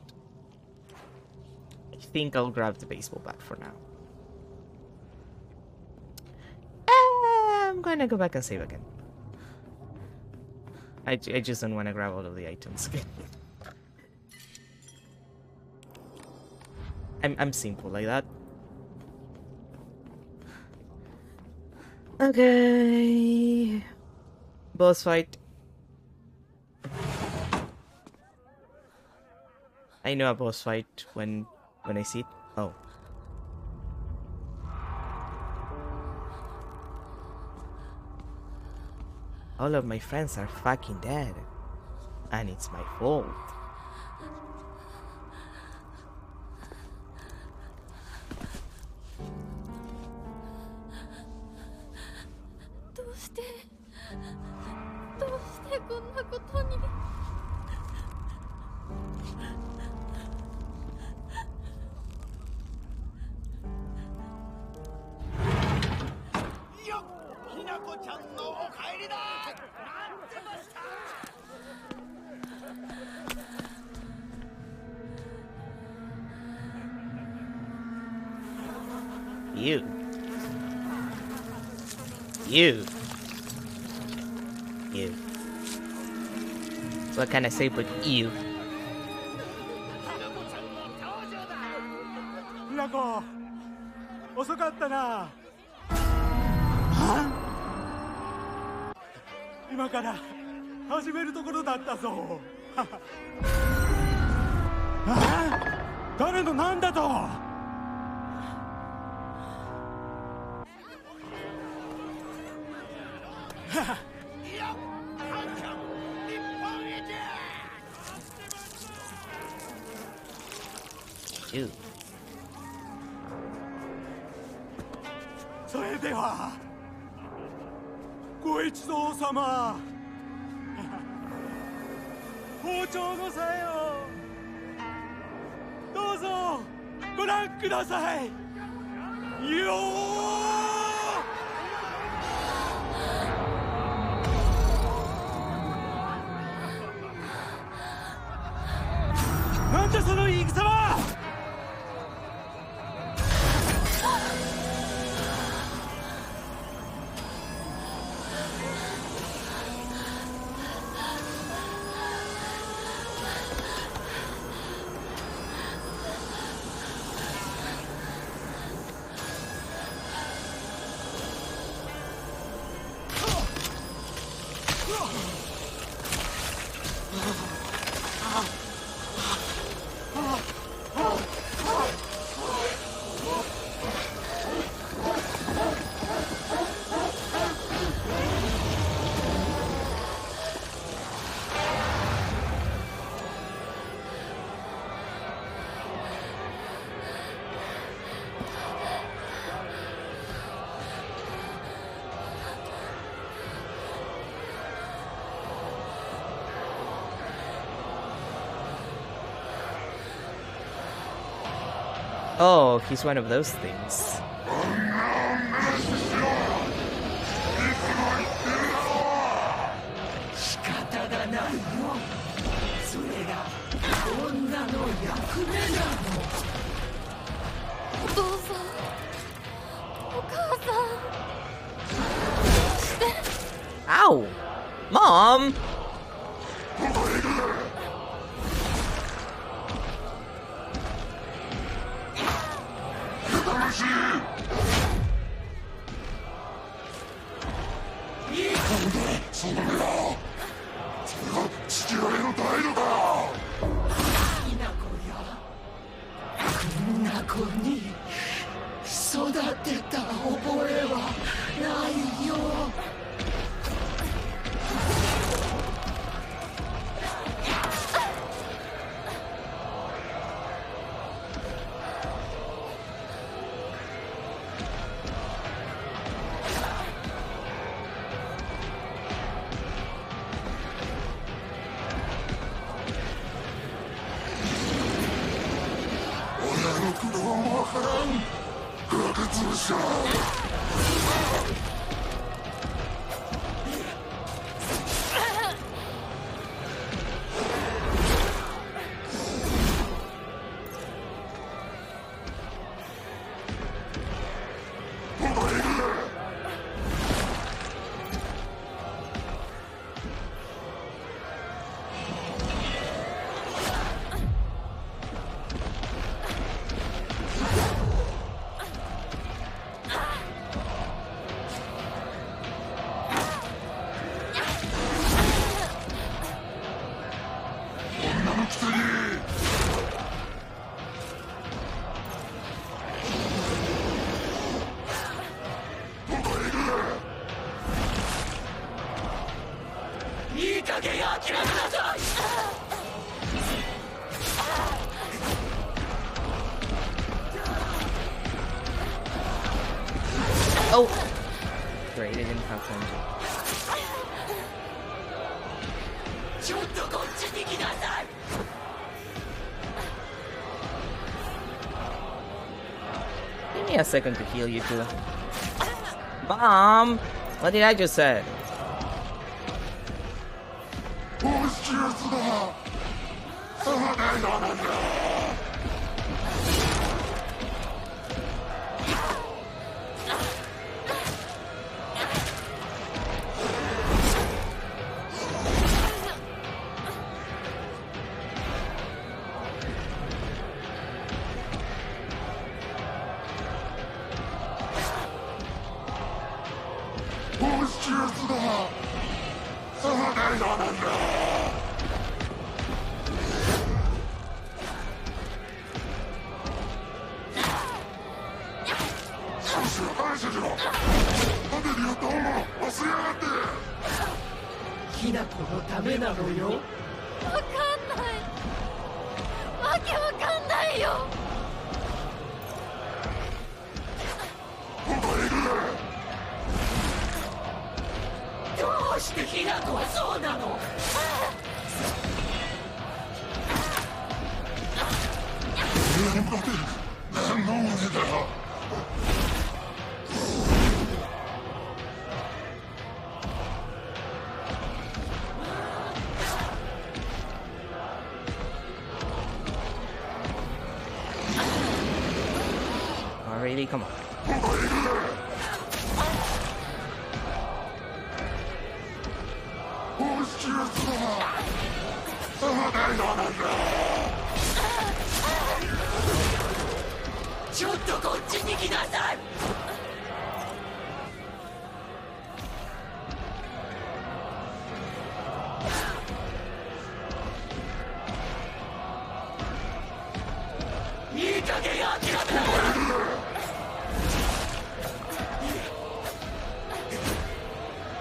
I think I'll grab the baseball bat for now. I'm gonna go back and save again. I just don't want to grab all of the items. I'm simple like that. Okay. Boss fight. I know a boss fight when I see it. Oh. All of my friends are fucking dead. And it's my fault. You. What can I say but you? ひなこ、遅かったな。今から始めるところだったぞ。誰のなんだと。 Ew. それではご一同様包丁のさえをどうぞご覧くださいよーなんだその言い草は Oh, he's one of those things. Ow! Mom! その目はそれが父親の態度だ。稲子よ、こんな子に育てた覚えはないよ。親の苦労もわからん。崖潰しだ。女のくせにいい加減諦めなさい。Oh! Great, I didn't have time to. ちょっとこっちに来なさい。Give me a second to heal you two. Bomb! What did I just say? 放出やつだ。そうだよなんだ。放出やつだ。そうだよなんだ。少しは感謝しろ。なんでリオットホンも忘れやがって。きなこのためなのよ。わかんない。わけわかんないよ。本当にいる。どうしてひなこはそうなの。上に向かって何の腕だよ。Oh, really? Come on. 本当にいる。放出やつだ。そうだよなんだ。ちょっとこっちに来なさい。いい加減諦めなさい。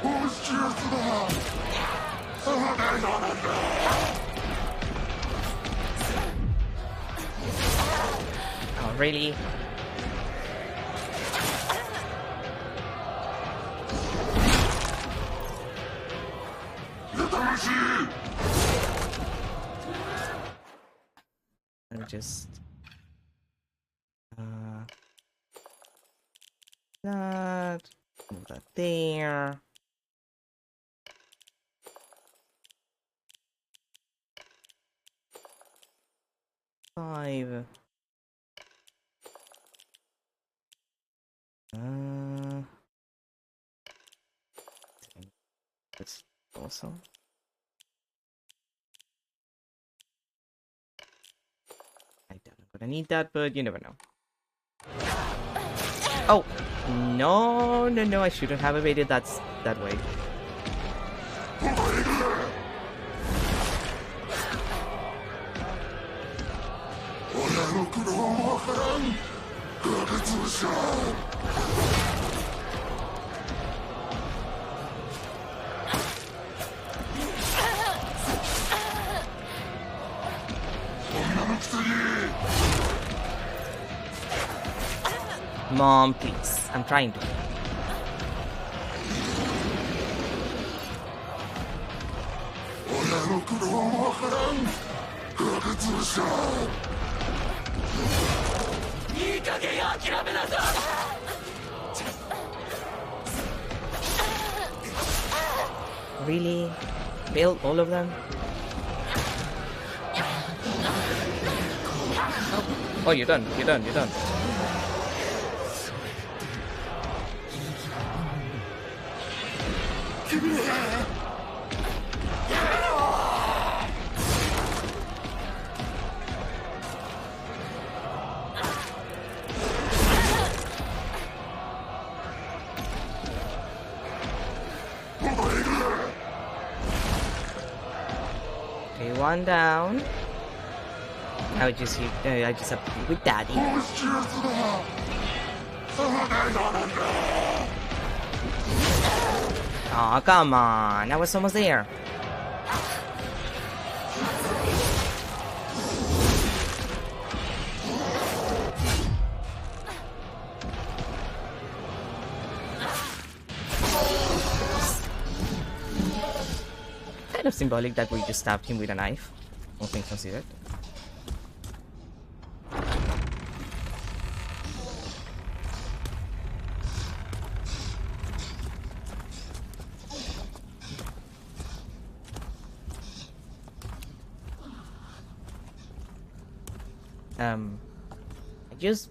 放出やつだ。そうだよなんだ。Oh, really? やたらしい。 Let me just that, move that there. Five. That's awesome. I don't know if I need that, but you never know. Oh! No, I shouldn't have evaded that way. 親の苦労もわからん。崖潰しろ。女のくせに。Mom, please. I'm trying to. Really? Build all of them? Oh, you're done. You're done. You're done. Okay, one down. I just have to be with Daddy. Oh, come on. I was almost there. Kind of symbolic that we just stabbed him with a knife. All things considered. I just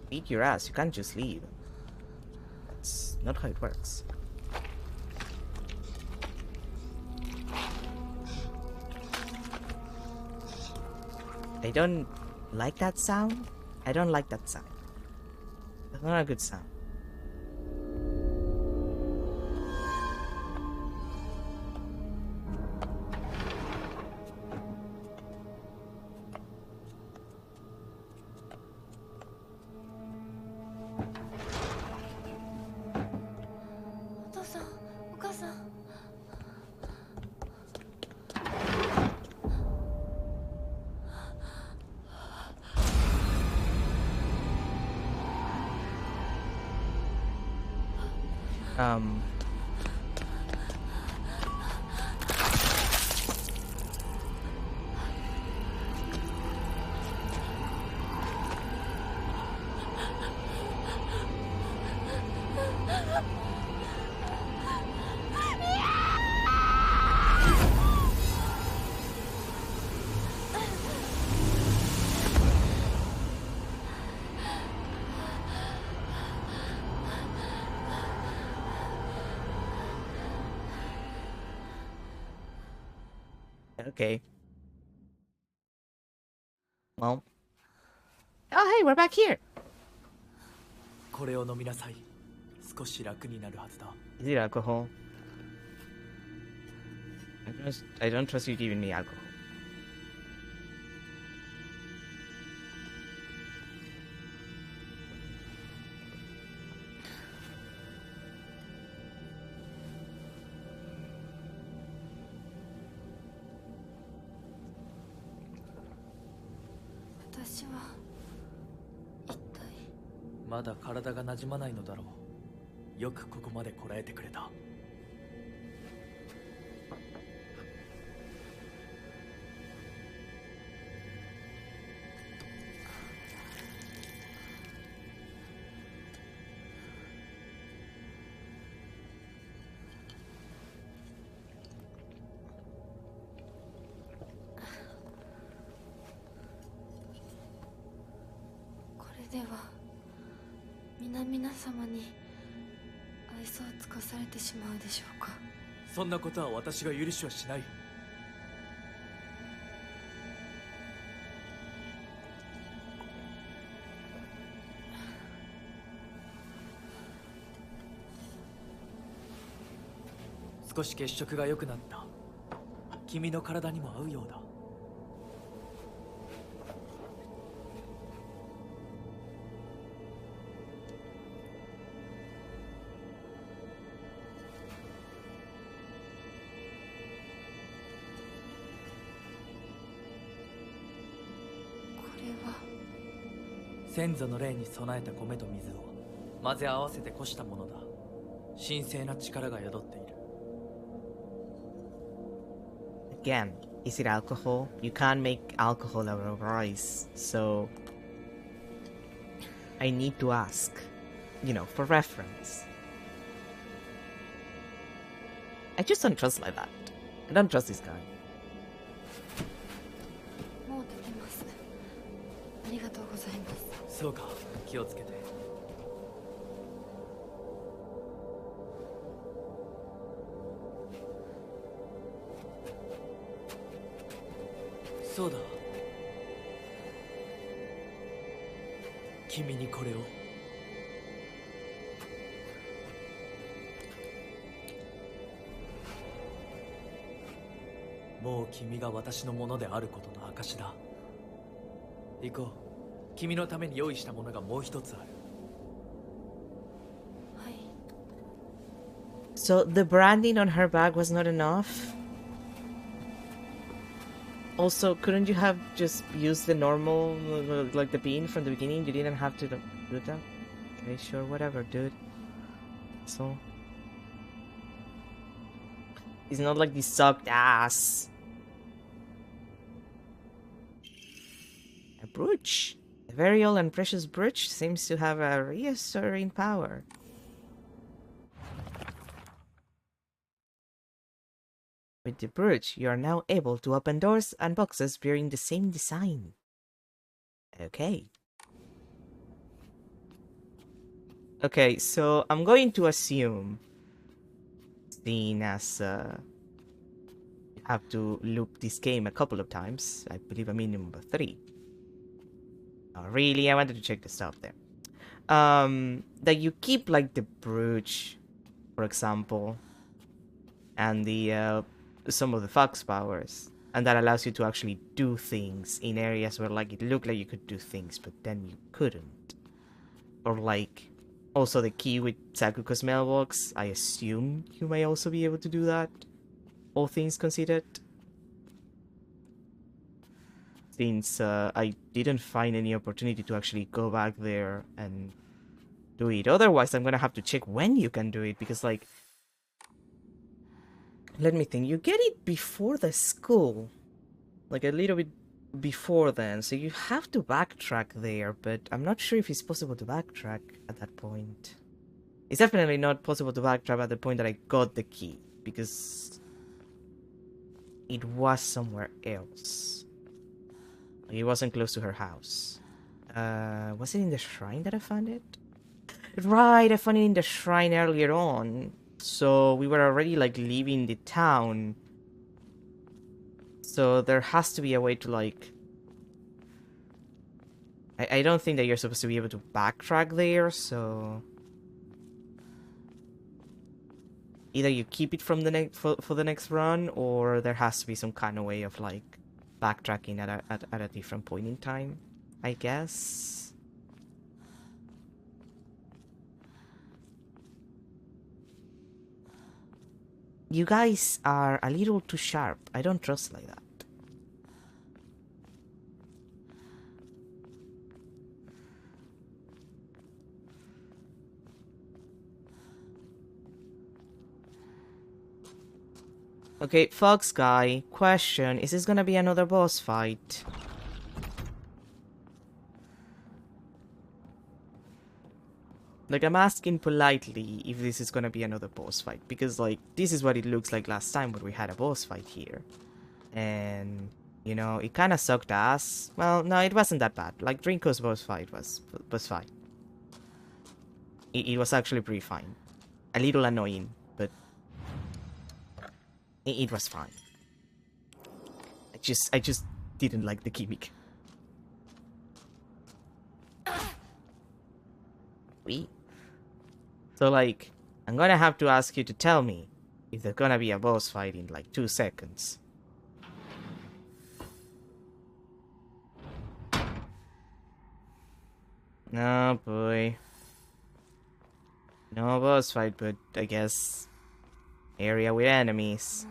beat your ass. You can't just leave. That's not how it works. I don't like that sound. I don't like that sound. That's not a good sound. Okay. Well. Oh, hey, we're back here. これを飲みなさい。少し楽になるはずだ。Is it alcohol? I don't trust you giving me alcohol.私は一体まだ体が馴染まないのだろう。よくここまでこらえてくれた。これでは皆様に愛想を尽かされてしまうでしょうか。そんなことは私が許しはしない。少少し血色が良くなった。君の体にも合うようだ。先祖の霊に備えた米と水を混ぜ合わせてこしたものだ。神聖な力が宿っている。Again, is it alcohol? You can't make alcohol out of rice, so I need to ask, you know, for reference. I just don't trust like that. I don't trust this guy. もうできます。ありがとうございます。そうか、気をつけて。そうだ。君にこれを。もう君が私のものであることの証だ。行こう。君のために用意したものがもう一つある。はい。So the branding on her bag was not enough? Also, couldn't you have just used the normal, like the bean from the beginning? You didn't have to do that? Okay, sure, whatever, dude. So... It's not like this sucked ass. A brooch. A very old and precious brooch seems to have a reassuring power. With the brooch, you are now able to open doors and boxes bearing the same design. Okay. Okay, so I'm going to assume, seeing as you have to loop this game a couple of times, I believe a minimum of 3. Oh, really? I wanted to check the stuff there. That you keep like the brooch, for example, and the some of the fox powers, and that allows you to actually do things in areas where like it looked like you could do things, but then you couldn't. Or like also the key with Sakuko's mailbox. I assume you may also be able to do that, all things considered. Since I didn't find any opportunity to actually go back there and do it. Otherwise, I'm gonna have to check when you can do it, because like... Let me think. You get it before the school. Like a little bit before then. So you have to backtrack there, but I'm not sure if it's possible to backtrack at that point. It's definitely not possible to backtrack at the point that I got the key, because it was somewhere else. It wasn't close to her house. Was it in the shrine that I found it? Right, I found it in the shrine earlier on. So we were already like leaving the town. So there has to be a way to like... I don't think that you're supposed to be able to backtrack there, so... Either you keep it from the next for the next run, or there has to be some kind of way of like backtracking at a different point in time, I guess. You guys are a little too sharp. I don't trust like that. Okay, Fox guy, question, is this gonna be another boss fight? Like, I'm asking politely if this is gonna be another boss fight, because, like, this is what it looks like last time when we had a boss fight here. And, you know, it kinda sucked ass. Well, no, it wasn't that bad. Like, Drinko's boss fight was fine. It was actually pretty fine. A little annoying, but... It was fine. I just didn't like the gimmick. So like, I'm gonna have to ask you to tell me, if there's gonna be a boss fight in like 2 seconds. Oh boy. No boss fight, but I guess area with enemies.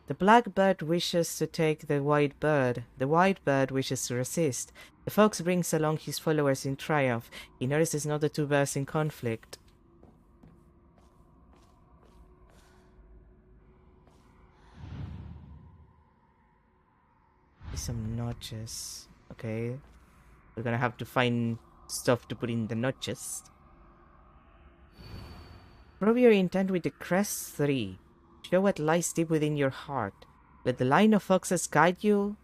The black bird wishes to take the white bird. The white bird wishes to resist. The fox brings along his followers in triumph. He notices not the two birds in conflict. Some notches. Okay. We're gonna have to find stuff to put in the notches. Prove your intent with the crest 3. Show what lies deep within your heart. Let the line of foxes guide you.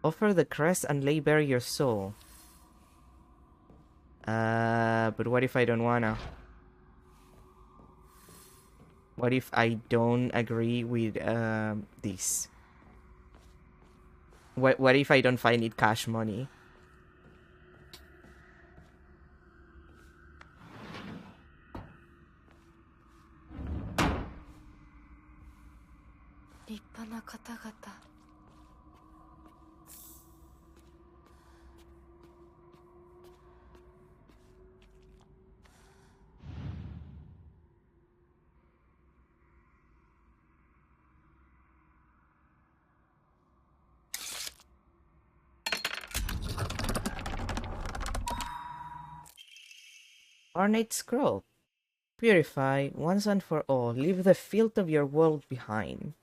Offer the crest and lay bare your soul. But what if I don't wanna? What if I don't agree with this? What if I don't find it cash money? Ornate scroll. Purify once and for all. Leave the filth of your world behind.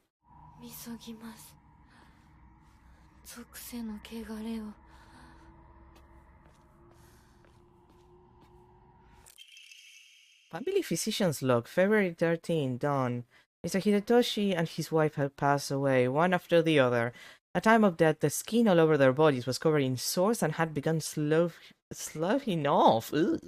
Family Physician's Log, February 13, dawn. Mr. Hidetoshi and his wife had passed away, one after the other. At time of death, the skin all over their bodies was covered in sores and had begun sloughing off. Ugh.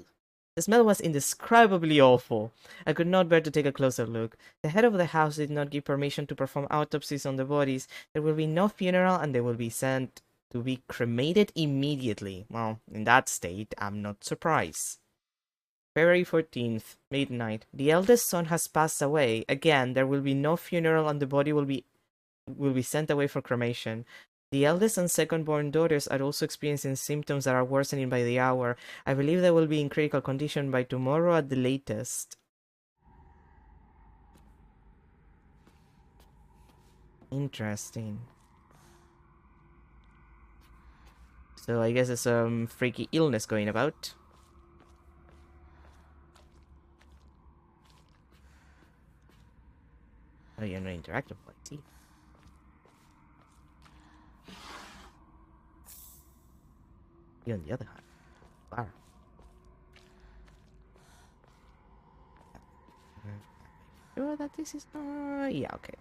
The smell was indescribably awful. I could not bear to take a closer look. The head of the house did not give permission to perform autopsies on the bodies. There will be no funeral and they will be sent to be cremated immediately. Well, in that state, I'm not surprised. February 14th, midnight. The eldest son has passed away. Again, there will be no funeral and the body will be sent away for cremation. The eldest and second-born daughters are also experiencing symptoms that are worsening by the hour. I believe they will be in critical condition by tomorrow at the latest. Interesting. So I guess there's some freaky illness going about. Oh, you're not interactive, I see. You on the other hand, bar. Sure that this is yeah, okay.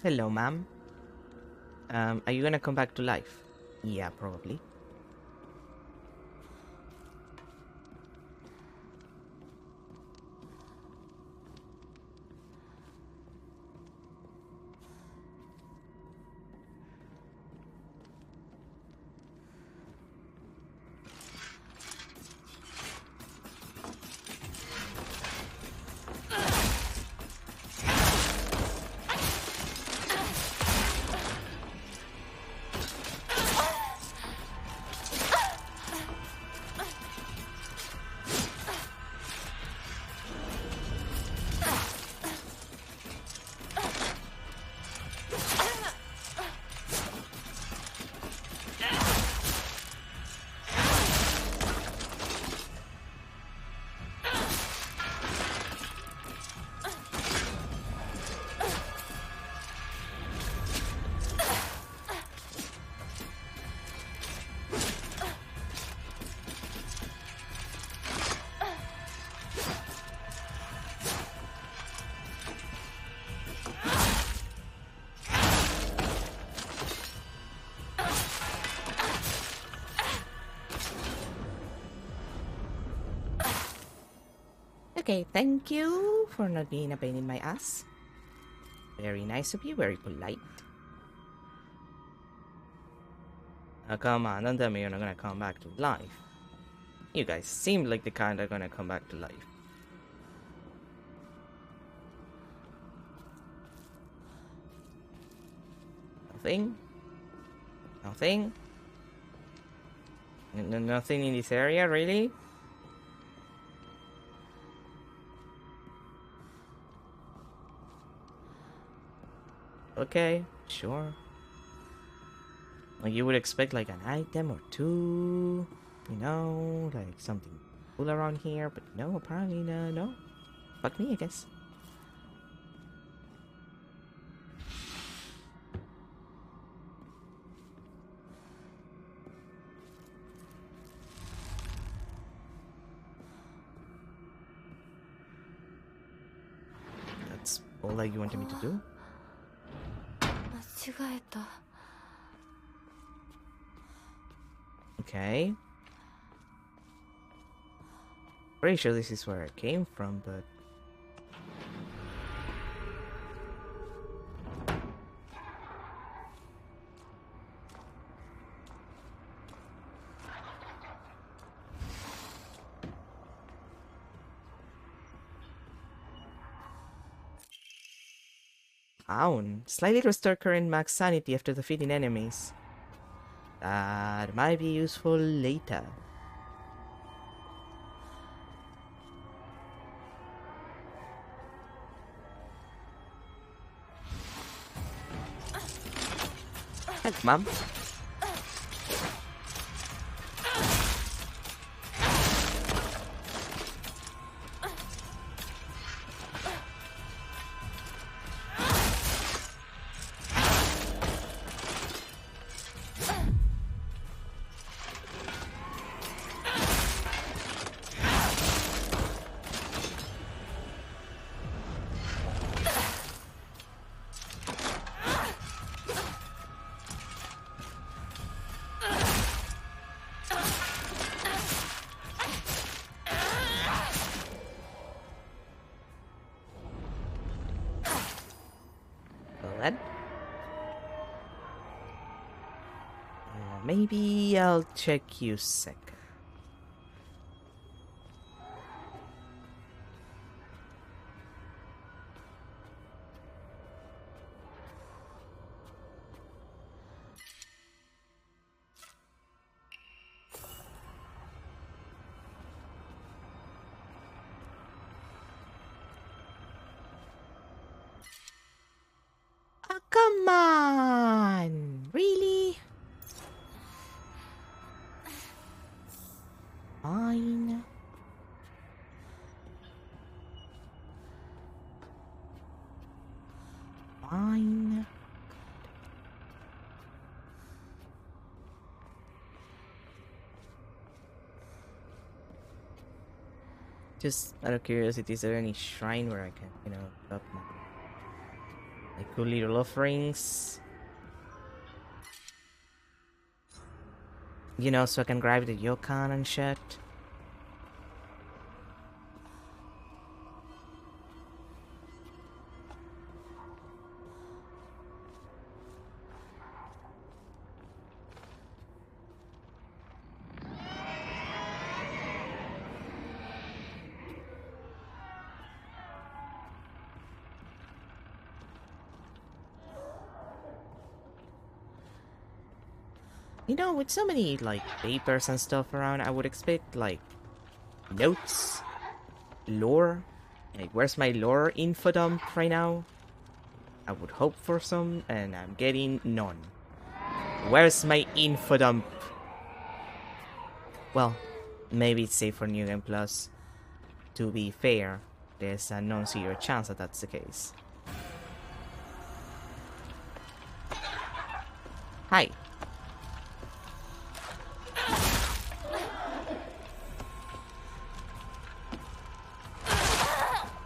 Hello, ma'am. Are you gonna come back to life? Yeah, probably. Okay, thank you for not being a pain in my ass. Very nice of you, very polite. Now come on, don't tell me you're not gonna come back to life. You guys seem like the kind that are gonna come back to life. Nothing? Nothing? Nothing in this area, really? Okay, sure. Like you would expect like an item or two, you know, like something cool around here, but no, apparently no. Fuck me, I guess. That's all that you wanted me to do? 間違えた。 Okay. Pretty sure this is where I came from, but... Own. Slightly restore current max sanity after defeating enemies. That might be useful later. Thanks, Mom. Maybe I'll check you second. Oh, come on! Really? Fine. Fine. Just out of curiosity, is there any shrine where I can, you know, up my like cool little offerings? You know, so I can grab the Yokan and shit. You know, with so many, like, papers and stuff around, I would expect, like, notes, lore. Like, where's my lore info dump right now? I would hope for some, and I'm getting none. Where's my info dump? Well, maybe it's safe for New Game Plus. To be fair, there's a non-zero chance that that's the case. Hi.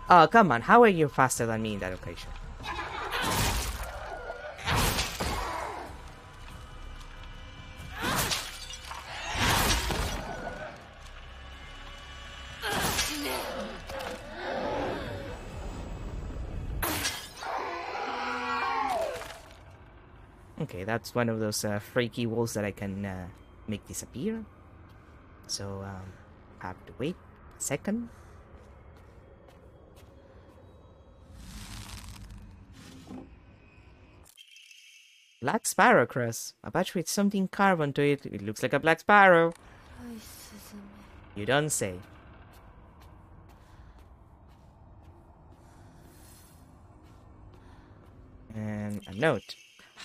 Oh, come on, how are you faster than me in that occasion? Okay, that's one of those freaky walls that I can make disappear. So, I have to wait a second. Black Sparrow Cross. A patch with something carved onto it. It looks like a Black Sparrow. You don't say. And a note.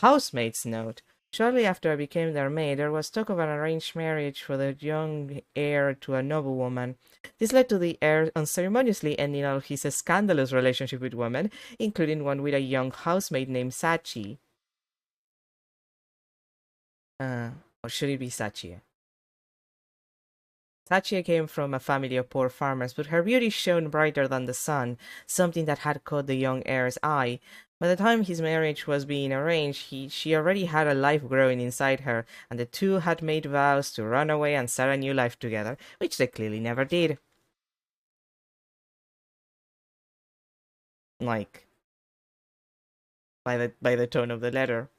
Housemate's note. Shortly after I became their maid, there was talk of an arranged marriage for the young heir to a noblewoman. This led to the heir unceremoniously ending all his scandalous relationship with women, including one with a young housemaid named Sachi. Or should it be Sachie? Sachie came from a family of poor farmers, but her beauty shone brighter than the sun, something that had caught the young heir's eye. By the time his marriage was being arranged, she already had a life growing inside her, and the two had made vows to run away and start a new life together, which they clearly never did. Like, by the tone of the letter.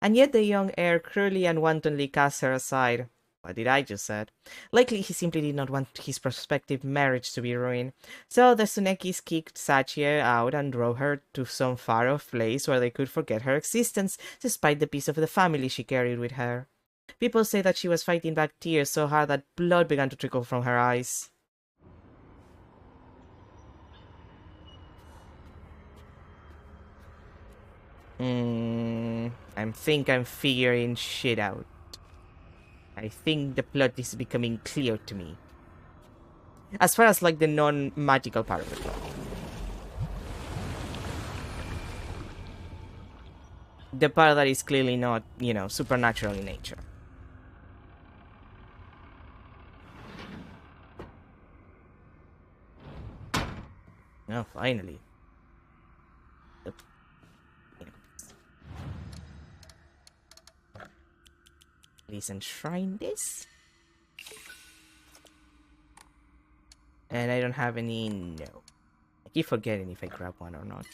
And yet the young heir cruelly and wantonly cast her aside. What did I just said? Likely he simply did not want his prospective marriage to be ruined. So the Tsunekis kicked Sachie out and drove her to some far-off place where they could forget her existence, despite the piece of the family she carried with her. People say that she was fighting back tears so hard that blood began to trickle from her eyes. I think I'm figuring shit out. I think the plot is becoming clear to me. As far as like the non-magical part of the plot. The part that is clearly not, you know, supernatural in nature. Oh, finally. Please enshrine this. And I don't have any, no. I keep forgetting if I grab one or not.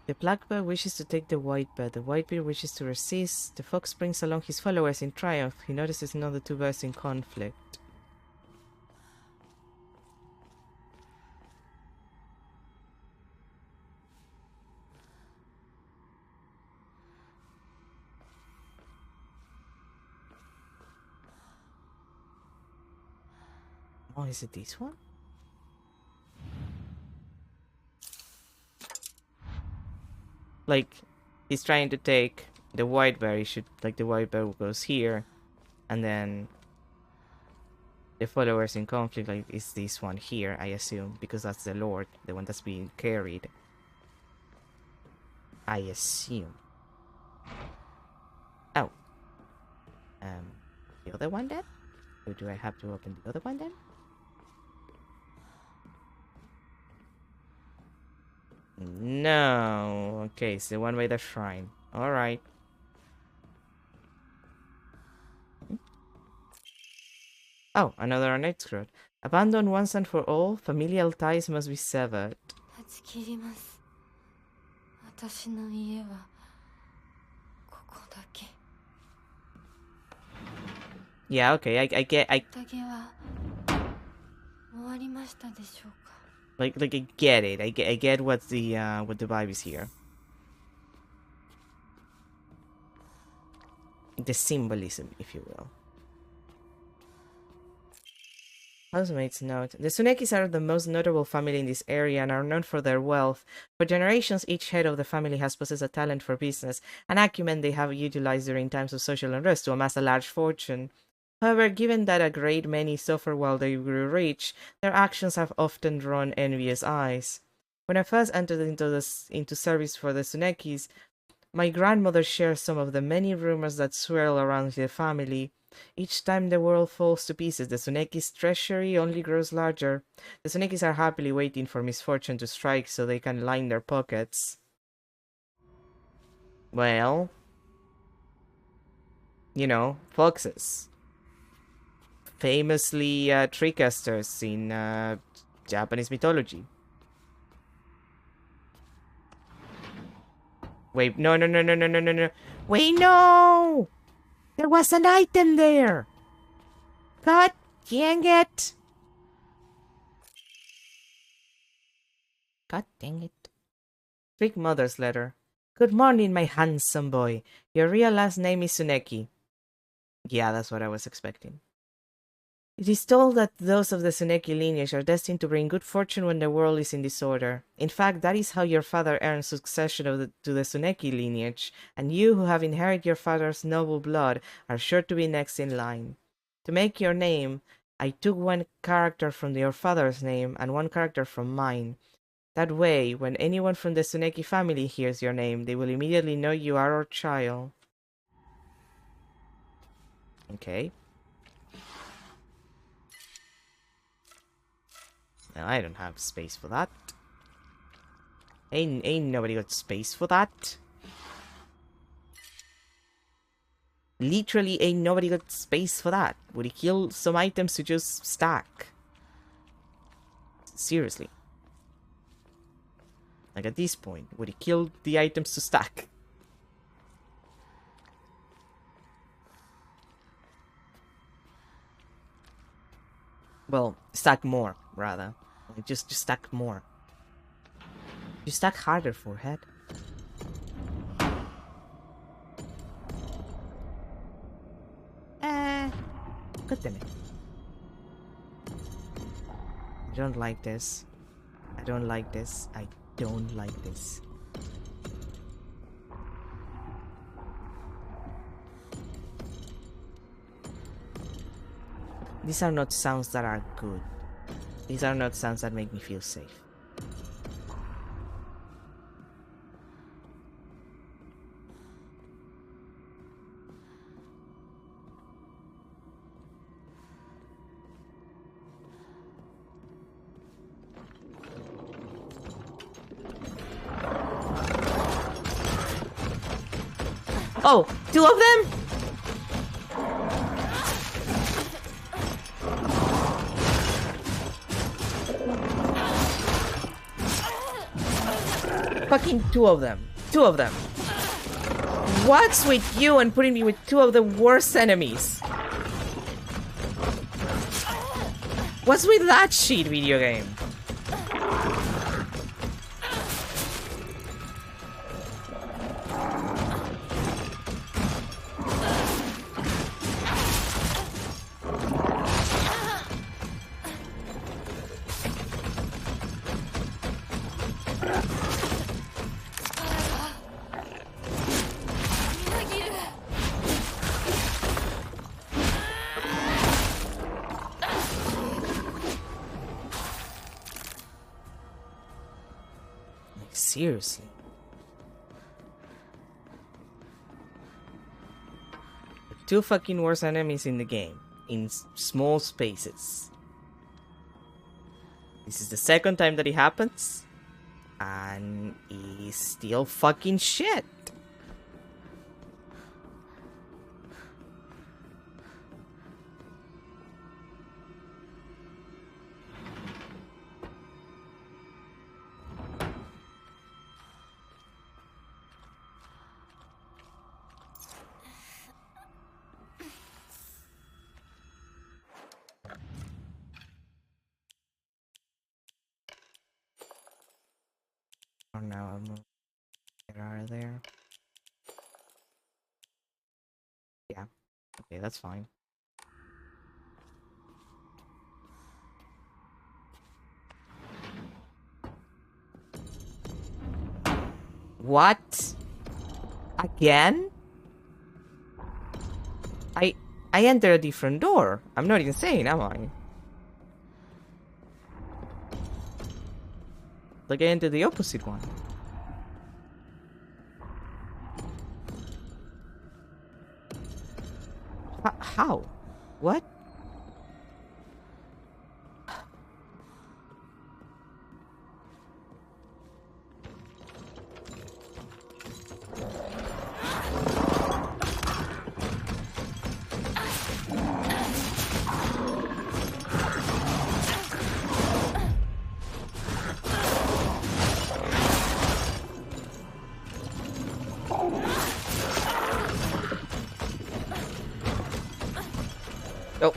The black bear wishes to take the white bear. The white bear wishes to resist. The fox brings along his followers in triumph. He notices another two bears in conflict. Oh, is it this one? Like, he's trying to take the white bear. He should, like, the white bear goes here. And then the followers in conflict, like, is this one here, I assume. Because that's the lord, the one that's being carried. I assume. Oh. The other one then? Or do I have to open the other one then? No. Okay, it's the one by the shrine. Alright. Oh, another night scroll. Abandon once and for all, familial ties must be severed. Yeah, okay, I get, like I get it. I get what the vibe is here. The symbolism, if you will. Housemates note: the Tsunekis are the most notable family in this area and are known for their wealth. For generations, each head of the family has possessed a talent for business, an acumen they have utilized during times of social unrest to amass a large fortune. However, given that a great many suffer while they grew rich, their actions have often drawn envious eyes. When I first entered into service for the Tsunekis, my grandmother shares some of the many rumors that swirl around the family. Each time the world falls to pieces, the Tsuneki's treasury only grows larger. The Tsunekis are happily waiting for misfortune to strike so they can line their pockets. Well, you know, foxes. Famously tricksters in Japanese mythology. Wait, no. Wait, no! There was an item there! God dang it! God dang it. Trick Mother's letter. Good morning, my handsome boy. Your real last name is Tsuneki. Yeah, that's what I was expecting. It is told that those of the Tsuneki lineage are destined to bring good fortune when the world is in disorder. In fact, that is how your father earned succession to the Tsuneki lineage, and you who have inherited your father's noble blood are sure to be next in line. To make your name, I took one character from your father's name and one character from mine. That way, when anyone from the Tsuneki family hears your name, they will immediately know you are our child. Okay. Now, I don't have space for that. Ain't nobody got space for that. Literally ain't nobody got space for that. Would he kill some items to just stack? Seriously. Like at this point, would he kill the items to stack? Well, stack more, rather. Like, just stack more. You stack harder, forehead. God damn it. I don't like this. I don't like this. I don't like this. These are not sounds that are good. These are not sounds that make me feel safe. Oh, two of them? Fucking two of them. Two of them. What's with you and putting me with two of the worst enemies? What's with that shit, video game? Seriously. Two fucking worst enemies in the game, in small spaces. This is the second time that it happens, and he's still fucking shit. Oh, now I'm gonna get out of there. Yeah. Okay, that's fine. What? Again? I entered a different door. I'm not insane, am I? Like I entered the opposite one. How? What? Oh!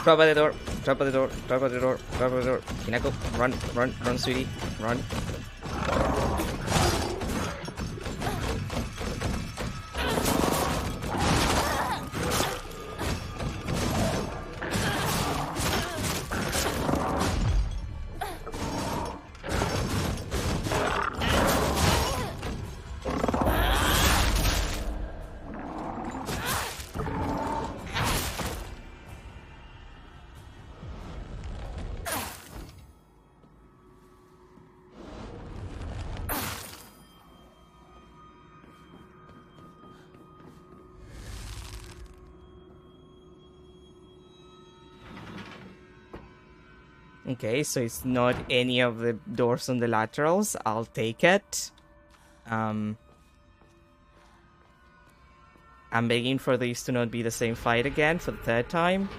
Drop by the door. Drop by the door. Drop by the door. Drop by the door. Hinako, run, run, run, sweetie. Run. Okay, so it's not any of the doors on the laterals. I'll take it. I'm begging for these to not be the same fight again for the third time.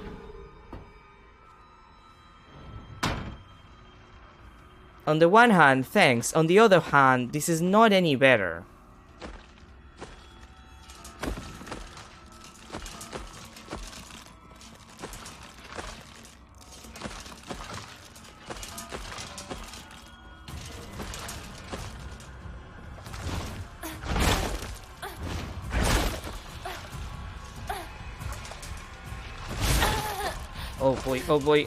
On the one hand, thanks. On the other hand, this is not any better. Oh boy, oh boy.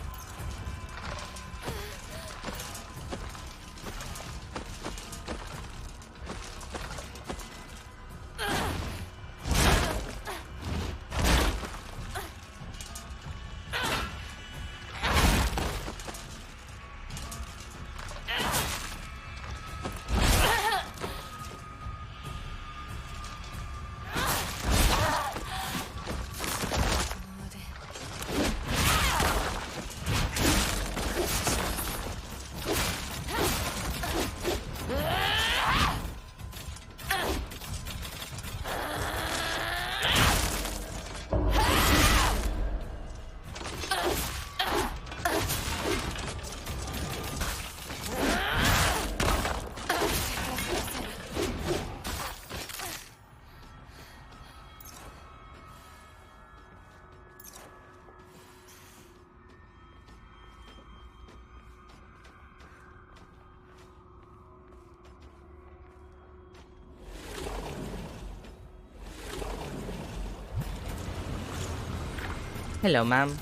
Hello, ma'am.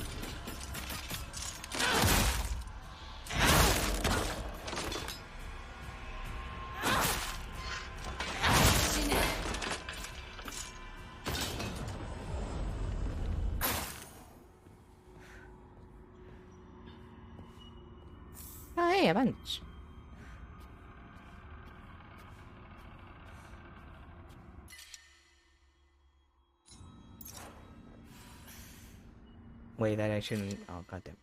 Oh, hey, a bunch. Wait, that I shouldn't. Oh, goddamn.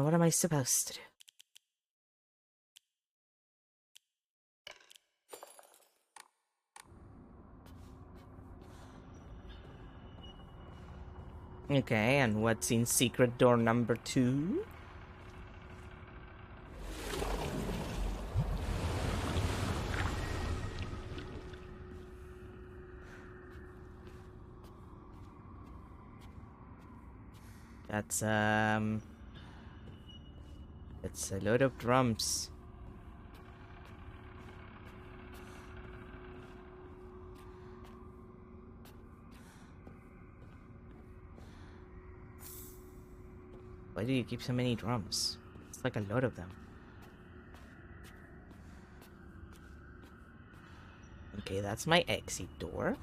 What am I supposed to do? Okay, and what's in secret door number 2? That's a load of drums. Why do you keep so many drums? It's like a lot of them. Okay, that's my exit door.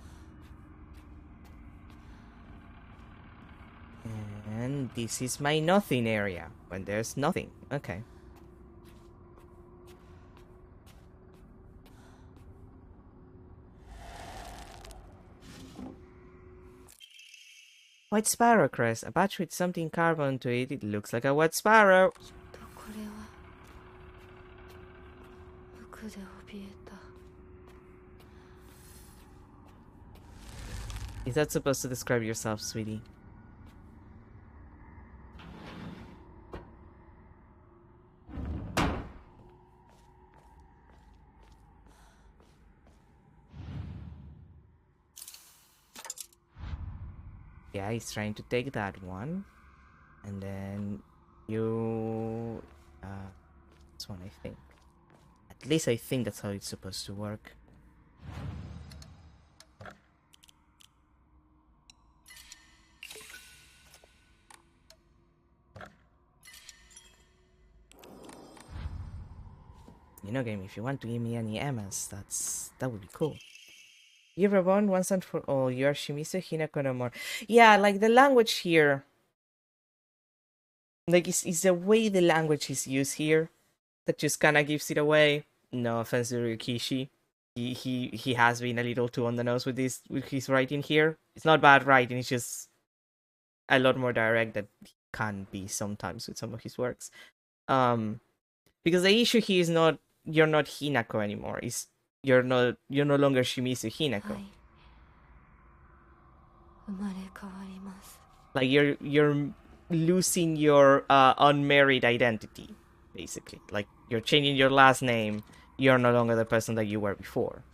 And this is my nothing area, when there's nothing. Okay. White sparrow crest. A patch with something carved onto it. It looks like a white sparrow. Is that supposed to describe yourself, sweetie? Yeah, he's trying to take that one. And then you... this one, I think. At least I think that's how it's supposed to work. You know, game, if you want to give me any Emmas, that would be cool. You're reborn once and for all. You are Shimizu Hinako no more. Yeah, like the language here. Like, it's the way the language is used here that just kind of gives it away. No offense to Ryukishi. He has been a little too on the nose with his writing here. It's not bad writing, it's just a lot more direct than he can be sometimes with some of his works. Because the issue here is not you're not Hinako anymore. It's you're no longer Shimizu Hinako. Like you're losing your unmarried identity, basically. Like you're changing your last name. You're no longer the person that you were before.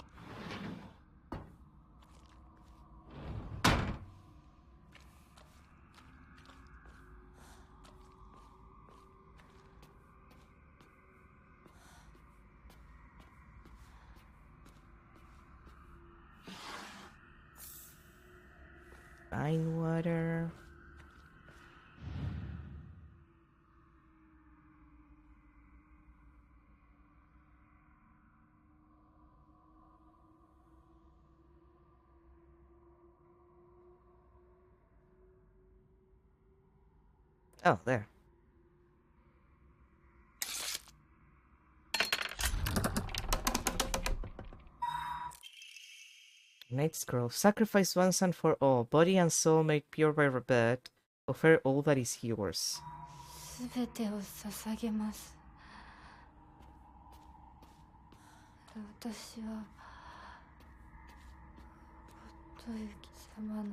Fine water. Oh, there. Night scroll. Sacrifice once and for all. Body and soul made pure by rebirth. Offer all that is yours. 全てを捧げます。私は夫行様の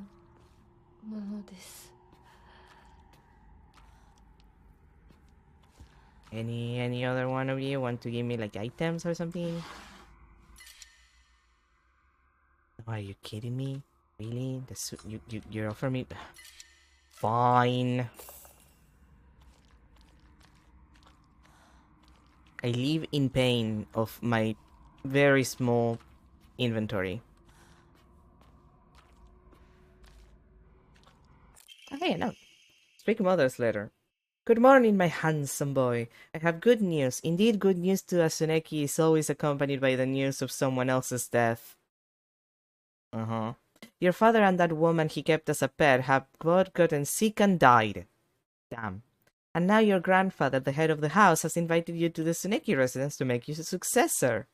ものです。Any other one of you want to give me like items or something? Oh, are you kidding me? Really? You're offering me? Fine. I live in pain of my very small inventory. Oh, hey, no. Speak mother's letter. Good morning, my handsome boy. I have good news. Indeed, good news to Asuneki is always accompanied by the news of someone else's death. Your father and that woman he kept as a pet have both gotten sick and died. Damn. And now your grandfather, the head of the house, has invited you to the Tsuneki residence to make you a successor.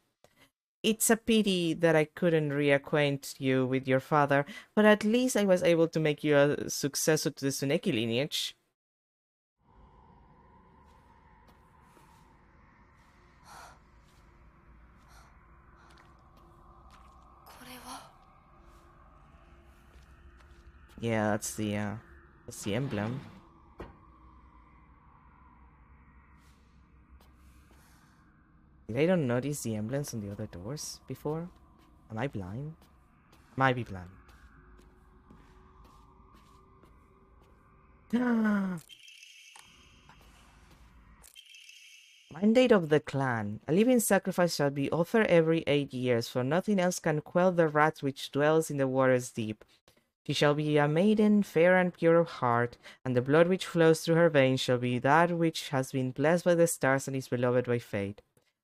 It's a pity that I couldn't reacquaint you with your father, but at least I was able to make you a successor to the Tsuneki lineage. Yeah, that's the emblem. Did I don't notice the emblems on the other doors before? Am I blind? Might be blind. Mandate of the clan. A living sacrifice shall be offered every 8 years, for nothing else can quell the wrath which dwells in the waters deep. She shall be a maiden, fair and pure of heart, and the blood which flows through her veins shall be that which has been blessed by the stars and is beloved by fate.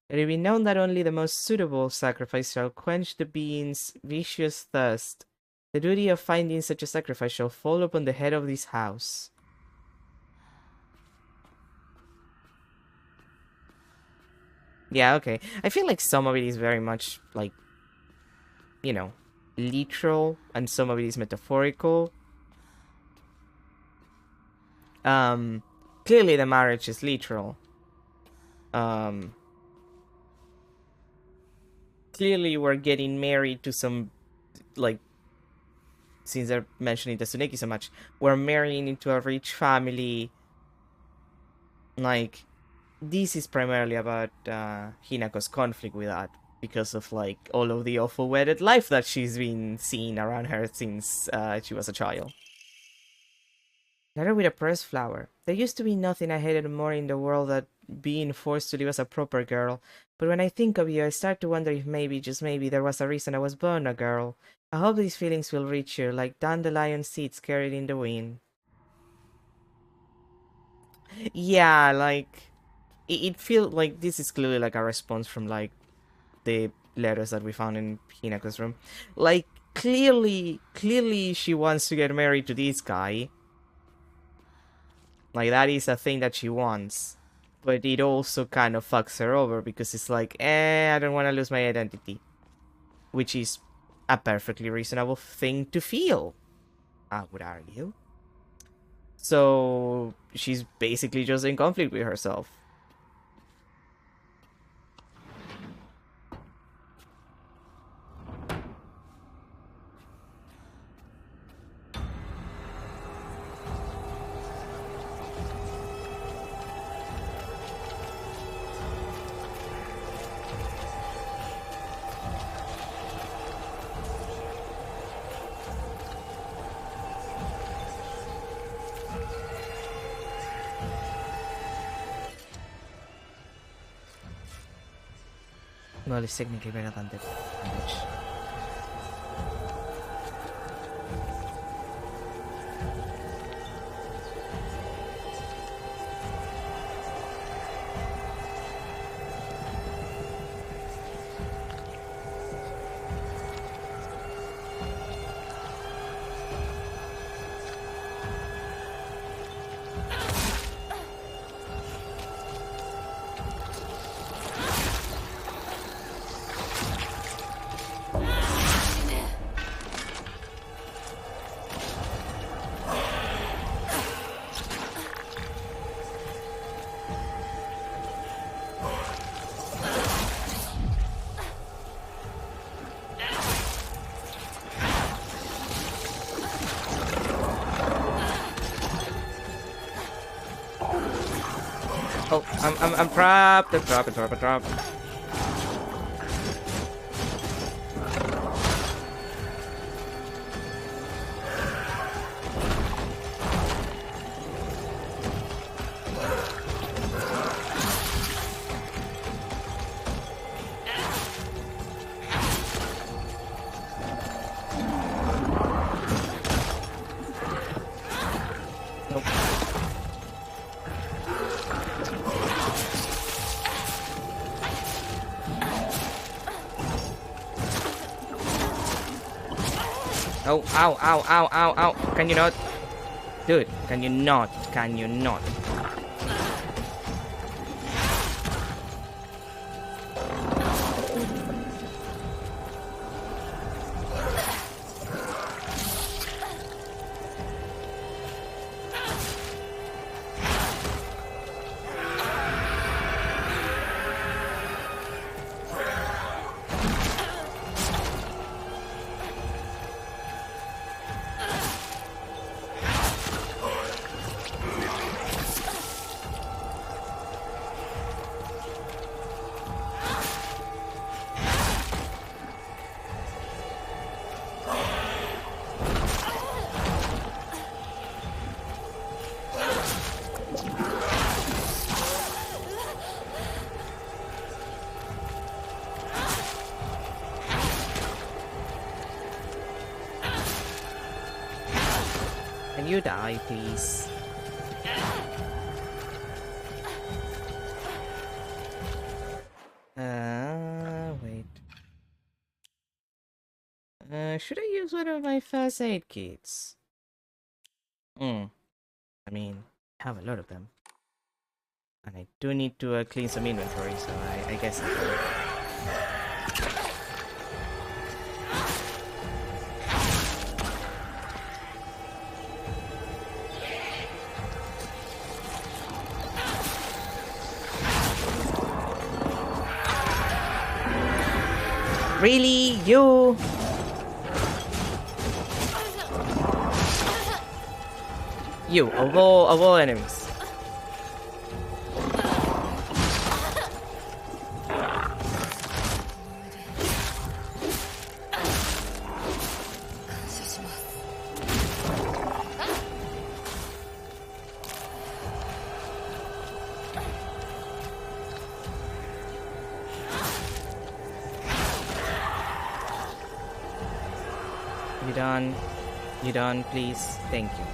Let it be known that only the most suitable sacrifice shall quench the being's vicious thirst. The duty of finding such a sacrifice shall fall upon the head of this house. Yeah, okay. I feel like some of it is very much, like, you know, literal, and some of it is metaphorical. Clearly the marriage is literal. Clearly we're getting married to some, like, since they're mentioning the Tsuneki so much, we're marrying into a rich family. Like, this is primarily about Hinako's conflict with that, because of, like, all of the awful wedded life that she's been seeing around her since she was a child. Letter with a pressed flower. There used to be nothing I hated more in the world than being forced to live as a proper girl. But when I think of you, I start to wonder if maybe, just maybe, there was a reason I was born a girl. I hope these feelings will reach you, like dandelion seeds carried in the wind. Yeah, like, it feels like this is clearly like a response from, like, the letters that we found in Hinako's room. Like, clearly she wants to get married to this guy. Like, that is a thing that she wants. But it also kind of fucks her over because it's like, I don't want to lose my identity. Which is a perfectly reasonable thing to feel, I would argue. So, she's basically just in conflict with herself. Well, it's technically better than the language. Oh, I'm trapped. I'm trapped. Oh, ow. Can you not? Dude, can you not? Can you not? Can you die, please? Wait. Should I use one of my first aid kits? I mean, I have a lot of them. And I do need to clean some inventory, so I guess I can. Really? You? You, of all enemies. You done? You done, please? Thank you.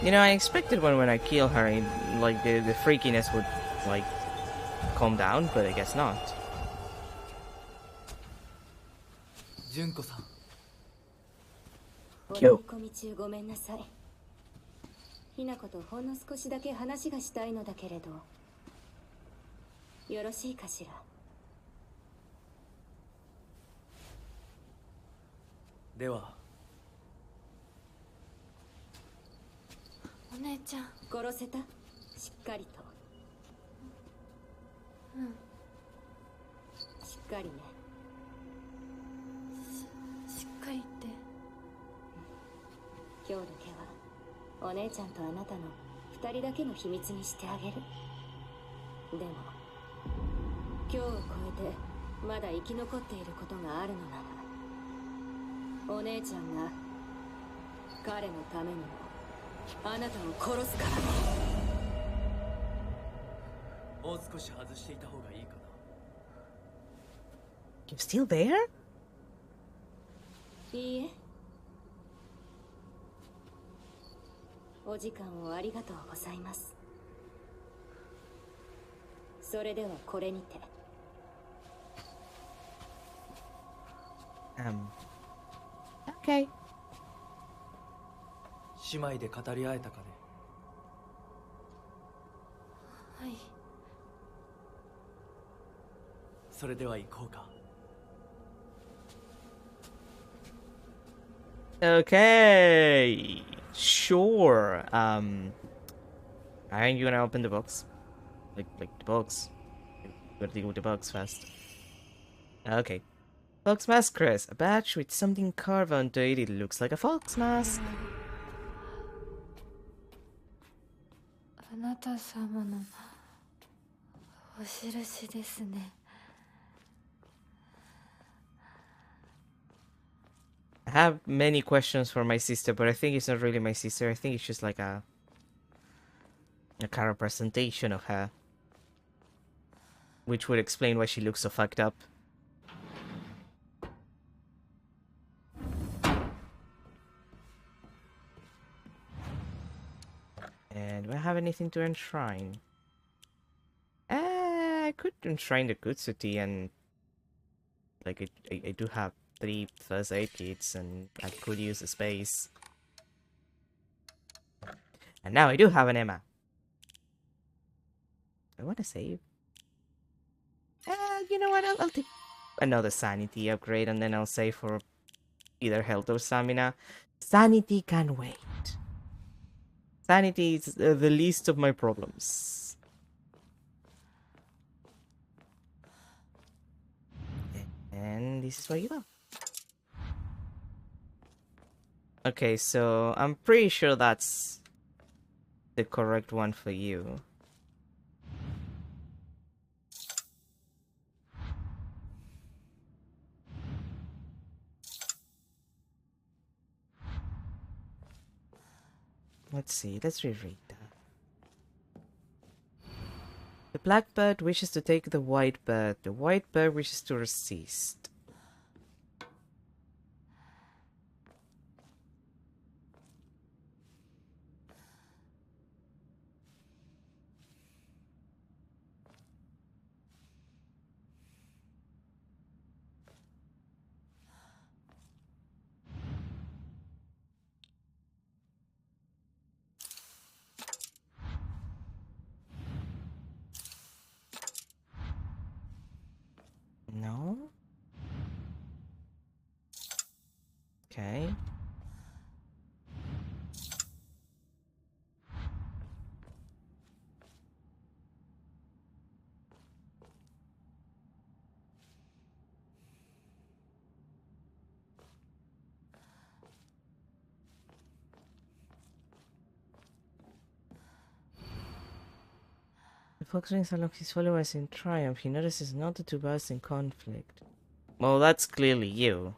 You know, I expected when I kill her, like the freakiness would like calm down, but I guess not. 純子さん。お乗り込み中ごめんなさい。ひなことほんの少しだけ話がしたいのだけれど、よろしいかしら。では。お姉ちゃん。殺せた？しっかりと。うん。しっかりね。しっかりって。今日だけはお姉ちゃんとあなたの二人だけの秘密にしてあげる。でも今日を超えてまだ生き残っていることがあるのなら、お姉ちゃんが彼のためにもあなたを殺すからね。もう少し外していた方がいいかな。 You still there? いいえ。お時間をありがとうございます。それではこれにて。Okay. 姉妹で語り合えたかね。はい。それでは行こうか。Okay. Sure. Aren't you gonna open the box? Like the box. Gotta deal with the box first. Okay. Fox mask, Chris. A badge with something carved onto it. It looks like a fox mask. あなた様のお印ですね。I have many questions for my sister, but I think it's not really my sister. I think it's just like a kind of representation of her, which would explain why she looks so fucked up. And do I have anything to enshrine? I could enshrine the Kutsuti, and like I do have 3 first aid kits, and I could use the space. And now I do have an Emma. I want to save. You know what? I'll take another sanity upgrade, and then I'll save for either health or stamina. Sanity can wait. Sanity is the least of my problems. And this is where you go. Okay, so I'm pretty sure that's the correct one for you. Let's see, let's reread that. The black bird wishes to take the white bird. The white bird wishes to resist. No? Okay. The fox rings along his followers in triumph. He notices not the two birds in conflict. Well, that's clearly you.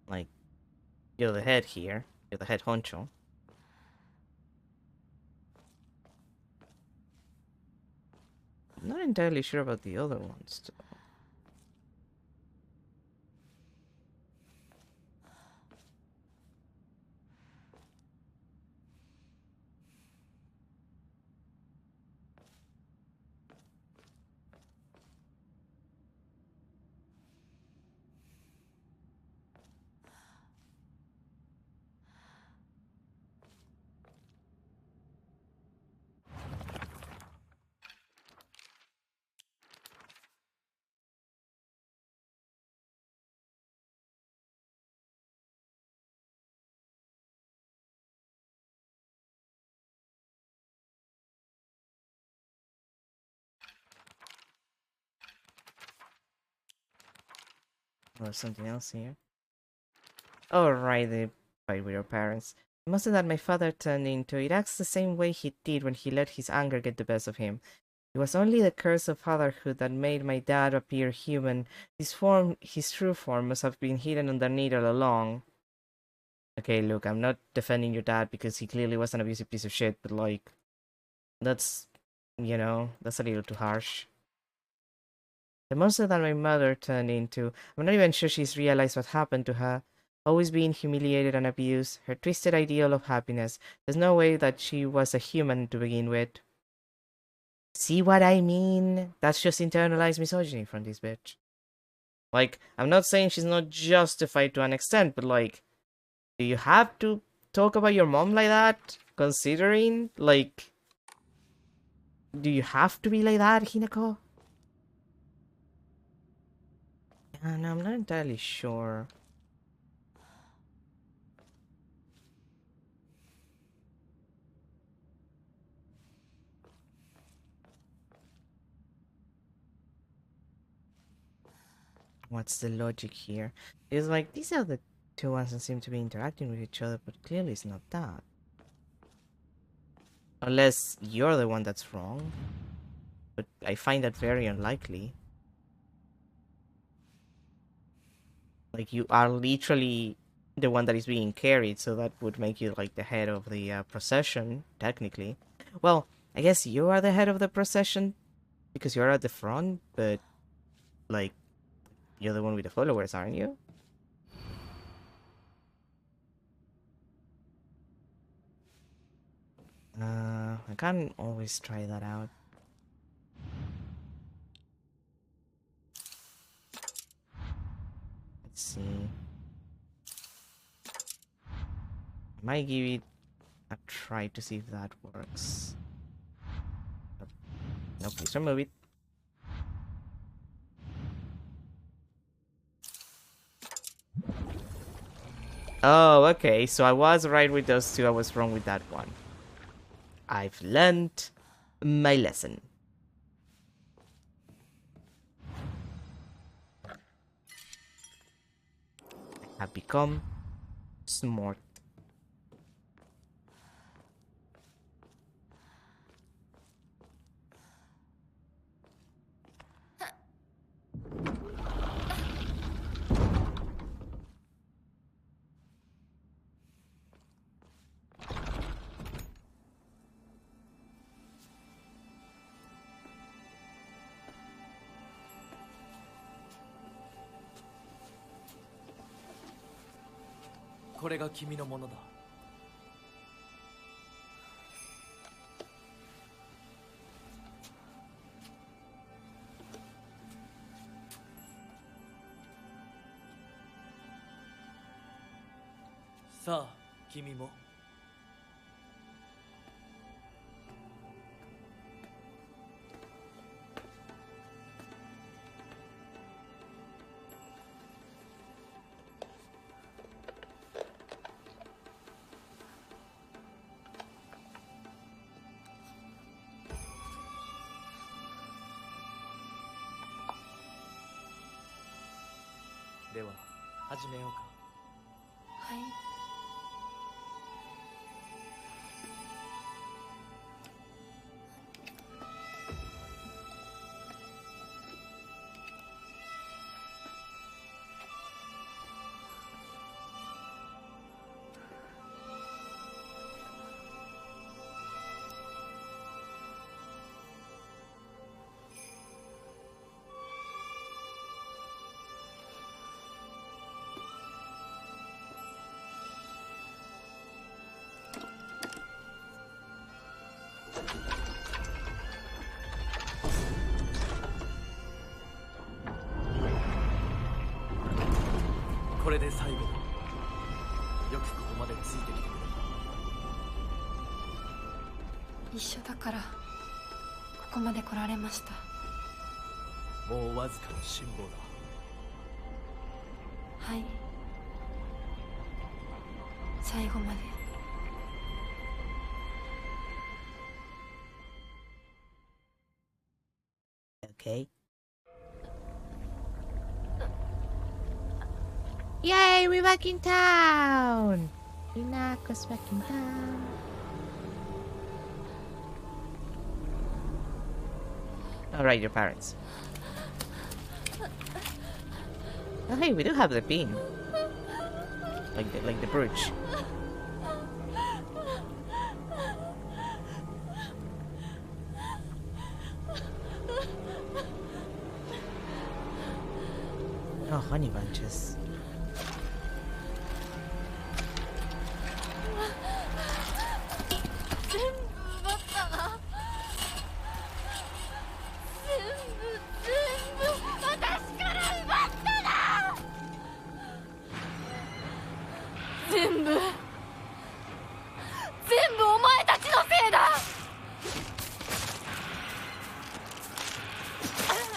Like, you're the head here. You're the head honcho. Not entirely sure about the other ones, though. Or something else here. Oh, right, the fight with your parents. The monster that my father turned into, it acts the same way he did when he let his anger get the best of him. It was only the curse of fatherhood that made my dad appear human. His true form, must have been hidden underneath all along. Okay, look, I'm not defending your dad because he clearly was an abusive piece of shit, but like, that's, that's a little too harsh. The monster that my mother turned into, I'm not even sure she's realized what happened to her. Always being humiliated and abused, her twisted ideal of happiness. There's no way that she was a human to begin with. See what I mean? That's just internalized misogyny from this bitch. Like, I'm not saying she's not justified to an extent, but like, do you have to talk about your mom like that? Considering, like, do you have to be like that, Hinako? No, I'm not entirely sure. What's the logic here? It's like, these are the two ones that seem to be interacting with each other, but clearly it's not that. Unless you're the one that's wrong. But I find that very unlikely. Like, you are literally the one that is being carried, so that would make you, like, the head of the procession, technically. Well, I guess you are the head of the procession, because you're at the front, but, like, you're the one with the followers, aren't you? I can't always try that out. Let's see. I might give it a try to see if that works. No, please remove it. Oh, okay, so I was right with those two, I was wrong with that one. I've learned my lesson. I have become smart. Sa, kimi mo. Dewa, 始めようか。はい。これで最後だ。よくここまでついてきてくれ一緒だからここまで来られました。た。もうわずかの辛抱だ。はい、最後まで。Okay. Yay, we're back in town! Inako's back in town. Alright, your parents. Oh hey, we do have the beam. Like the bridge. Oh, honey bunches.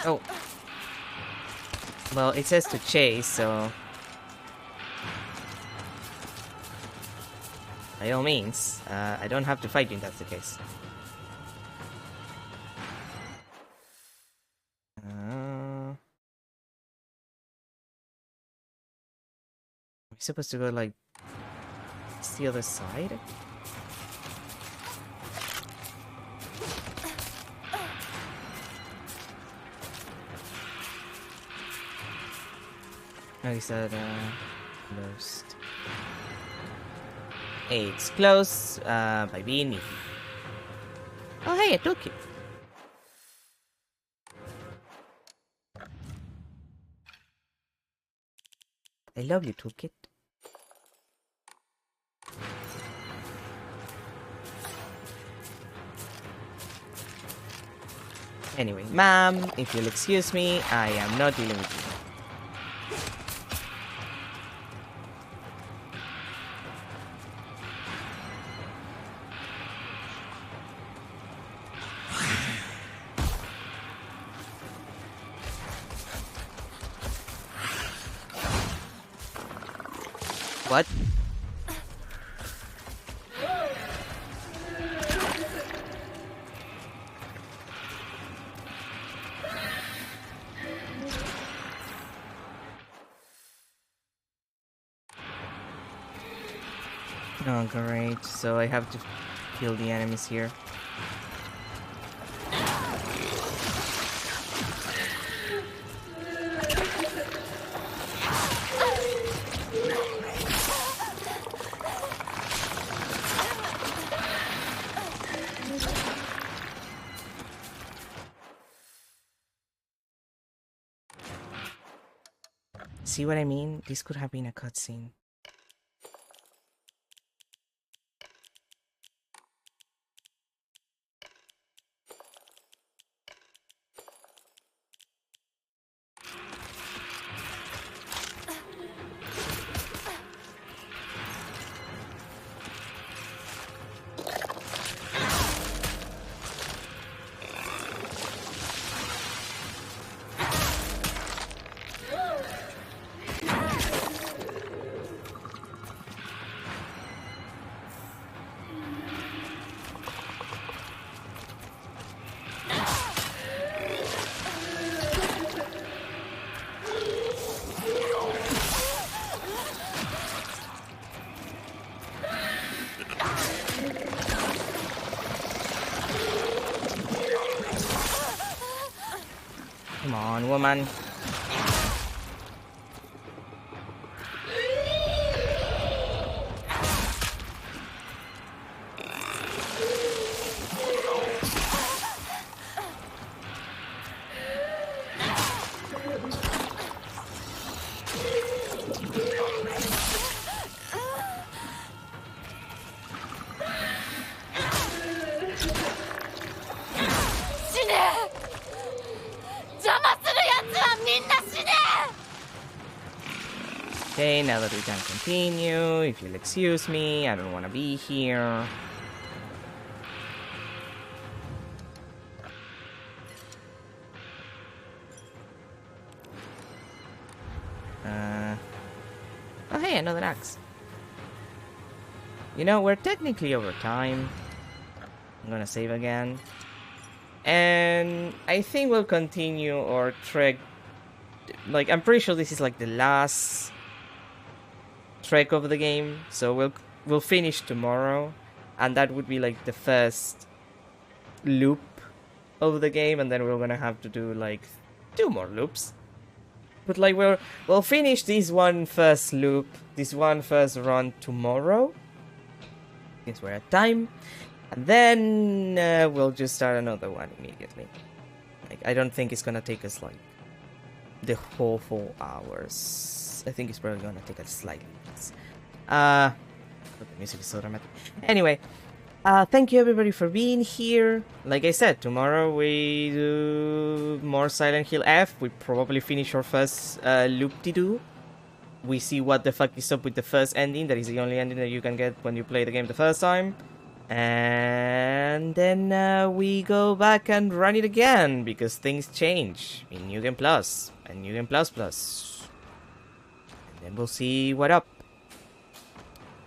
Oh. Well, it says to chase, so... By all means, I don't have to fight you if that's the case. Am I supposed to go, like... It's the other side? No, he said, closed. Hey, it's closed, by being me. Oh, hey, I took it. I love you, toolkit. Anyway, ma'am, if you'll excuse me, I am not dealing with you. What? Oh, great. So I have to kill the enemies here. See what I mean? This could have been a cutscene. Come on, woman. Okay, now that we can continue, if you'll excuse me, I don't want to be here. Oh hey, another axe. You know, we're technically over time. I'm gonna save again. And I think we'll continue our trek. Like, I'm pretty sure this is like the last trek of the game. So we'll finish tomorrow. And that would be like the first loop of the game. And then we're gonna have to do like 2 more loops. But like we'll finish this one first loop, this one first run tomorrow. Since we're at time. And then we'll just start another one immediately. Like, I don't think it's gonna take us like the whole 4 hours. I think it's probably gonna take us slightly less. But the music is so dramatic. Anyway, thank you everybody for being here. Like I said, tomorrow we do more Silent Hill F. We probably finish our first loop-de-doo. We see what the fuck is up with the first ending. That is the only ending that you can get when you play the game the first time. And then we go back and run it again, because things change in New Game Plus and New Game Plus Plus. And then we'll see what up.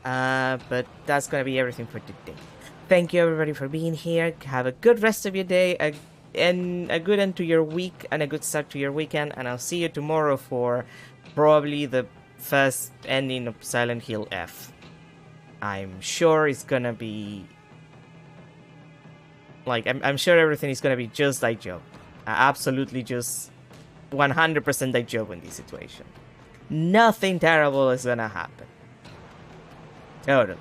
But that's gonna be everything for today. Thank you everybody for being here. Have a good rest of your day, and a good end to your week, and a good start to your weekend. And I'll see you tomorrow for probably the first ending of Silent Hill F. I'm sure it's gonna be like, I'm sure everything is gonna be just like Job. Absolutely just 100% like Job in this situation. Nothing terrible is gonna happen. Totally.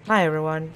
Bye everyone.